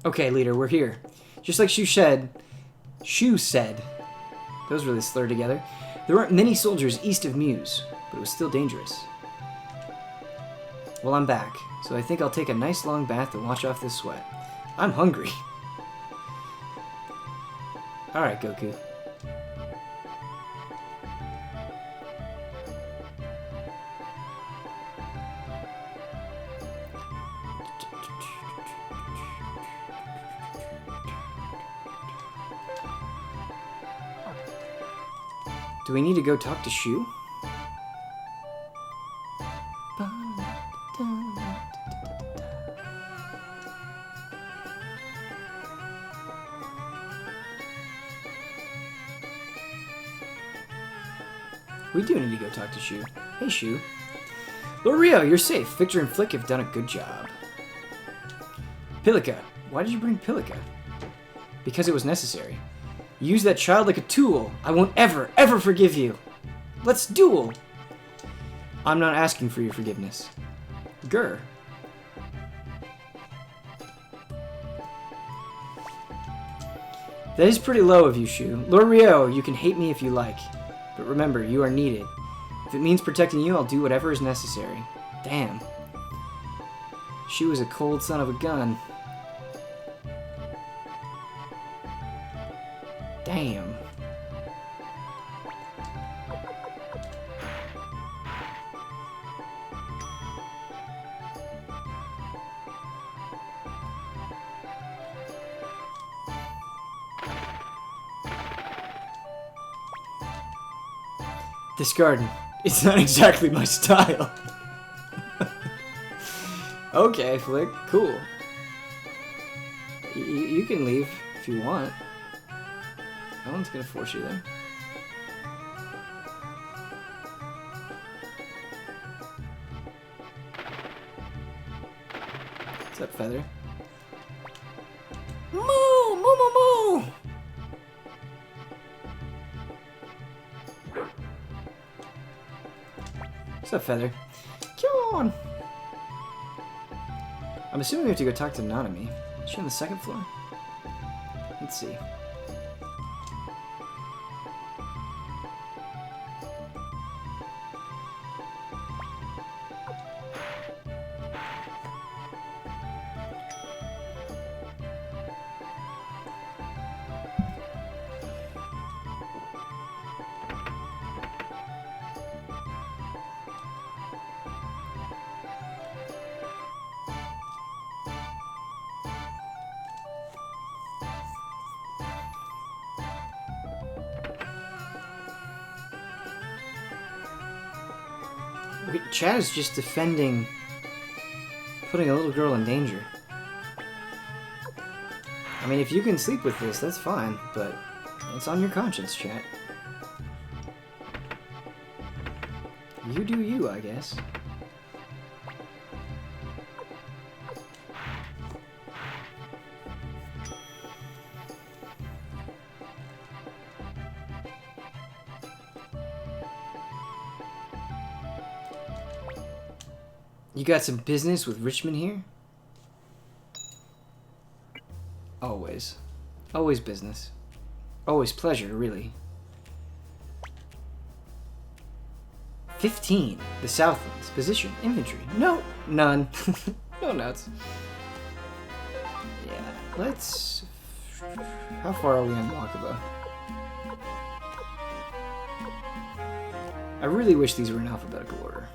Okay, leader, we're here. Just like Shu said, those really slurred together. There weren't many soldiers east of Muse, but it was still dangerous. Well, I'm back, so I think I'll take a nice long bath to wash off this sweat. I'm hungry. Alright, Goku. Do we need to go talk to Shu? We do need to go talk to Shu. Hey, Shu. Lord Rio, you're safe. Victor and Flick have done a good job. Pilika. Why did you bring Pilika? Because it was necessary. You used that child like a tool. I won't ever, ever forgive you. Let's duel. I'm not asking for your forgiveness. Grr. That is pretty low of you, Shu. Lord Rio, you can hate me if you like. But remember, you are needed. If it means protecting you, I'll do whatever is necessary. Damn. Shu is a cold son of a gun. Damn. This garden, it's not exactly my style. Okay, Flick, cool. You can leave if you want. No one's gonna force you there. What's up, Feather? Moo! Moo moo moo! What's up, Feather? Come on! I'm assuming we have to go talk to Nanami. Is she on the second floor? Let's see. Wait, Chad is just defending putting a little girl in danger. I mean, if you can sleep with this, that's fine, but it's on your conscience, Chat. You do you, I guess. You got some business with Richmond here? Always. Always business. Always pleasure, really. 15. The Southlands. Position. Infantry. No. None. No nuts. Yeah. Let's... How far are we on Wakaba? I really wish these were in alphabetical order.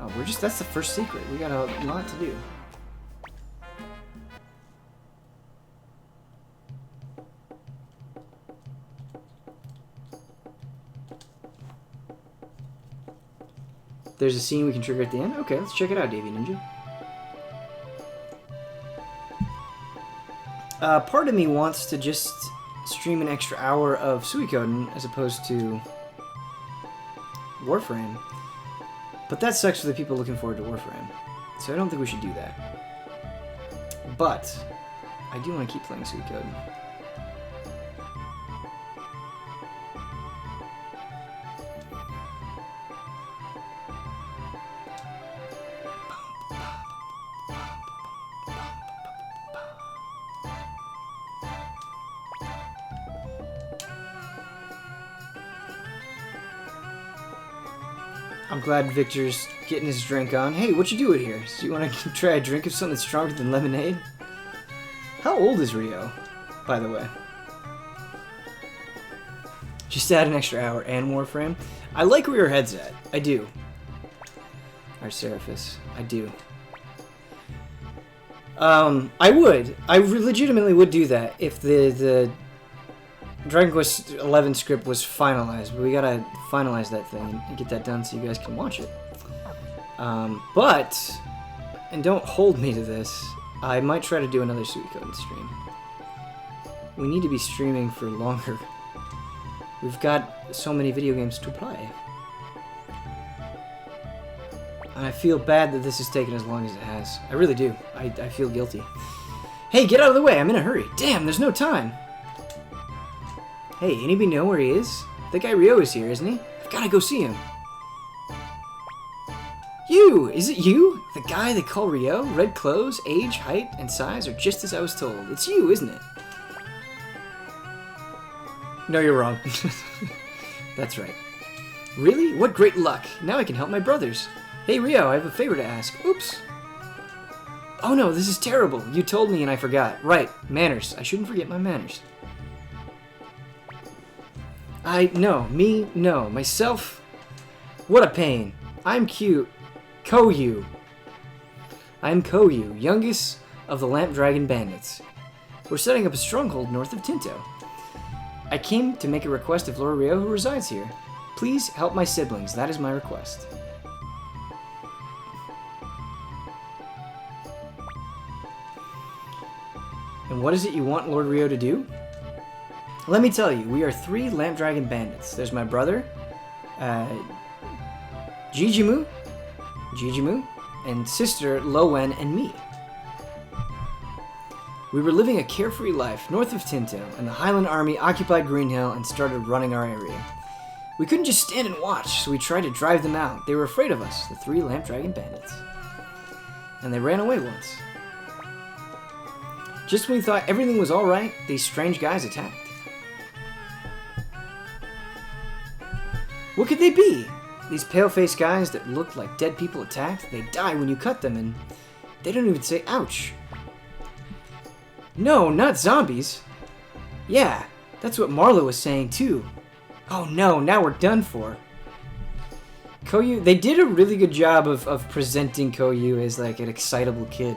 Oh, that's the first secret. We got a lot to do. There's a scene we can trigger at the end? Okay, let's check it out, Deviant Ninja. Part of me wants to just stream an extra hour of Suikoden as opposed to Warframe. But that sucks for the people looking forward to Warframe. So I don't think we should do that. But I do want to keep playing Suikoden. I'm glad Victor's getting his drink on. Hey, what you doing here? So you want to try a drink of something that's stronger than lemonade? How old is Rio, by the way? Just add an extra hour and Warframe. I like where your head's at. I do. Our Seraphis. I do. I would. I legitimately would do that if the Dragon Quest XI script was finalized, but we gotta finalize that thing and get that done so you guys can watch it. But, and don't hold me to this, I might try to do another Suikoden stream. We need to be streaming for longer. We've got so many video games to play. And I feel bad that this has taken as long as it has. I really do. I feel guilty. Hey, get out of the way! I'm in a hurry. Damn, there's no time! Hey, anybody know where he is? That guy Ryo is here, isn't he? I've gotta go see him. You! Is it you? The guy they call Ryo? Red clothes, age, height, and size are just as I was told. It's you, isn't it? No, you're wrong. That's right. Really? What great luck! Now I can help my brothers. Hey Ryo, I have a favor to ask. Oops. Oh no, this is terrible. You told me and I forgot. Right, manners. I shouldn't forget my manners. No, myself. What a pain. I'm cute. Koyu. I'm Koyu, youngest of the Lamp Dragon Bandits. We're setting up a stronghold north of Tinto. I came to make a request of Lord Ryo who resides here. Please help my siblings, that is my request. And what is it you want Lord Ryo to do? Let me tell you, we are 3 Lamp Dragon Bandits. There's my brother, Jijimu, and sister Lowen and me. We were living a carefree life north of Tinto, and the Highland Army occupied Green Hill and started running our area. We couldn't just stand and watch, so we tried to drive them out. They were afraid of us, the 3 Lamp Dragon Bandits. And they ran away once. Just when we thought everything was alright, these strange guys attacked. What could they be? These pale-faced guys that looked like dead people attacked? They die when you cut them, and they don't even say ouch. No, not zombies. Yeah, that's what Marlo was saying too. Oh no, now we're done for. Koyu, they did a really good job of presenting Koyu as like an excitable kid.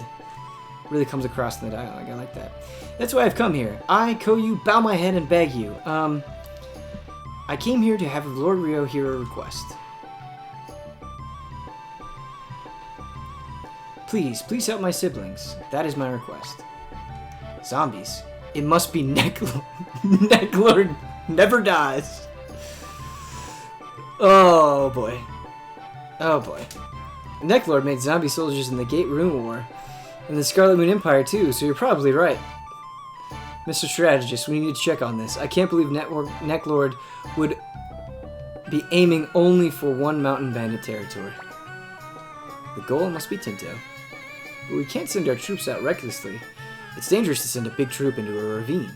Really comes across in the dialogue, I like that. That's why I've come here. I, Koyu, bow my head and beg you. I came here to have Lord Ryo hear a request. Please help my siblings. That is my request. Zombies. It must be Necklord never dies. Oh boy. Oh boy. Necklord made zombie soldiers in the Gate Rune War. And the Scarlet Moon Empire too, so you're probably right. Mr. Strategist, we need to check on this. I can't believe Necklord would be aiming only for one mountain bandit territory. The goal must be Tinto. But we can't send our troops out recklessly. It's dangerous to send a big troop into a ravine.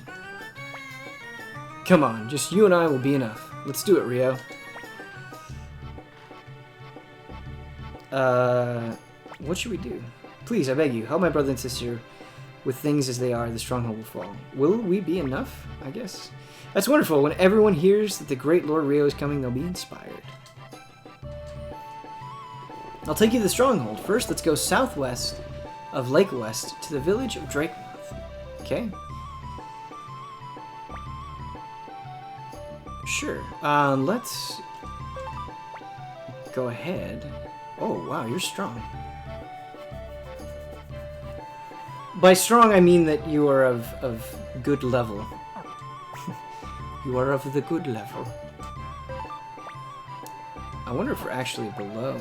Come on, just you and I will be enough. Let's do it, Ryo. What should we do? Please, I beg you, help my brother and sister. With things as they are, the stronghold will fall. Will we be enough? I guess. That's wonderful. When everyone hears that the great Lord Ryo is coming, they'll be inspired. I'll take you to the stronghold. First, let's go southwest of Lake West to the village of Drakemouth. Okay? Sure. Let's go ahead. Oh, wow, you're strong. By strong, I mean that you are of good level. You are of the good level. I wonder if we're actually below.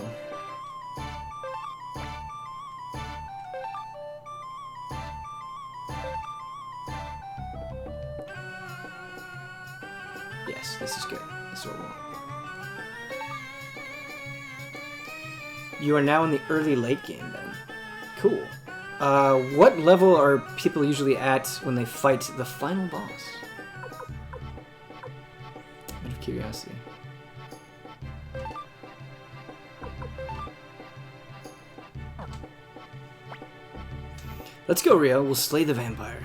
Yes, this is good. This is what we want. You are now in the early late game, then. Cool. What level are people usually at when they fight the final boss? Out of curiosity. Let's go, Ryo. We'll slay the vampire.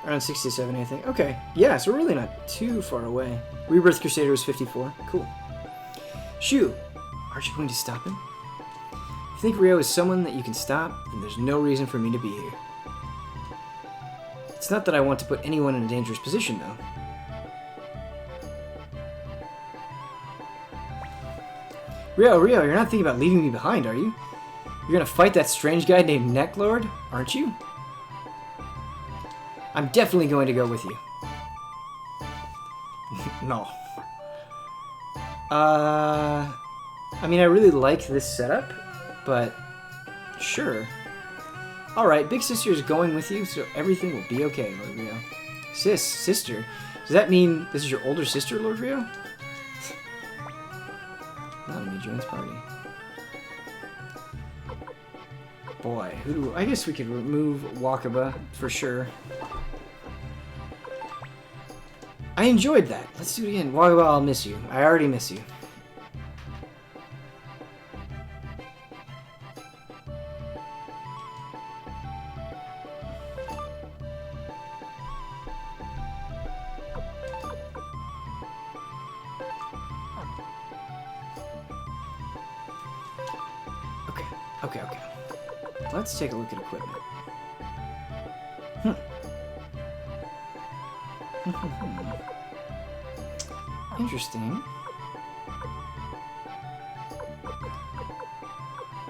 Around 67, I think. Okay. Yeah, so we're really not too far away. Rebirth Crusader was 54. Cool. Shu, aren't you going to stop him? If you think Ryo is someone that you can stop, then there's no reason for me to be here. It's not that I want to put anyone in a dangerous position, though. Rio, you're not thinking about leaving me behind, are you? You're gonna fight that strange guy named Necklord, aren't you? I'm definitely going to go with you. No. I mean, I really like this setup, but sure. Alright, Big Sister is going with you, so everything will be okay, Lord Rio. Sister? Does that mean this is your older sister, Lord Rio? Not me joins party. Boy, I guess we could remove Wakaba, for sure. I enjoyed that. Let's do it again. Wakaba, I'll miss you. I already miss you. Okay. Let's take a look at equipment. Interesting.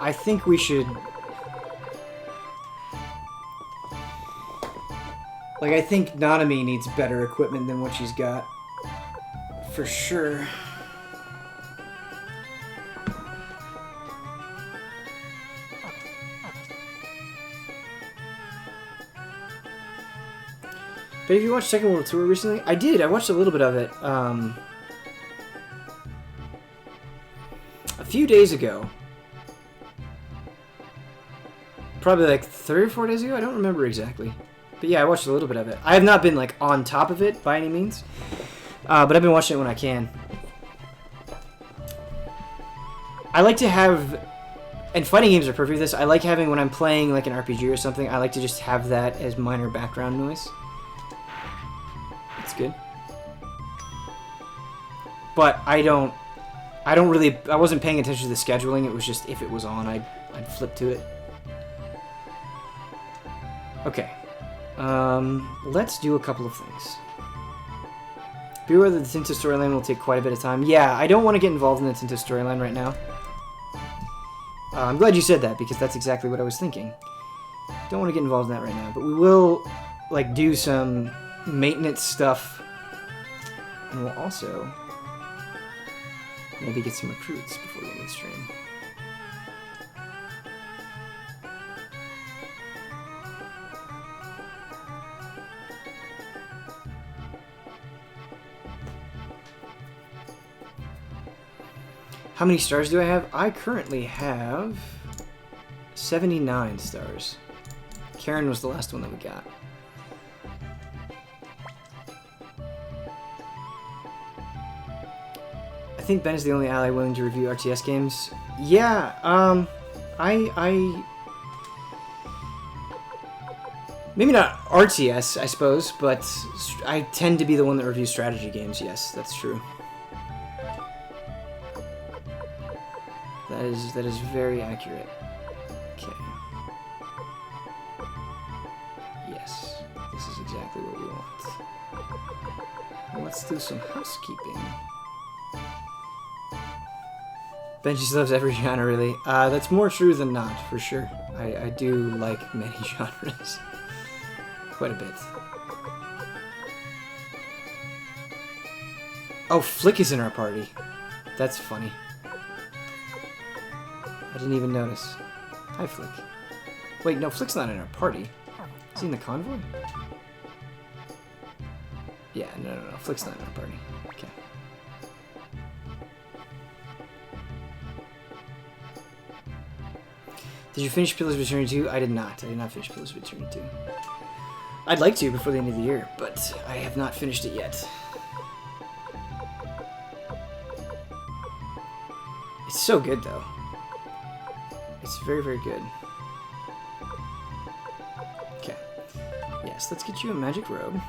I think we should... Like, I think Nanami needs better equipment than what she's got. For sure. But if you watched Second World Tour recently, I did. I watched a little bit of it. A few days ago. Probably like 3 or 4 days ago. I don't remember exactly. But yeah, I watched a little bit of it. I have not been like on top of it by any means. But I've been watching it when I can. I like to have... And fighting games are perfect for this. I like having, when I'm playing like an RPG or something, I like to just have that as minor background noise. Good. But I wasn't paying attention to the scheduling. It was just if it was on, I'd flip to it. Okay. Let's do a couple of things. Be aware that the Tinta storyline will take quite a bit of time. Yeah, I don't want to get involved in the Tinta storyline right now. I'm glad you said that, because that's exactly what I was thinking. Don't want to get involved in that right now, but we will like do some maintenance stuff, and we'll also maybe get some recruits before the end of the stream. How many stars do I have? I currently have 79 stars. Karen was the last one that we got. I think Ben is the only ally willing to review RTS games. Yeah, maybe not RTS, I suppose, but I tend to be the one that reviews strategy games. Yes, that's true. That is very accurate. Okay. Yes, this is exactly what we want. Let's do some housekeeping. Benji loves every genre, really. That's more true than not, for sure. I do like many genres. Quite a bit. Oh, Flick is in our party. That's funny. I didn't even notice. Hi, Flick. Wait, no, Flick's not in our party. Is he in the convoy? Yeah, no. Flick's not in our party. Okay. Did you finish Pillars of Eternity 2? I did not. I did not finish Pillars of Eternity 2. I'd like to before the end of the year, but I have not finished it yet. It's so good, though. It's very, very good. Okay. Yes, let's get you a magic robe.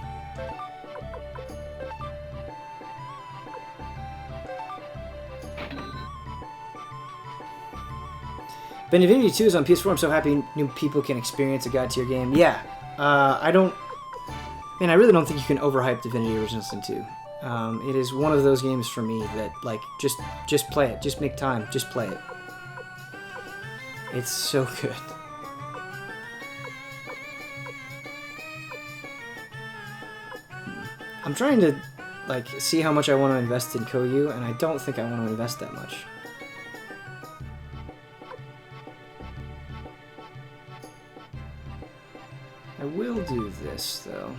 Ben, Divinity 2 is on PS4. I'm so happy new people can experience a God tier game. Yeah. I don't... Man, I really don't think you can overhype Divinity Original Sin 2. It is one of those games for me that, like, just play it. Just make time. Just play it. It's so good. I'm trying to, like, see how much I want to invest in Koyu, and I don't think I want to invest that much. I will do this, though.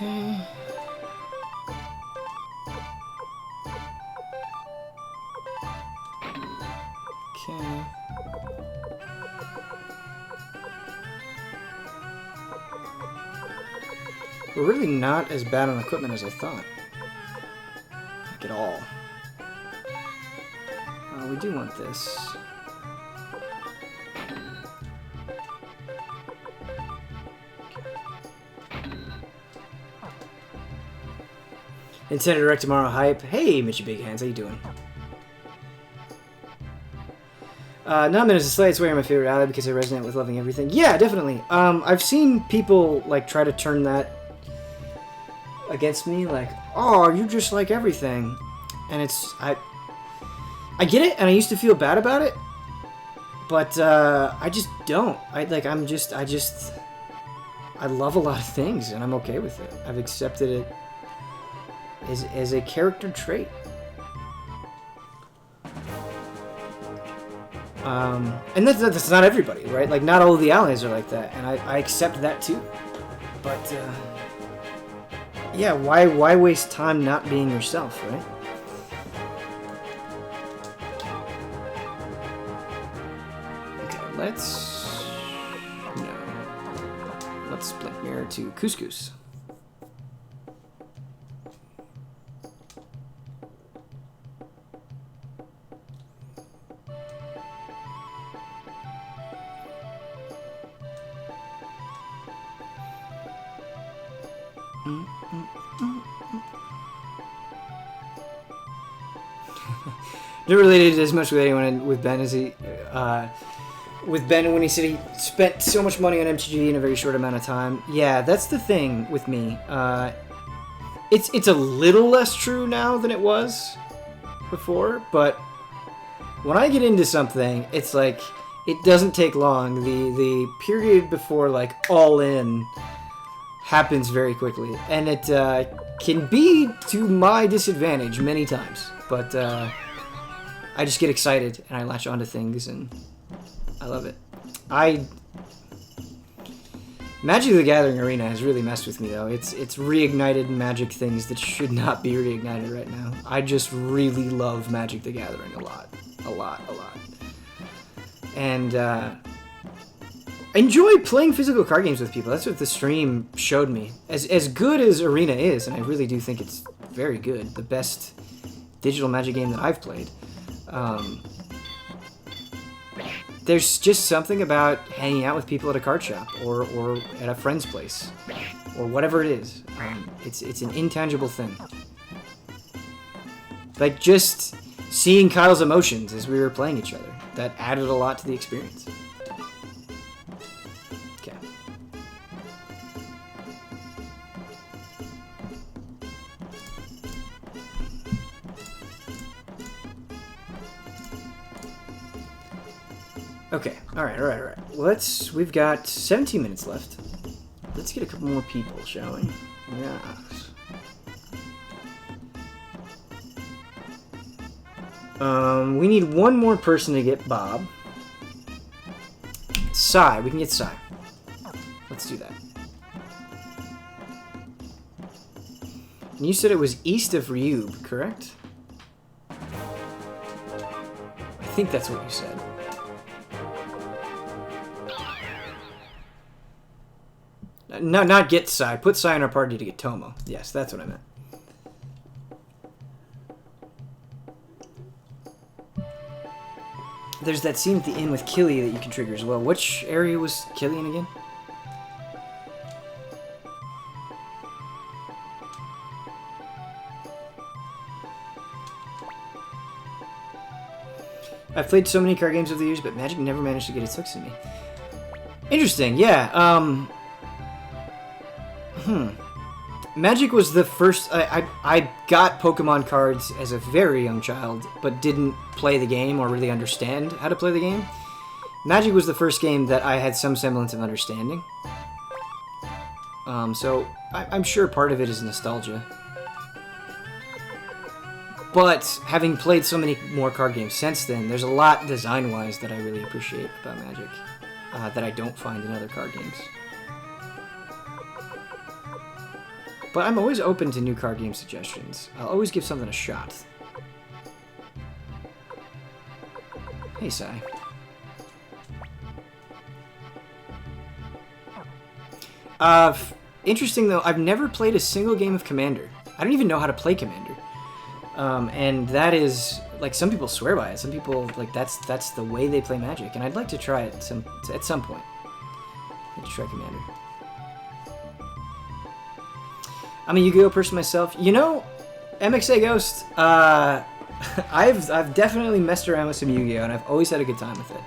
Okay. Okay. We're really not as bad on equipment as I thought. Like at all. We do want this. Nintendo Direct tomorrow hype. Hey, Mitchy Big Hands, how you doing? Not minutes to slay. It's wearing my favorite ally because I resonate with loving everything. Yeah, definitely. I've seen people like try to turn that against me, like, oh, you just like everything, and it's I get it, and I used to feel bad about it, but I just don't. I love a lot of things, and I'm okay with it. I've accepted it as a character trait. And that's not everybody, right? Like, not all of the allies are like that, and I accept that too. But yeah, why waste time not being yourself, right? Okay, let's split mirror to Couscous. Never related as much with anyone with Ben as he, with Ben when he said he spent so much money on MTG in a very short amount of time. Yeah, that's the thing with me. It's a little less true now than it was before, but when I get into something, it's like, it doesn't take long. The period before, like, all in happens very quickly, and it can be to my disadvantage many times, but I just get excited and I latch onto things and I love it. Magic the Gathering Arena has really messed with me, though. It's reignited Magic things that should not be reignited right now. I just really love Magic the Gathering a lot. And I enjoy playing physical card games with people. That's what the stream showed me. As good as Arena is, and I really do think it's very good, the best digital Magic game that I've played, there's just something about hanging out with people at a card shop or at a friend's place or whatever it is. It's an intangible thing. Like, just seeing Kyle's emotions as we were playing each other, that added a lot to the experience. Okay. Okay, alright. We've got 17 minutes left. Let's get a couple more people, shall we? Yes. We need one more person to get Bob. Sai, we can get Sai. Let's do that. And you said it was east of Ryube, correct? think that's what you said. No, not get Sai. Put Sai in our party to get Tomo. Yes, that's what I meant. There's that scene at the inn with Killy that you can trigger as well. Which area was Killy in again? I've played so many card games over the years, but Magic never managed to get its hooks in me. Interesting, yeah. Magic was the first... I got Pokemon cards as a very young child, but didn't play the game or really understand how to play the game. Magic was the first game that I had some semblance of understanding. So I'm sure part of it is nostalgia. But having played so many more card games since then, there's a lot design-wise that I really appreciate about Magic that I don't find in other card games. But I'm always open to new card game suggestions. I'll always give something a shot. Hey, Sai. Interesting, though, I've never played a single game of Commander. I don't even know how to play Commander. And that is, like, some people swear by it. Some people, like, that's the way they play Magic. And I'd like to try it at some point. I'd like to try Commander. I'm a Yu-Gi-Oh person myself. You know, MXA Ghost, I've definitely messed around with some Yu-Gi-Oh! And I've always had a good time with it.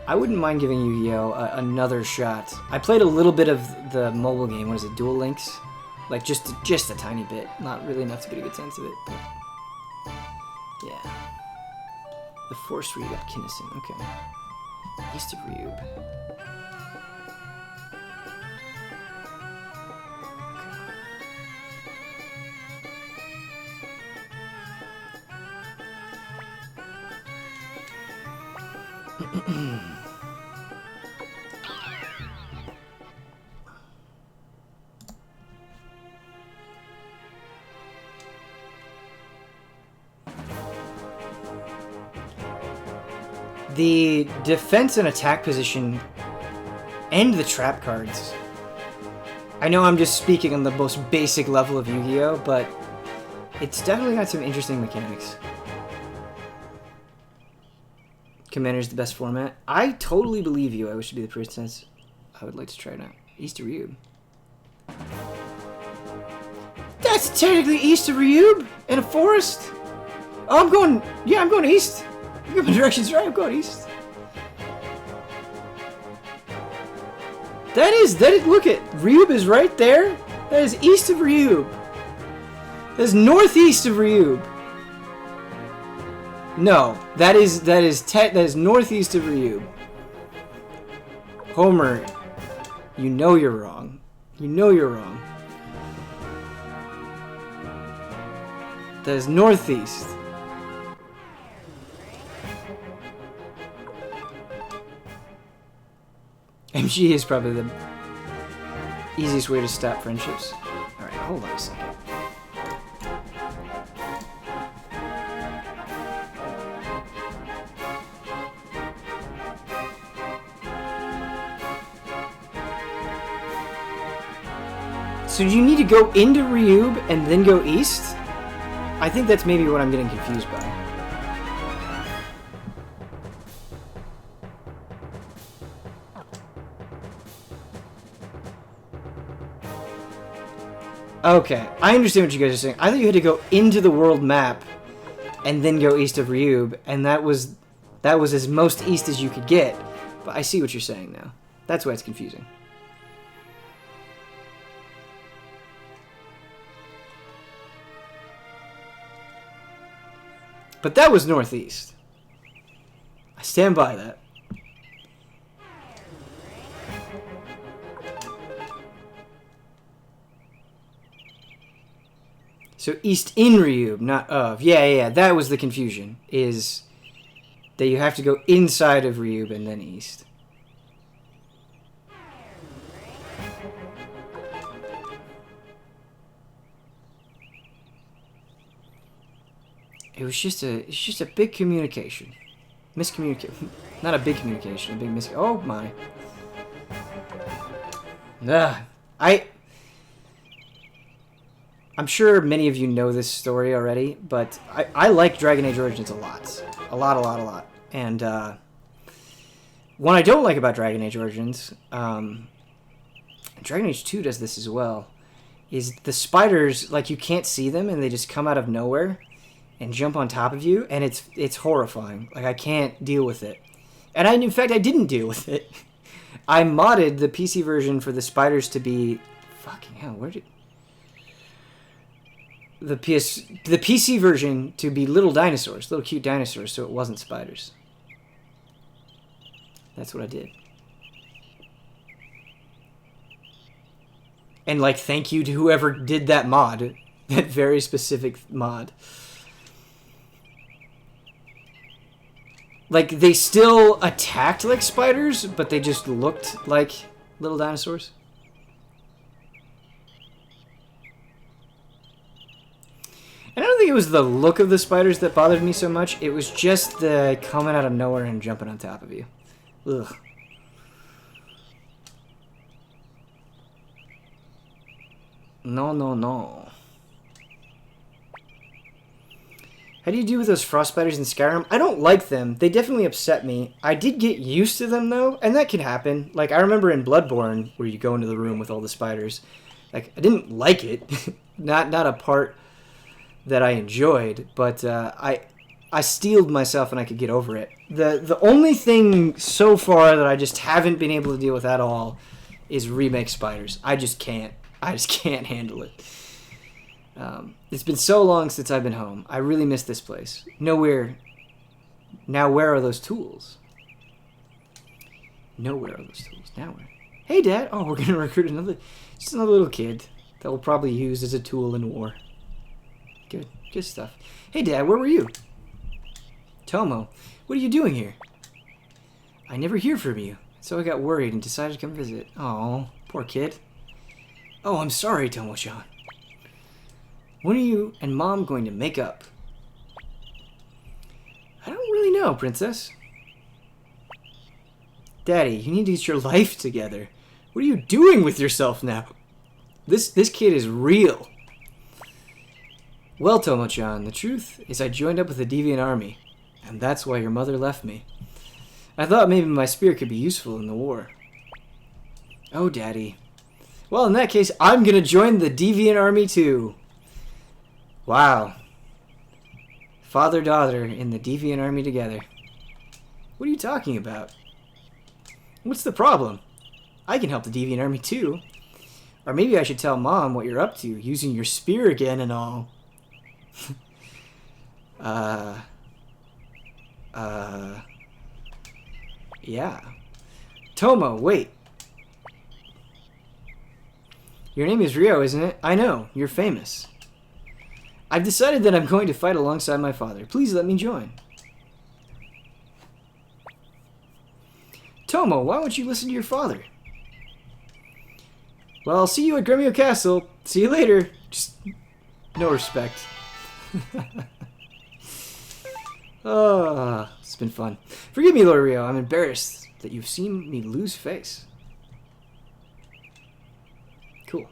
I wouldn't mind giving Yu-Gi-Oh! Another shot. I played a little bit of the mobile game. What is it, Duel Links? Like, just a tiny bit. Not really enough to get a good sense of it, but... yeah. The Force where you got Kinnison. Okay. East of Ryube. The defense and attack position and the trap cards. I know I'm just speaking on the most basic level of Yu-Gi-Oh, but it's definitely got some interesting mechanics. Commander's the best format. I totally believe you. I wish to be the princess. I would like to try it out. East of Ryube. That's technically east of Ryube in a forest. Oh, I'm going east. You got my directions right. I'm going east. That is. Look at Ryube is right there. That is east of Ryube. That is northeast of Ryube. No, that is northeast of Ryube. Homer, you know you're wrong. You know you're wrong. That is northeast. MG is probably the easiest way to stop friendships. Alright, hold on a second. So do you need to go into Ryube and then go east? I think that's maybe what I'm getting confused by. Okay, I understand what you guys are saying. I thought you had to go into the world map and then go east of Ryube, and that was as most east as you could get. But I see what you're saying now. That's why it's confusing. But that was northeast. I stand by that. So east in Ryube, not of. Yeah, that was the confusion. Is that you have to go inside of Ryube and then east. it's just a big communication. Miscommunication. Not a big communication, a big oh my. I'm sure many of you know this story already, but I like Dragon Age Origins a lot. A lot. And what I don't like about Dragon Age Origins, Dragon Age 2 does this as well, is the spiders, like, you can't see them and they just come out of nowhere and jump on top of you, and it's horrifying. Like, I can't deal with it. And in fact, I didn't deal with it. I modded the PC version for the spiders to be... Fucking hell, where did... The PC version to be little dinosaurs, little cute dinosaurs, so it wasn't spiders. That's what I did. And, like, thank you to whoever did that mod. That very specific mod. Like, they still attacked like spiders, but they just looked like little dinosaurs. And I don't think it was the look of the spiders that bothered me so much. It was just the coming out of nowhere and jumping on top of you. Ugh. No. How do you deal with those frost spiders in Skyrim? I don't like them. They definitely upset me. I did get used to them, though, and that can happen. Like, I remember in Bloodborne, where you go into the room with all the spiders. Like, I didn't like it. not a part that I enjoyed, but I steeled myself and I could get over it. The only thing so far that I just haven't been able to deal with at all is remake spiders. I just can't handle it. It's been so long since I've been home. I really miss this place. Nowhere. Now where are those tools? Nowhere are those tools. Now where? Hey, Dad. Oh, we're gonna recruit just another little kid that we'll probably use as a tool in war. Good stuff. Hey, Dad, where were you? Tomo, what are you doing here? I never hear from you, so I got worried and decided to come visit. Oh, poor kid. Oh, I'm sorry, Tomo-chan. When are you and Mom going to make up? I don't really know, Princess. Daddy, you need to get your life together. What are you doing with yourself now? This kid is real. Well, Tomo-chan, the truth is I joined up with the Deviant Army, and that's why your mother left me. I thought maybe my spear could be useful in the war. Oh, Daddy. Well, in that case, I'm gonna join the Deviant Army too. Wow. Father-daughter in the Deviant Army together. What are you talking about? What's the problem? I can help the Deviant Army too. Or maybe I should tell Mom what you're up to, using your spear again and all. Yeah. Tomo, wait. Your name is Ryo, isn't it? I know, you're famous. I've decided that I'm going to fight alongside my father. Please let me join. Tomo, why won't you listen to your father? Well, I'll see you at Grmio Castle. See you later. Just no respect. Oh, it's been fun. Forgive me, Lord Ryo. I'm embarrassed that you've seen me lose face. Cool.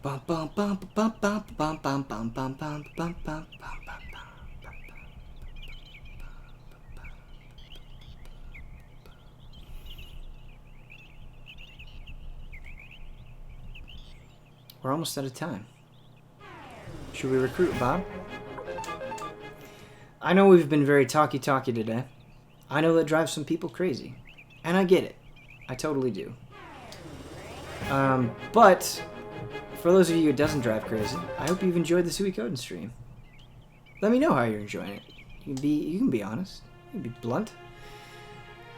Bum bum bum bum bum bum bum bum bum bum bum bum bum. We're almost out of time. Should we recruit Bob? I know we've been very talky today. I know that drives some people crazy. And I get it. I totally do. But for those of you it doesn't drive crazy, I hope you've enjoyed the Suikoden stream. Let me know how you're enjoying it. You can be honest. You can be blunt.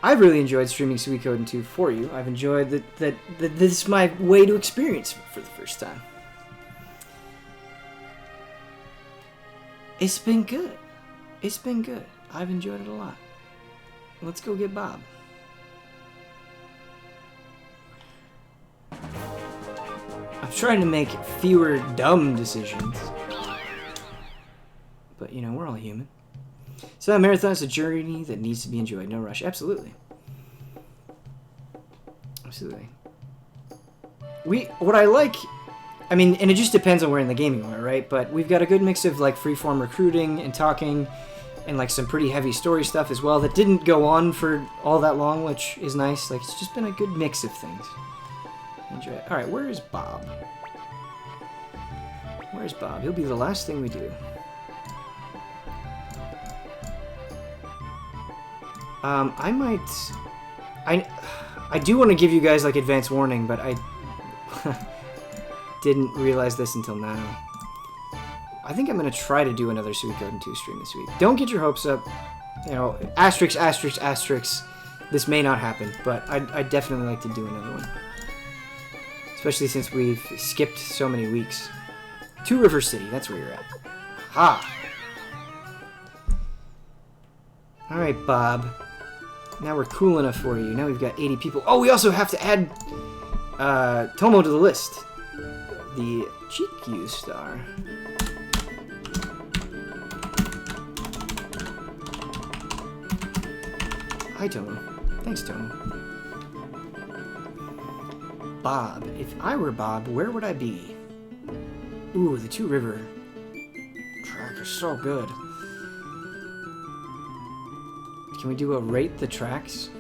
I've really enjoyed streaming Suikoden 2 for you. I've enjoyed that this is my way to experience it for the first time. It's been good. It's been good. I've enjoyed it a lot. Let's go get Bob. I'm trying to make fewer dumb decisions. But, you know, we're all human. So, a marathon is a journey that needs to be enjoyed. No rush. Absolutely. Absolutely. What I like... I mean, and it just depends on where in the game you are, right? But we've got a good mix of, like, freeform recruiting and talking... and like some pretty heavy story stuff as well that didn't go on for all that long, which is nice. Like, it's just been a good mix of things. Enjoy it. Alright, where is Bob? Where's Bob? He'll be the last thing we do. I do want to give you guys like advance warning, but I didn't realize this until now. I think I'm going to try to do another Suikoden 2 stream this week. Don't get your hopes up. You know, asterisk, asterisk, asterisk. This may not happen, but I'd definitely like to do another one. Especially since we've skipped so many weeks. Two River City, that's where you're at. Ha! Alright, Bob. Now we're cool enough for you. Now we've got 80 people. Oh, we also have to add Tomo to the list. The GQ star. Hi, Tomo. Thanks, Tomo. Bob. If I were Bob, where would I be? Ooh, the Two River track is so good. Can we do a rate the tracks?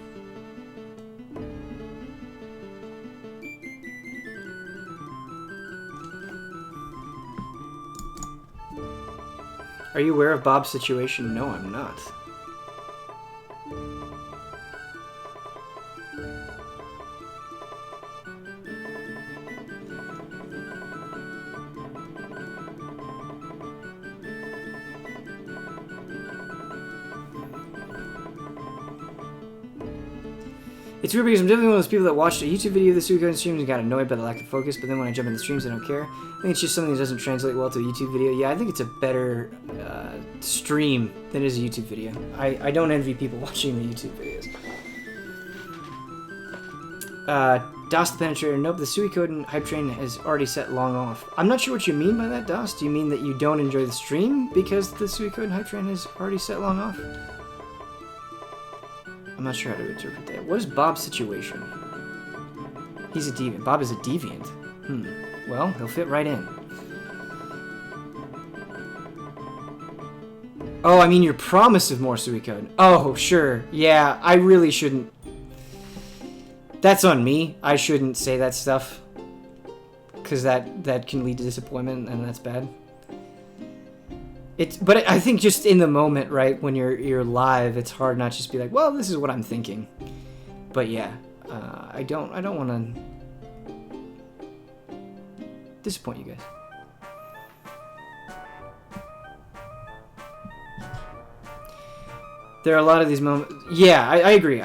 Are you aware of Bob's situation? No, I'm not. It's weird because I'm definitely one of those people that watched a YouTube video of the Suikoden streams and got annoyed by the lack of focus, but then when I jump in the streams, I don't care. I think it's just something that doesn't translate well to a YouTube video. Yeah, I think it's a better stream than it is a YouTube video. I don't envy people watching the YouTube videos. DOS the Penetrator. Nope, the Suikoden hype train has already set long off. I'm not sure what you mean by that, DOS. Do you mean that you don't enjoy the stream because the Suikoden hype train has already set long off? I'm not sure how to interpret that. What is Bob's situation? He's a deviant. Bob is a deviant. Well, he'll fit right in. Oh, I mean your promise of more Suikoden. Oh, sure. Yeah, I really shouldn't. That's on me. I shouldn't say that stuff. Because that can lead to disappointment, and that's bad. But I think just in the moment, right, when you're live, it's hard not just be like, well, this is what I'm thinking. But yeah, I don't want to disappoint you guys. There are a lot of these moments. Yeah, I agree.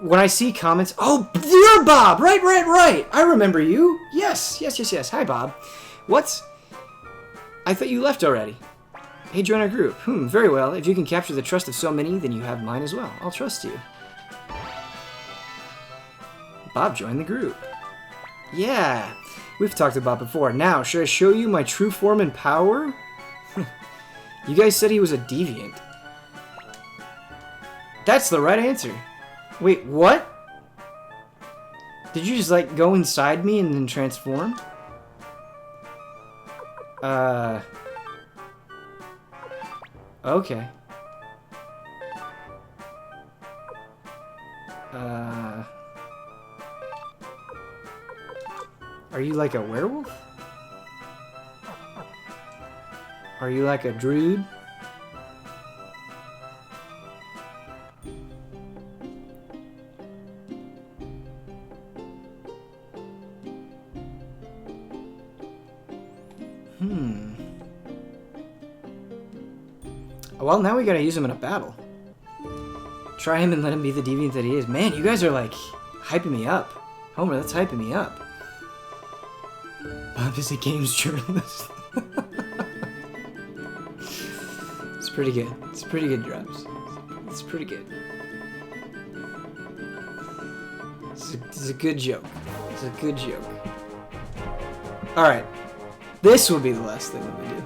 When I see comments, oh, you're Bob, right. I remember you. Yes. Hi, Bob. What? I thought you left already. Hey, join our group. Very well. If you can capture the trust of so many, then you have mine as well. I'll trust you. Bob joined the group. Yeah, we've talked about before. Now, should I show you my true form and power? You guys said he was a deviant. That's the right answer. Wait, what? Did you just, like, go inside me and then transform? Okay. Are you like a werewolf? Are you like a druid? Well, now we gotta use him in a battle. Try him and let him be the deviant that he is. Man, you guys are like hyping me up. Homer, that's hyping me up. Bob is a games journalist. It's pretty good. It's pretty good drops. It's pretty good. It's a good joke. It's a good joke. Alright. This will be the last thing that we do.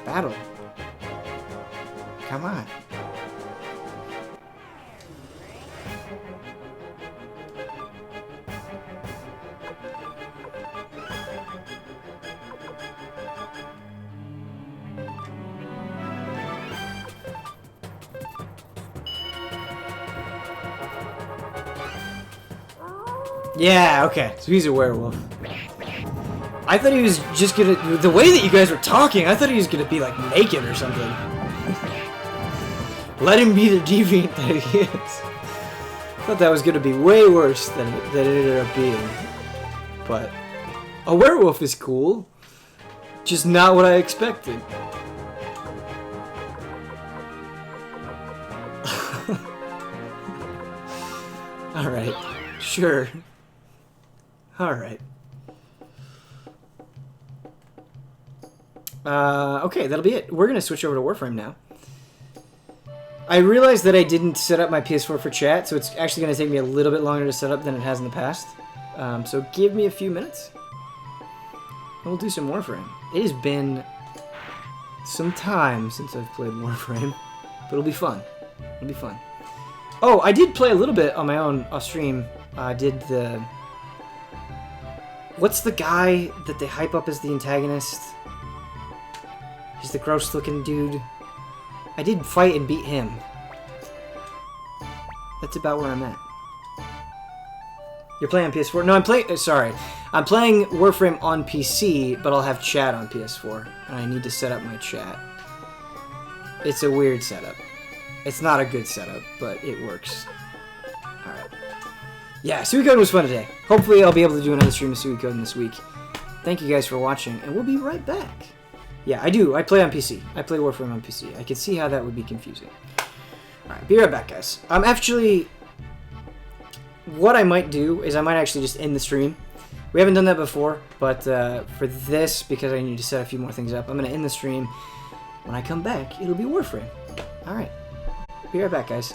Battle. Come on. Yeah, okay. So he's a werewolf. I thought he was just gonna... The way that you guys were talking, I thought he was gonna be, like, naked or something. Let him be the deviant that he is. I thought that was gonna be way worse than it ended up being. But... a werewolf is cool. Just not what I expected. Alright. Sure. Alright. Okay, that'll be it. We're gonna switch over to Warframe now. I realized that I didn't set up my PS4 for chat, so it's actually gonna take me a little bit longer to set up than it has in the past. So give me a few minutes, and we'll do some Warframe. It has been some time since I've played Warframe, but it'll be fun. It'll be fun. Oh, I did play a little bit on my own off stream. I did the... What's the guy that they hype up as the antagonist? He's the gross-looking dude. I did fight and beat him. That's about where I'm at. You're playing on PS4? No, I'm playing... sorry. I'm playing Warframe on PC, but I'll have chat on PS4. And I need to set up my chat. It's a weird setup. It's not a good setup, but it works. Alright. Yeah, Suikoden was fun today. Hopefully I'll be able to do another stream of Suikoden this week. Thank you guys for watching, and we'll be right back. Yeah, I do. I play on PC. I play Warframe on PC. I can see how that would be confusing. Alright, be right back, guys. I'm actually... What I might do is I might actually just end the stream. We haven't done that before, but for this, because I need to set a few more things up, I'm going to end the stream. When I come back, it'll be Warframe. Alright. Be right back, guys.